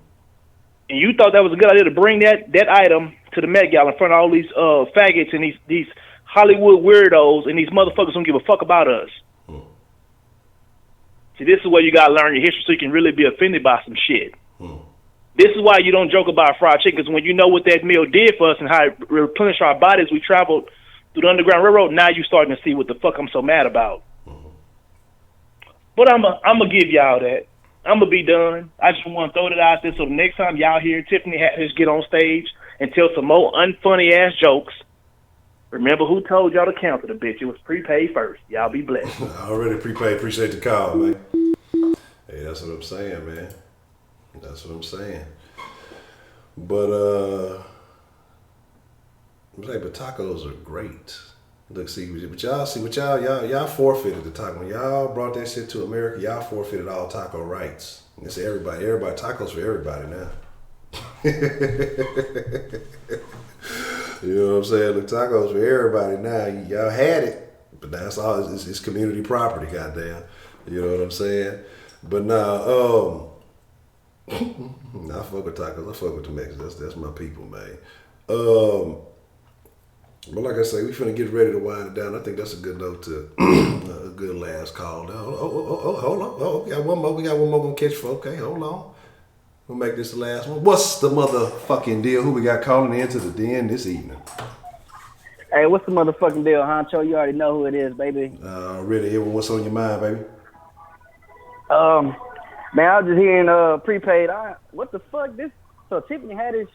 you thought that was a good idea to bring that item to the Met Gala in front of all these faggots and these Hollywood weirdos and these motherfuckers don't give a fuck about us. See, this is where you gotta learn your history so you can really be offended by some shit. This is why you don't joke about fried chicken, because when you know what that meal did for us and how it replenished our bodies, we traveled through the Underground Railroad, now you starting to see what the fuck I'm so mad about. But I'm gonna give y'all that. I'm gonna be done. I just want to throw that out there so the next time y'all hear Tiffany Haddish get on stage and tell some more unfunny ass jokes, remember who told y'all to cancel the bitch. It was prepaid first. Y'all be blessed. Already prepaid. Appreciate the call, man. Hey, that's what I'm saying, man. That's what I'm saying. But tacos are great. Look, but y'all forfeited the taco. When y'all brought that shit to America, y'all forfeited all taco rights. It's everybody, tacos for everybody now. You know what I'm saying? The tacos for everybody now. Y'all had it, but that's all. It's community property, goddamn. You know what I'm saying? But now, I fuck with tacos. I fuck with the Mexicans. That's my people, man. But like I say, we finna get ready to wind it down. I think that's a good note to a good last call. Now, hold on. We got one more. Gonna catch for. Okay, hold on. We'll make this the last one. What's the motherfucking deal? Who we got calling into the den this evening? Hey, what's the motherfucking deal, Honcho? You already know who it is, baby. Really, what's on your mind, baby? Man, I was just hearing prepaid. What the fuck? So Tiffany Haddish.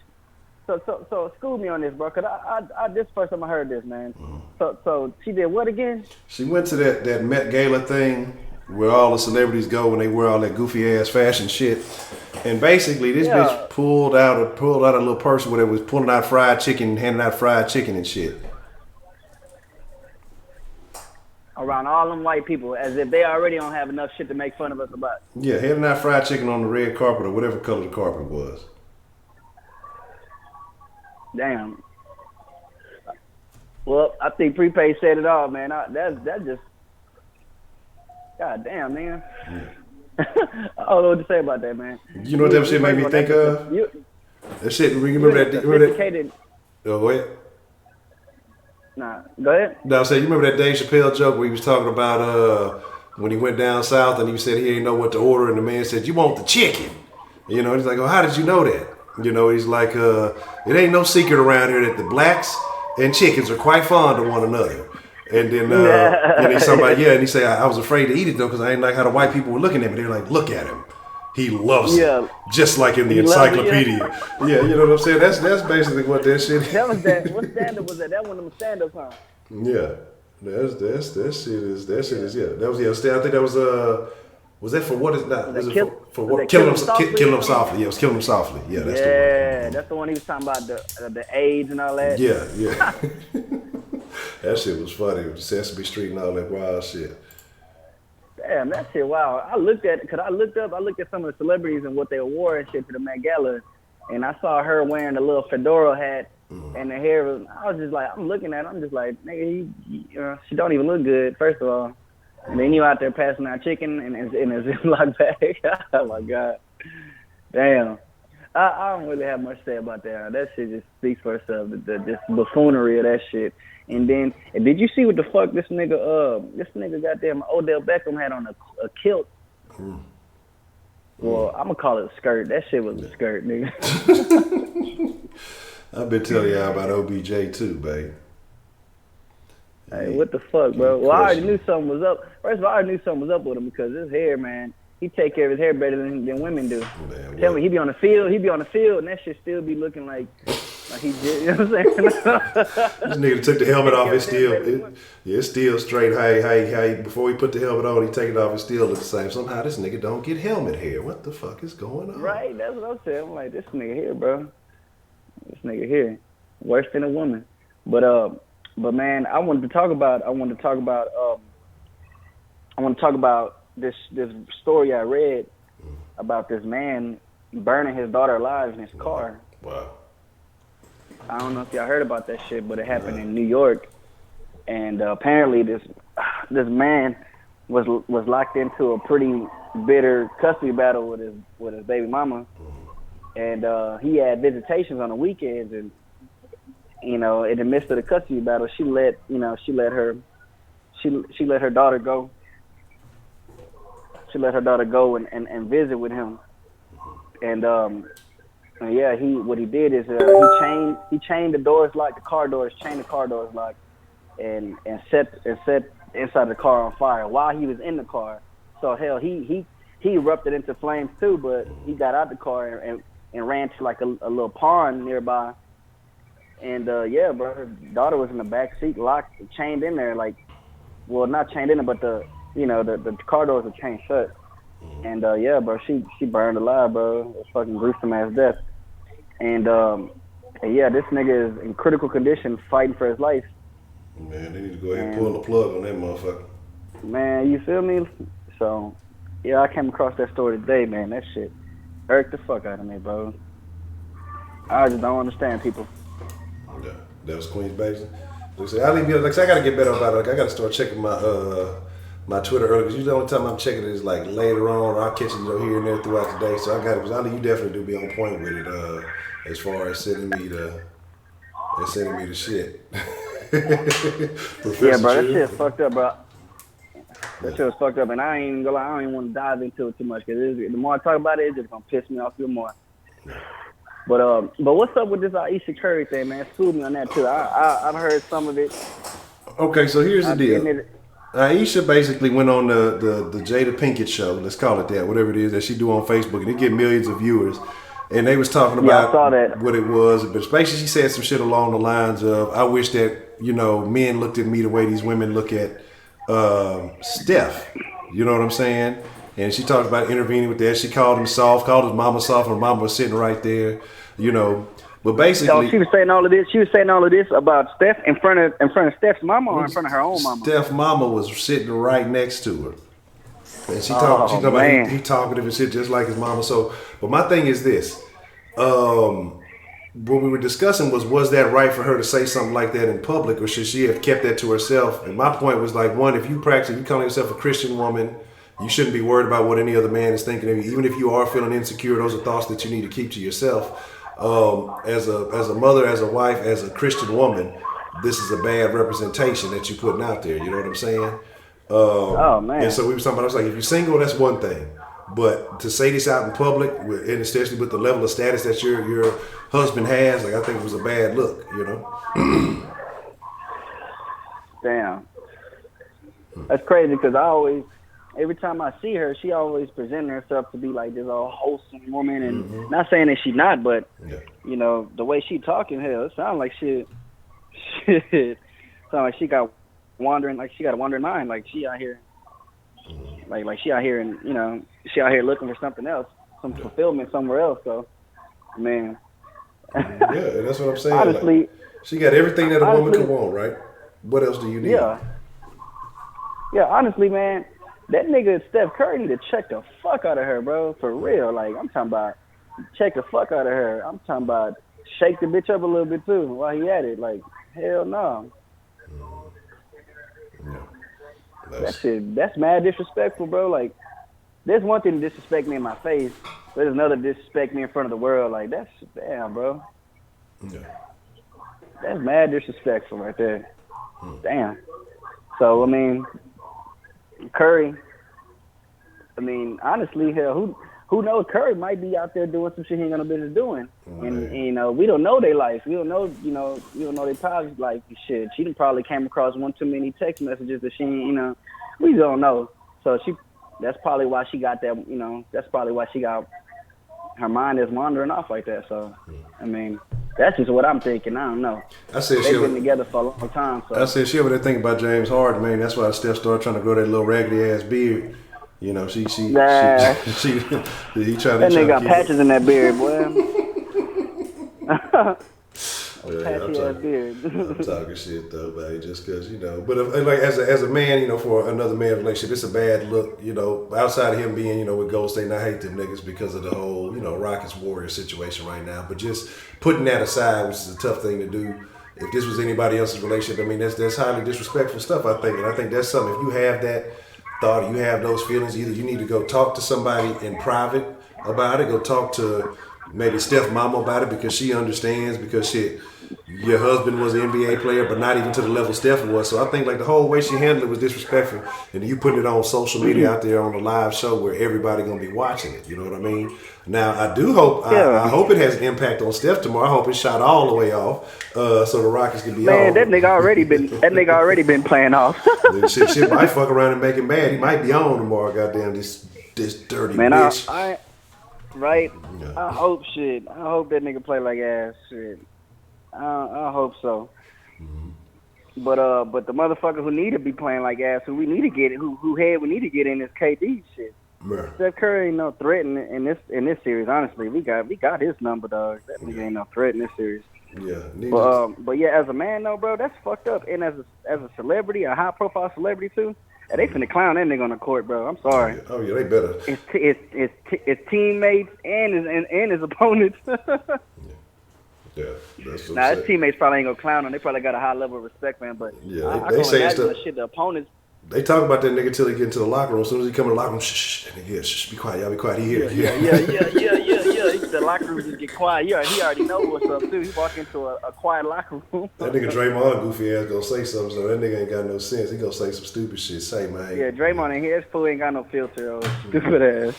So school me on this, bro. Cause I this first time I heard this, man. So she did what again? She went to that Met Gala thing where all the celebrities go when they wear all that goofy ass fashion shit. And basically, this bitch pulled out a little purse where it was pulling out fried chicken, handing out fried chicken and shit. Around all them white people, as if they already don't have enough shit to make fun of us about. Yeah, handing out fried chicken on the red carpet or whatever color the carpet was. Damn. Well, I think prepaid said it all, man. That just. God damn, man. Yeah. I don't know what to say about that, man. You know what that shit made me think of? That shit. Remember that? Oh, go ahead. Nah, go ahead. No, I said, you remember that Dave Chappelle joke where he was talking about when he went down south and he said he didn't know what to order and the man said, "You want the chicken?" You know, he's like, "Oh, how did you know that?" You know, he's like, "It ain't no secret around here that the blacks and chickens are quite fond of one another." And then he's somebody, and he said, I was afraid to eat it though because I didn't like how the white people were looking at me. They were like, "Look at him. He loves it." Just like in the encyclopedia. Yeah, you know what I'm saying? That's basically what that shit is. That was that. What stand-up was that? That one of them stand-ups, huh? Yeah. That shit is yeah. That was I think that was that for what is that? Was it for what? Killing them softly. Yeah, it was Killing Them Softly. Yeah, that's the one. That's the one he was talking about the AIDS and all that. Yeah. That shit was funny with Sesame Street and all that wild shit. damn, that shit, wow. I looked at some of the celebrities and what they wore and shit to the Met Gala, and I saw her wearing a little fedora hat, and the hair was, I was just like, I'm looking at her, I'm just like, nigga, she don't even look good, first of all. And then you out there passing out chicken in a Ziploc bag. Oh, my God. Damn. I don't really have much to say about that. That shit just speaks for itself, this buffoonery of that shit. And then, did you see what the fuck this nigga goddamn Odell Beckham had on a kilt? Well, I'm gonna call it a skirt. That shit was a skirt, nigga. I've been telling y'all about OBJ too, babe. Hey, what the fuck, bro? Well, I already knew something was up. First of all, I already knew something was up with him because his hair, man, he take care of his hair better than women do. Man, tell me, he be on the field, and that shit still be looking like he did. You know what I'm saying? This nigga took the helmet off. It's still straight. Hey, before he put the helmet on, he take it off. It still looks the same. Somehow this nigga don't get helmet hair. What the fuck is going on? Right, that's what I'm saying. I'm like, this nigga here, bro. This nigga here, worse than a woman. But man, I wanted to talk about this story I read about this man burning his daughter alive in his car. Wow. I don't know if y'all heard about that shit, but it happened in New York, and apparently this man was locked into a pretty bitter custody battle with his baby mama, and he had visitations on the weekends, and in the midst of the custody battle, she let her daughter go. She let her daughter go and visit with him, and yeah, what he did is he chained the doors locked, the car doors locked, and set inside the car on fire while he was in the car. So hell, he erupted into flames too, but he got out the car and ran to like a little pond nearby. And yeah, bro, her daughter was in the back seat, locked, chained in there, like, well, not chained in there, but the car doors were chained shut. And yeah, bro, she burned alive, bro. It was fucking gruesome ass death. And yeah, this nigga is in critical condition, fighting for his life. Man, they need to go ahead and pull the plug on that motherfucker. Man, you feel me? So yeah, I came across that story today, man. That shit irked the fuck out of me, bro. I just don't understand people. Yeah, that was Queen's Basin. I gotta get better about it. Like, I gotta start checking my Twitter early, because usually the only time I'm checking it is like later on, or I'll catch it here and there throughout the day. So I got it, because I know you definitely do be on point with it as far as sending me the shit. Yeah, bro, that shit's fucked up, bro. That shit was fucked up, and I ain't even gonna lie, I don't even want to dive into it too much, because the more I talk about it, it's just gonna piss me off even more. But what's up with this Ayesha Curry thing, man? School me on that too. I've heard some of it. Okay, so here's the deal. Ayesha basically went on the Jada Pinkett show, let's call it that, whatever it is that she do on Facebook, and it get millions of viewers. And they was talking about what it was, but basically she said some shit along the lines of, I wish that, men looked at me the way these women look at Steph. You know what I'm saying? And she talked about intervening with that. She called him soft, called his mama soft, and mama was sitting right there, But basically, so she was saying all of this. She was saying all of this about Steph in front of Steph's mama, or in front of her own mama. Steph's mama was sitting right next to her, and she talking about he talkative and shit just like his mama. So, but my thing is this: what we were discussing was that right for her to say something like that in public, or should she have kept that to herself? And my point was like, one, if you call yourself a Christian woman, you shouldn't be worried about what any other man is thinking of you. Even if you are feeling insecure, those are thoughts that you need to keep to yourself. As a mother, as a wife, as a Christian woman, this is a bad representation that you're putting out there. You know what I'm saying? Oh man! And so we were talking about, I was like, if you're single, that's one thing, but to say this out in public, and especially with the level of status that your husband has, like, I think it was a bad look. Damn, that's crazy, because every time I see her, she always presenting herself to be like this all wholesome woman, and not saying that she's not, but the way she talking, hell, it sounds like shit. Sound like she got a wandering mind, like she out here, like she out here, and she out here looking for something else, some fulfillment somewhere else. So, man. Yeah, that's what I'm saying. Honestly, like, she got everything that a woman could want, right? What else do you need? Yeah, honestly, man. that nigga Steph Curry need to check the fuck out of her, bro. For real. Like, I'm talking about check the fuck out of her. I'm talking about shake the bitch up a little bit too while he at it. Like, hell no. That shit, that's mad disrespectful, bro. Like, there's one thing to disrespect me in my face, but there's another to disrespect me in front of the world. Like, that's, damn, bro. Yeah. That's mad disrespectful right there. Damn. So, I mean, Curry, I mean, honestly, hell, who knows? Curry might be out there doing some shit he ain't gonna business doing. And you know, we don't know their life. We don't know, we don't know their private life and shit. She done probably came across one too many text messages that she, we don't know. So that's probably why she got that, that's probably why she got, her mind is wandering off like that. So, I mean, that's just what I'm thinking. I don't know. I said they've been together for a long time. So I said she over there thinking about James Harden, man. That's why Steph started trying to grow that little raggedy ass beard. He trying to. That nigga got patches in that beard, boy. Patchy ass beard. I'm talking shit though, man, just because But like as a man, for another man relationship, it's a bad look. Outside of him being, with Golden State, and I hate them niggas because of the whole, Rockets Warriors situation right now. But just putting that aside, which is a tough thing to do. If this was anybody else's relationship, I mean, that's highly disrespectful stuff. I think, and I think that's something. If you have that thought, you have those feelings, either you need to go talk to somebody in private about it, go talk to maybe Steph's mama about it because she understands, because shit, your husband was an NBA player, but not even to the level Steph was. So I think like the whole way she handled it was disrespectful. And you putting it on social media out there on a live show where everybody gonna be watching it. You know what I mean? Now I do hope I hope it has an impact on Steph tomorrow. I hope it's shot all the way off, so the Rockets can be on. Man, that nigga already been playing off. shit might fuck around and make him mad. He might be on tomorrow. Goddamn this dirty bitch. Right? Yeah. I hope shit. I hope that nigga play like ass shit. I hope so. Mm-hmm. But the motherfucker who need to be playing like ass, who we need to get, we need to get in is KD shit. Man. Steph Curry ain't no threat in this series. Honestly, we got his number, dog. That nigga ain't no threat in this series. Yeah. But yeah, as a man though, bro, that's fucked up. And as a celebrity, a high profile celebrity too. They finna clown that nigga on the court, bro. I'm sorry. Oh yeah, they better. His teammates and his opponents. Yeah, that's what his teammates probably ain't gonna clown him. They probably got a high level of respect for him. But yeah, they say stuff. The shit the opponents. They talk about that nigga till he get into the locker room. As soon as he come in the locker room, shh, that nigga here, shh, be quiet, y'all be quiet. He here. Yeah. The locker room just get quiet. He already know what's up too. He walk into a quiet locker room. That nigga Draymond goofy ass gonna say something, so that nigga ain't got no sense. He gonna say some stupid shit. Say, man. Yeah, Draymond in here, his fool ain't got no filter. Stupid ass.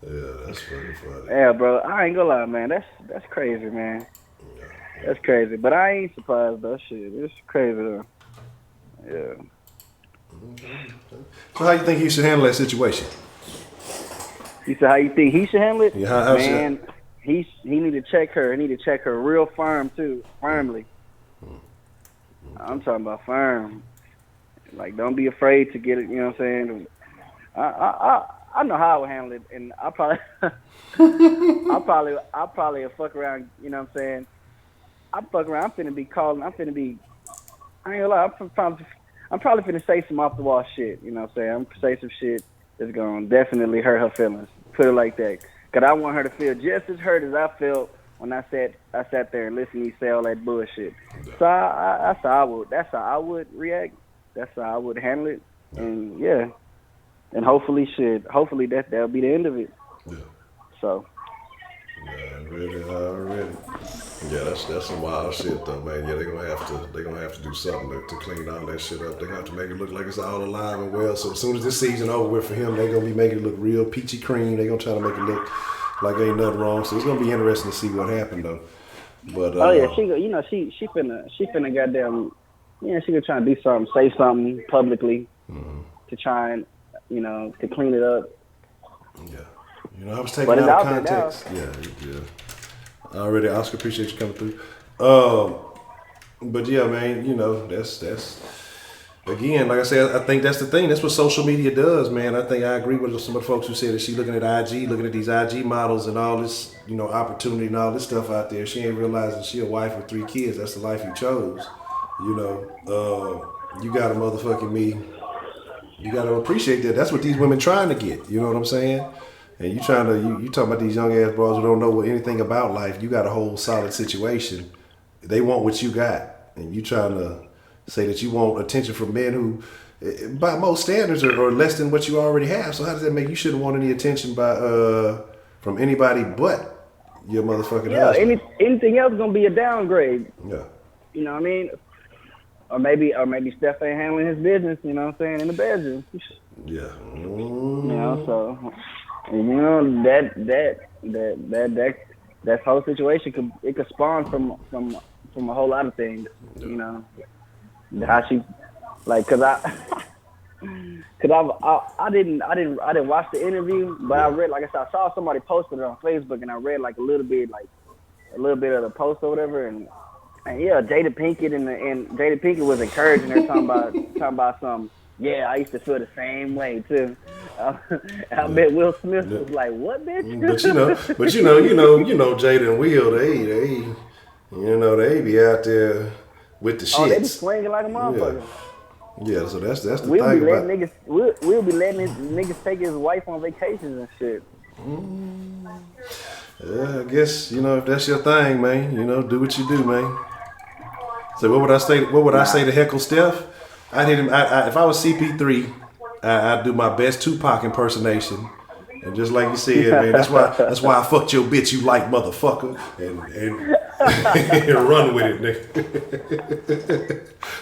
Yeah, that's funny. Yeah, bro, I ain't gonna lie, man. That's crazy, man. That's crazy. But I ain't surprised though. Shit, it's crazy though. Yeah. So how you think he should handle that situation? You said how you think he should handle it? Yeah, man, he need to check her. He need to check her real firm too, firmly. I'm talking about firm. Like, don't be afraid to get it. You know what I'm saying? I know how I would handle it, and I probably fuck around. You know what I'm saying? I fuck around. I'm finna be calling. I ain't gonna lie. I'm probably finna say some off the wall shit. You know what I'm saying? I'm gonna say some shit that's gonna definitely hurt her feelings. Put it like that. Cause I want her to feel just as hurt as I felt when I sat there and listened to you say all that bullshit. So that's how I would react. That's how I would handle it. And yeah. And hopefully that'll be the end of it. Yeah. So. Already. Yeah, that's some wild shit though, man. Yeah, they're gonna have to do something to clean all that shit up. They're gonna have to make it look like it's all alive and well. So as soon as this season over with for him, they're gonna be making it look real peachy cream. They're gonna try to make it look like ain't nothing wrong. So it's gonna be interesting to see what happened though. But she finna goddamn, she gonna try and do something, say something publicly to try and to clean it up. Yeah. I was taking out of context. Yeah. Already, Oscar, appreciate you coming through. But yeah, man, that's again, like I said, I think that's the thing. That's what social media does, man. I think I agree with some of the folks who said that she looking at these IG models and all this, opportunity and all this stuff out there. She ain't realizing she a wife with 3 kids. That's the life you chose. You got a motherfucking me You got to appreciate that. That's what these women trying to get. You know what I'm saying? And you trying to you talking about these young ass bros who don't know anything about life. You got a whole solid situation. They want what you got, and you trying to say that you want attention from men who, by most standards, are less than what you already have. So how does that make you shouldn't want any attention from anybody but your motherfucking husband? Anything else gonna be a downgrade. Yeah. You know what I mean? Or maybe Steph ain't handling his business. You know what I'm saying, in the bedroom. Yeah. You know, so you know that whole situation could spawn from a whole lot of things. You know, how she like I didn't watch the interview, but I read, like I said, I saw somebody posted it on Facebook, and I read like a little bit of the post or whatever, and yeah, Jada Pinkett and Jada Pinkett was encouraging her, talking about some. Yeah, I used to feel the same way too. I bet Will Smith was like, "What, bitch?" But you know, Jada and Will, they be out there with the shits. Oh, they be swinging like a motherfucker. Yeah, so that's the thing about niggas. We'll be letting niggas take his wife on vacations and shit. Yeah, I guess if that's your thing, man. Do what you do, man. So what would I say? I say to heckle Steph? I'd hit him. If I was CP3, I'd do my best Tupac impersonation, and just like you said, man, that's why I fucked your bitch, you like motherfucker, and run with it, nigga,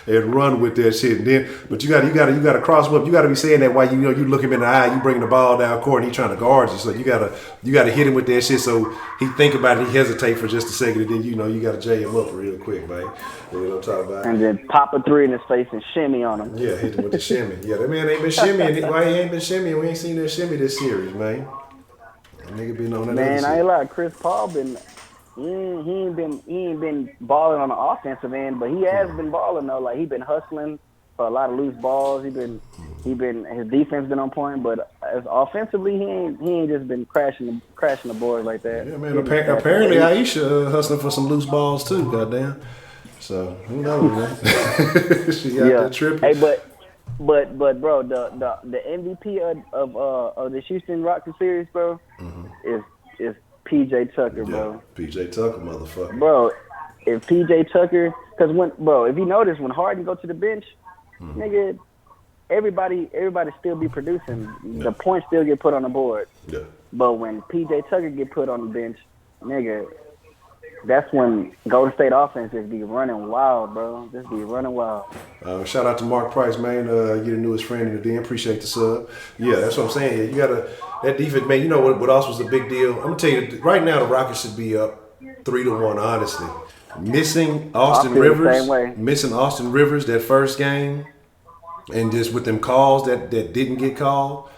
and run with that shit. And then, but you gotta cross up. You gotta be saying that while you look him in the eye, you bring the ball down court, and he trying to guard you. So you gotta hit him with that shit, so he think about it, he hesitate for just a second, and then you gotta jay him up real quick, man. You know what I'm talking about? And then pop a 3 in his face and shimmy on him. Yeah, hit him with the shimmy. Yeah, that man ain't been shimmying. Why he ain't been shimmying? We ain't seen that shimmy this series, man. That nigga been on that. Man, I ain't lie. Chris Paul he ain't been balling on the offensive end, but he has been balling though. Like he been hustling for a lot of loose balls. His defense been on point, but as offensively, he ain't just been crashing the board like that. Yeah, man. Apparently, Ayesha hustling for some loose balls too. Goddamn. So who knows, man? She out there tripping. Hey, but bro, the MVP of the Houston Rockets series, bro, is PJ Tucker, bro. Yeah, PJ Tucker, motherfucker. Bro, if PJ Tucker, if you notice, when Harden go to the bench, nigga, everybody still be producing. Yeah. The points still get put on the board. Yeah. But when PJ Tucker get put on the bench, nigga, that's when Golden State offense just be running wild, bro. Just be running wild. Shout out to Mark Price, man. You're the newest friend in the den. Appreciate the sub. Yeah, that's what I'm saying. You gotta that defense, man. You know what else was a big deal? I'm gonna tell you right now, the Rockets should be up 3-1. Honestly, missing Austin Rivers that first game, and just with them calls that didn't get called,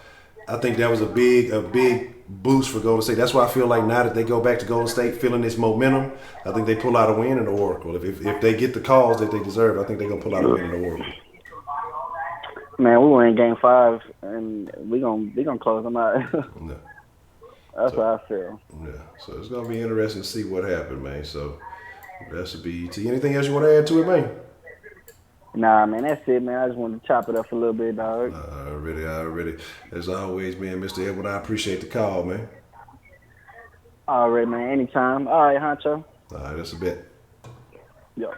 I think that was a big boost for Golden State. That's why I feel like now that they go back to Golden State feeling this momentum, I think they pull out a win in the Oracle. If they get the calls that they deserve, I think they're gonna pull out a win in the Oracle. Man, we were in Game 5, and we gonna close them out. No. That's what I feel. Yeah, so it's gonna be interesting to see what happened, man. So that should be ET. Anything else you want to add to it, man? Nah, man, that's it, man. I just wanted to chop it up a little bit, dog. Already. As always, man, Mr. Edward, I appreciate the call, man. All right, man. Anytime. All right, Honcho. All right, that's a bet. Yep.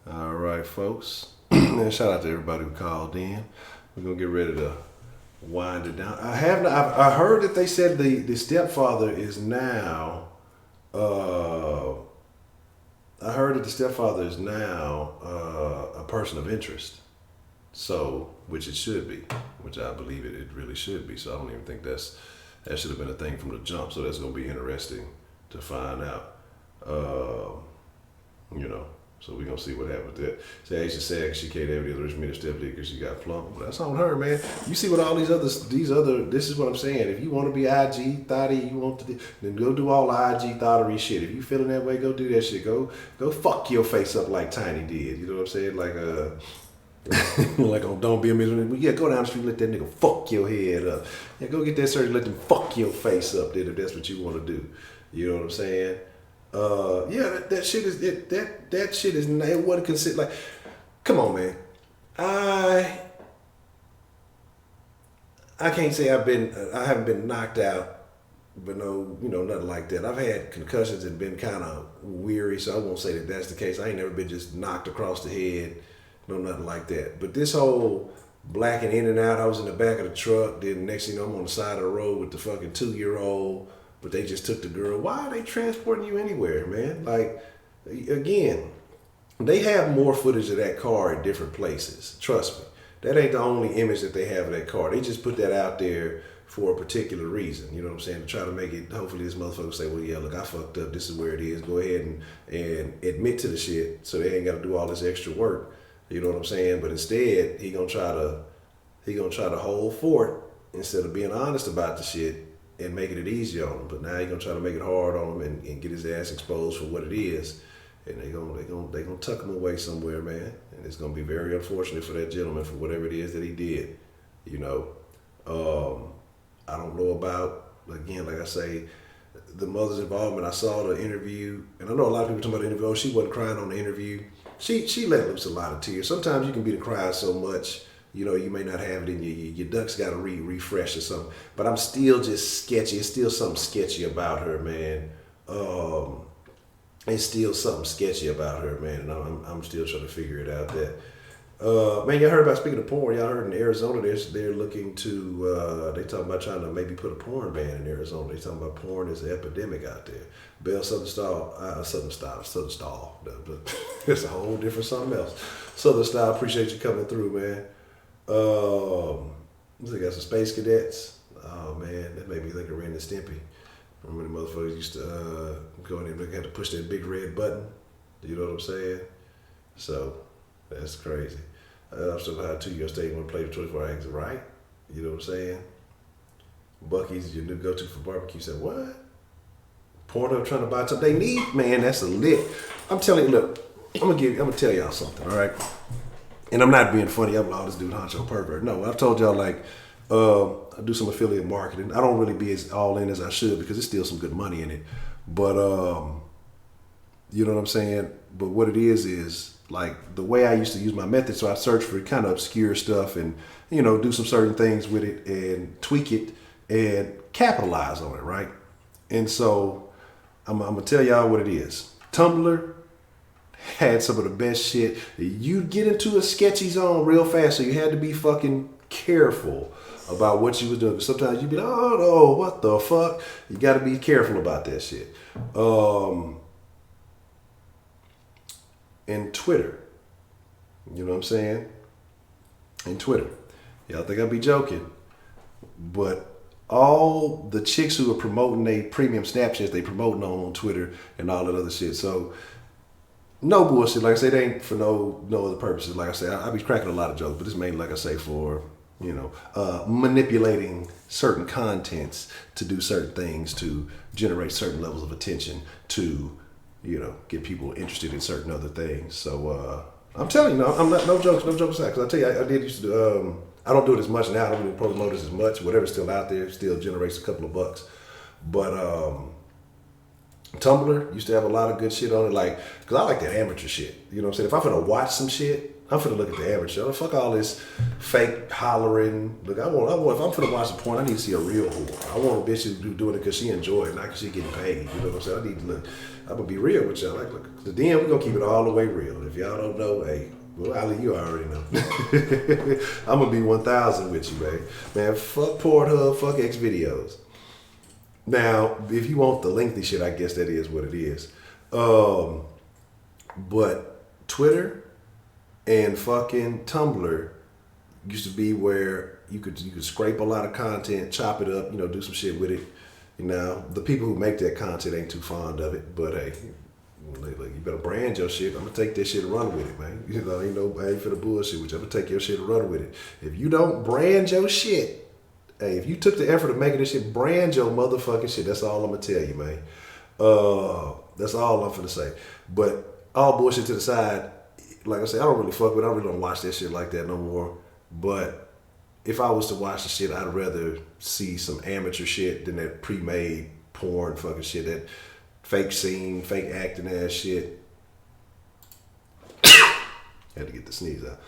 All right, folks. And shout out to everybody who called in. We're gonna get ready to wind it down. I heard that they said the stepfather is now. I heard that the stepfather is now a person of interest. So, which it should be, which I believe it really should be. So I don't even think that should have been a thing from the jump. So that's gonna be interesting to find out. So we're gonna see what happens there. So Ayesha said she can't have the other rich step because she got flunked. But that's on her, man. You see what all these other this is what I'm saying. If you want to be IG thotty, you want to then go do all the IG thottery shit. If you feeling that way, go do that shit. Go fuck your face up like Tiny did. You know what I'm saying? Like like on Don't Be a Miserable. Yeah, go down the street, let that nigga fuck your head up. Yeah, go get that surgery, let them fuck your face up then if that's what you want to do. You know what I'm saying? That shit is it wasn't considered like, come on, man. I can't say I haven't been knocked out, but no, nothing like that. I've had concussions and been kind of weary, so I won't say that that's the case. I ain't never been just knocked across the head, no, nothing like that. But this whole blacking in and out, I was in the back of the truck, then next thing you know, I'm on the side of the road with the fucking 2-year-old, but they just took the girl. Why are they transporting you anywhere, man? Like, again, they have more footage of that car in different places. Trust me. That ain't the only image that they have of that car. They just put that out there for a particular reason. You know what I'm saying? To try to make it, hopefully this motherfucker say, well, yeah, look, I fucked up. This is where it is. Go ahead and admit to the shit so they ain't got to do all this extra work. You know what I'm saying? But instead, he gonna try to hold fort instead of being honest about the shit and making it easy on him. But now he gonna try to make it hard on him and get his ass exposed for what it is. And they gonna tuck him away somewhere, man. And it's gonna be very unfortunate for that gentleman for whatever it is that he did. I don't know about, again, like I say, the mother's involvement. I saw the interview, and I know a lot of people talking about the interview. Oh, she wasn't crying on the interview. She let loose a lot of tears. Sometimes you can be to cry so much, you may not have it in your ducks got to refresh or something. But I'm still just sketchy. It's still something sketchy about her, man. It's still something sketchy about her, man, and I'm still trying to figure it out. Man, y'all heard about, speaking of porn, y'all heard in Arizona they're looking to, they talking about trying to maybe put a porn ban in Arizona. They talking about porn is an epidemic out there. Bell Southern Style. It's a whole different something else. Southern Style, appreciate you coming through, man. They got some space cadets. Oh man, that made me think of Ren and Stimpy. Remember the motherfuckers used to go in there and had to push that big red button. You know what I'm saying? So, that's crazy. I'm still how 2-year stay want to play the 24 hours, right? You know what I'm saying? Buc-ee's your new go-to for barbecue. Said, what? Pornhub trying to buy something they need? Man, that's a lit. I'm telling you, look, I'm gonna tell y'all something, all right? And I'm not being funny. I'm this dude Honcho pervert. No, I've told y'all, like, I do some affiliate marketing. I don't really be as all in as I should because there's still some good money in it. But you know what I'm saying? But what it is like the way I used to use my method. So I search for kind of obscure stuff and, do some certain things with it and tweak it and capitalize on it, right? And so I'm gonna tell y'all what it is. Tumblr had some of the best shit. You'd get into a sketchy zone real fast, so you had to be fucking careful about what you was doing. Sometimes you'd be like, oh no, what the fuck? You got to be careful about that shit. And Twitter, you know what I'm saying? And Twitter, y'all think I'd be joking, but all the chicks who are promoting their premium Snapchats, they promoting on Twitter and all that other shit. So no bullshit. Like I say, they ain't for no other purposes. Like I say, I be cracking a lot of jokes, but it's mainly, like I say, for manipulating certain contents to do certain things, to generate certain levels of attention, to, get people interested in certain other things. So I'm telling you, I'm not, no jokes aside, because I tell you, I did used to do, I don't do it as much now. I don't really promote it as much. Whatever's still out there still generates a couple of bucks. But Tumblr used to have a lot of good shit on it, like, because I like that amateur shit. You know what I'm saying? If I'm finna watch some shit, I'm finna look at the amateur. Fuck all this fake hollering. Look, I want. If I'm finna watch a porn, I need to see a real whore. I want a bitch who's doing it because she enjoy it, not because she getting paid. You know what I'm saying? I need to look. I'm gonna be real with y'all. Like, look, the DM, we're gonna keep it all the way real. If y'all don't know, hey, well, Ali, you already know. I'm gonna be 1,000 with you, man. Man, fuck Pornhub, fuck X videos. Now, if you want the lengthy shit, I guess that is what it is. But Twitter and fucking Tumblr used to be where you could scrape a lot of content, chop it up, do some shit with it. The people who make that content ain't too fond of it, but hey, you better brand your shit. I'm gonna take that shit and run with it, man. I ain't finna bullshit with you. I'm gonna take your shit and run with it. If you don't brand your shit, hey, if you took the effort of making this shit, brand your motherfucking shit. That's all I'm gonna tell you, man. That's all I'm finna say. But all bullshit to the side, like I said, I don't really fuck with it. I really don't watch that shit like that no more. But if I was to watch the shit, I'd rather see some amateur shit than that pre-made porn fucking shit, that fake scene, fake acting ass shit. Had to get the sneeze out.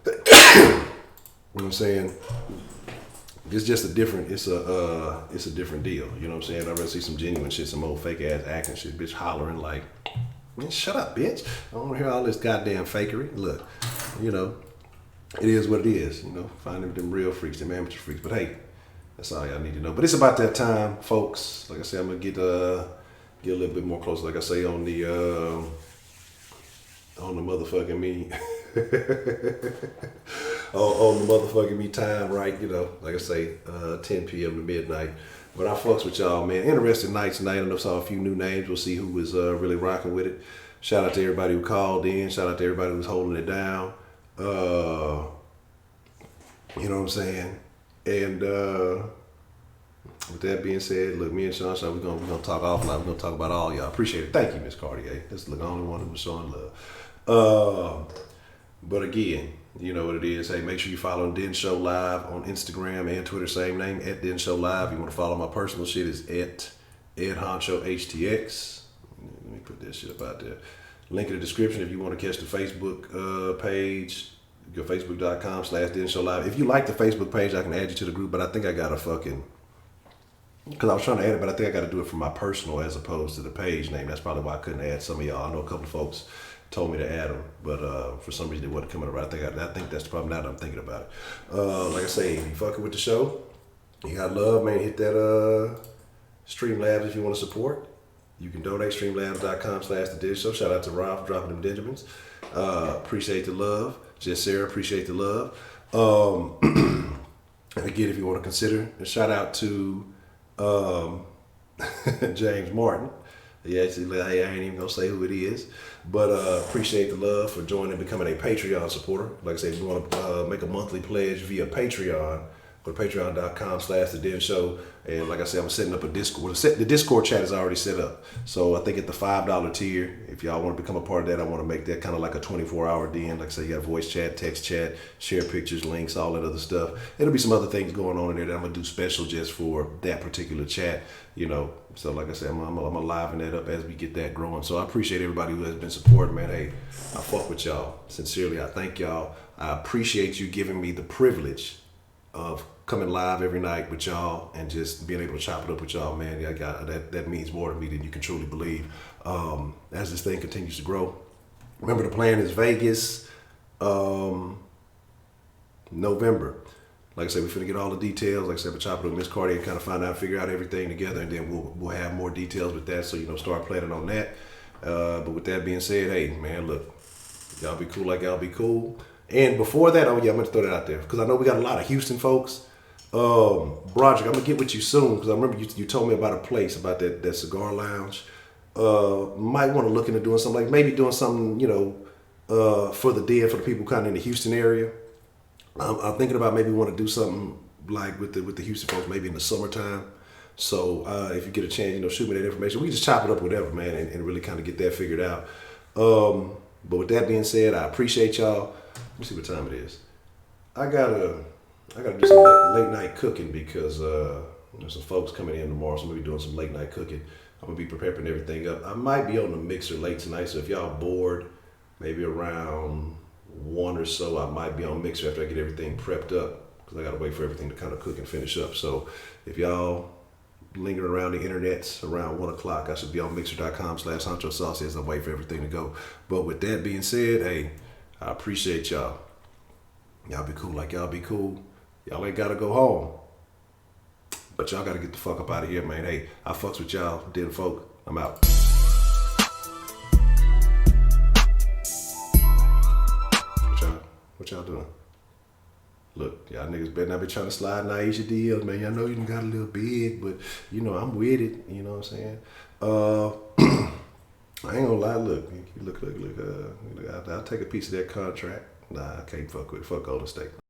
You know what I'm saying? It's just a different, it's a different deal. You know what I'm saying? I'd rather see some genuine shit, some old fake ass acting shit, bitch hollering like, man, shut up, bitch. I don't want to hear all this goddamn fakery. Look, you know, it is what it is. You know, find them real freaks, them amateur freaks. But hey, that's all y'all need to know. But it's about that time, folks. Like I said, I'm gonna get a little bit more close. Like I say on the motherfucking me. on the motherfucking me time, right? You know, like I say, 10 p.m. to midnight. But I fucks with y'all, man. Interesting night tonight. I know saw a few new names. We'll see who was really rocking with it. Shout out to everybody who called in. Shout out to everybody who was holding it down. You know what I'm saying? And with that being said, look, me and Sean, we're gonna talk offline. We're gonna talk about all y'all. Appreciate it. Thank you, Miss Cartier. This is the only one who was showing love. But again, you know what it is. Hey, make sure you follow Den Show Live on Instagram and Twitter. Same name, at Den Show Live. You want to follow my personal shit is at Ed Honcho HTX. Let me put that shit up out there. Link in the description if you want to catch the Facebook page. Go facebook.com/Den Show Live. If you like the Facebook page, I can add you to the group, but I think I got to because I was trying to add it, but I think I got to do it from my personal as opposed to the page name. That's probably why I couldn't add some of y'all. I know a couple of folks told me to add them, but for some reason it wasn't coming around. I think that's the problem now that I'm thinking about it. Like I say, if you fucking with the show, you got love, man, hit that Streamlabs if you want to support. You can donate streamlabs.com/the Show. Shout out to Rob for dropping them Benjamins. Appreciate the love. Just Sarah, appreciate the love. And again, if you want to consider, a shout out to James Martin. Yeah, actually, I ain't even gonna say who it is, but appreciate the love for joining and becoming a Patreon supporter. Like I said, if you want to make a monthly pledge via Patreon, go to patreon.com/the Den Show. And like I said, I'm setting up a Discord. The Discord chat is already set up. So I think at the $5 tier, if y'all want to become a part of that, I want to make that kind of like a 24-hour Den. Like I said, you got voice chat, text chat, share pictures, links, all that other stuff. There'll be some other things going on in there that I'm going to do special just for that particular chat, you know. So like I said, I'm going to liven that up as we get that growing. So I appreciate everybody who has been supporting, man. Hey, I fuck with y'all. Sincerely, I thank y'all. I appreciate you giving me the privilege of coming live every night with y'all and just being able to chop it up with y'all, man. I got that means more to me than you can truly believe. As this thing continues to grow, remember the plan is Vegas, November. Like I said, we're finna get all the details. Like I said, we're chopping with Miss Cardi and kind of find out, figure out everything together, and then we'll have more details with that. So start planning on that. But with that being said, hey man, look, y'all be cool like y'all be cool. And before that, I'm gonna throw that out there because I know we got a lot of Houston folks. Broderick, I'm gonna get with you soon because I remember you told me about a place, about that cigar lounge. Might want to look into doing something, like maybe doing something, for the Den, for the people kind of in the Houston area. I'm thinking about maybe want to do something like with the Houston folks, maybe in the summertime. So if you get a chance, shoot me that information. We can just chop it up, whatever, man, and really kind of get that figured out. But with that being said, I appreciate y'all. Let me see what time it is. I gotta do some late night cooking because there's some folks coming in tomorrow, so I'm gonna be doing some late night cooking. I'm gonna be preparing everything up. I might be on the mixer late tonight, so if y'all bored, maybe around 1 or so, I might be on mixer after I get everything prepped up because I gotta wait for everything to kind of cook and finish up. So if y'all lingering around the internet around 1 o'clock, I should be on mixer.com/Honcho Sauce as I wait for everything to go. But with that being said, hey, I appreciate y'all. Y'all be cool like y'all be cool. Y'all ain't gotta go home, but y'all gotta get the fuck up out of here, man. Hey, I fucks with y'all, Den folk. I'm out. What y'all doing? Look, y'all niggas better not be trying to slide in Ayesha DMs, man. Y'all know you done got a little big, but I'm with it. You know what I'm saying? I ain't gonna lie. Look. I'll take a piece of that contract. Nah, I can't fuck with it. Fuck Golden State.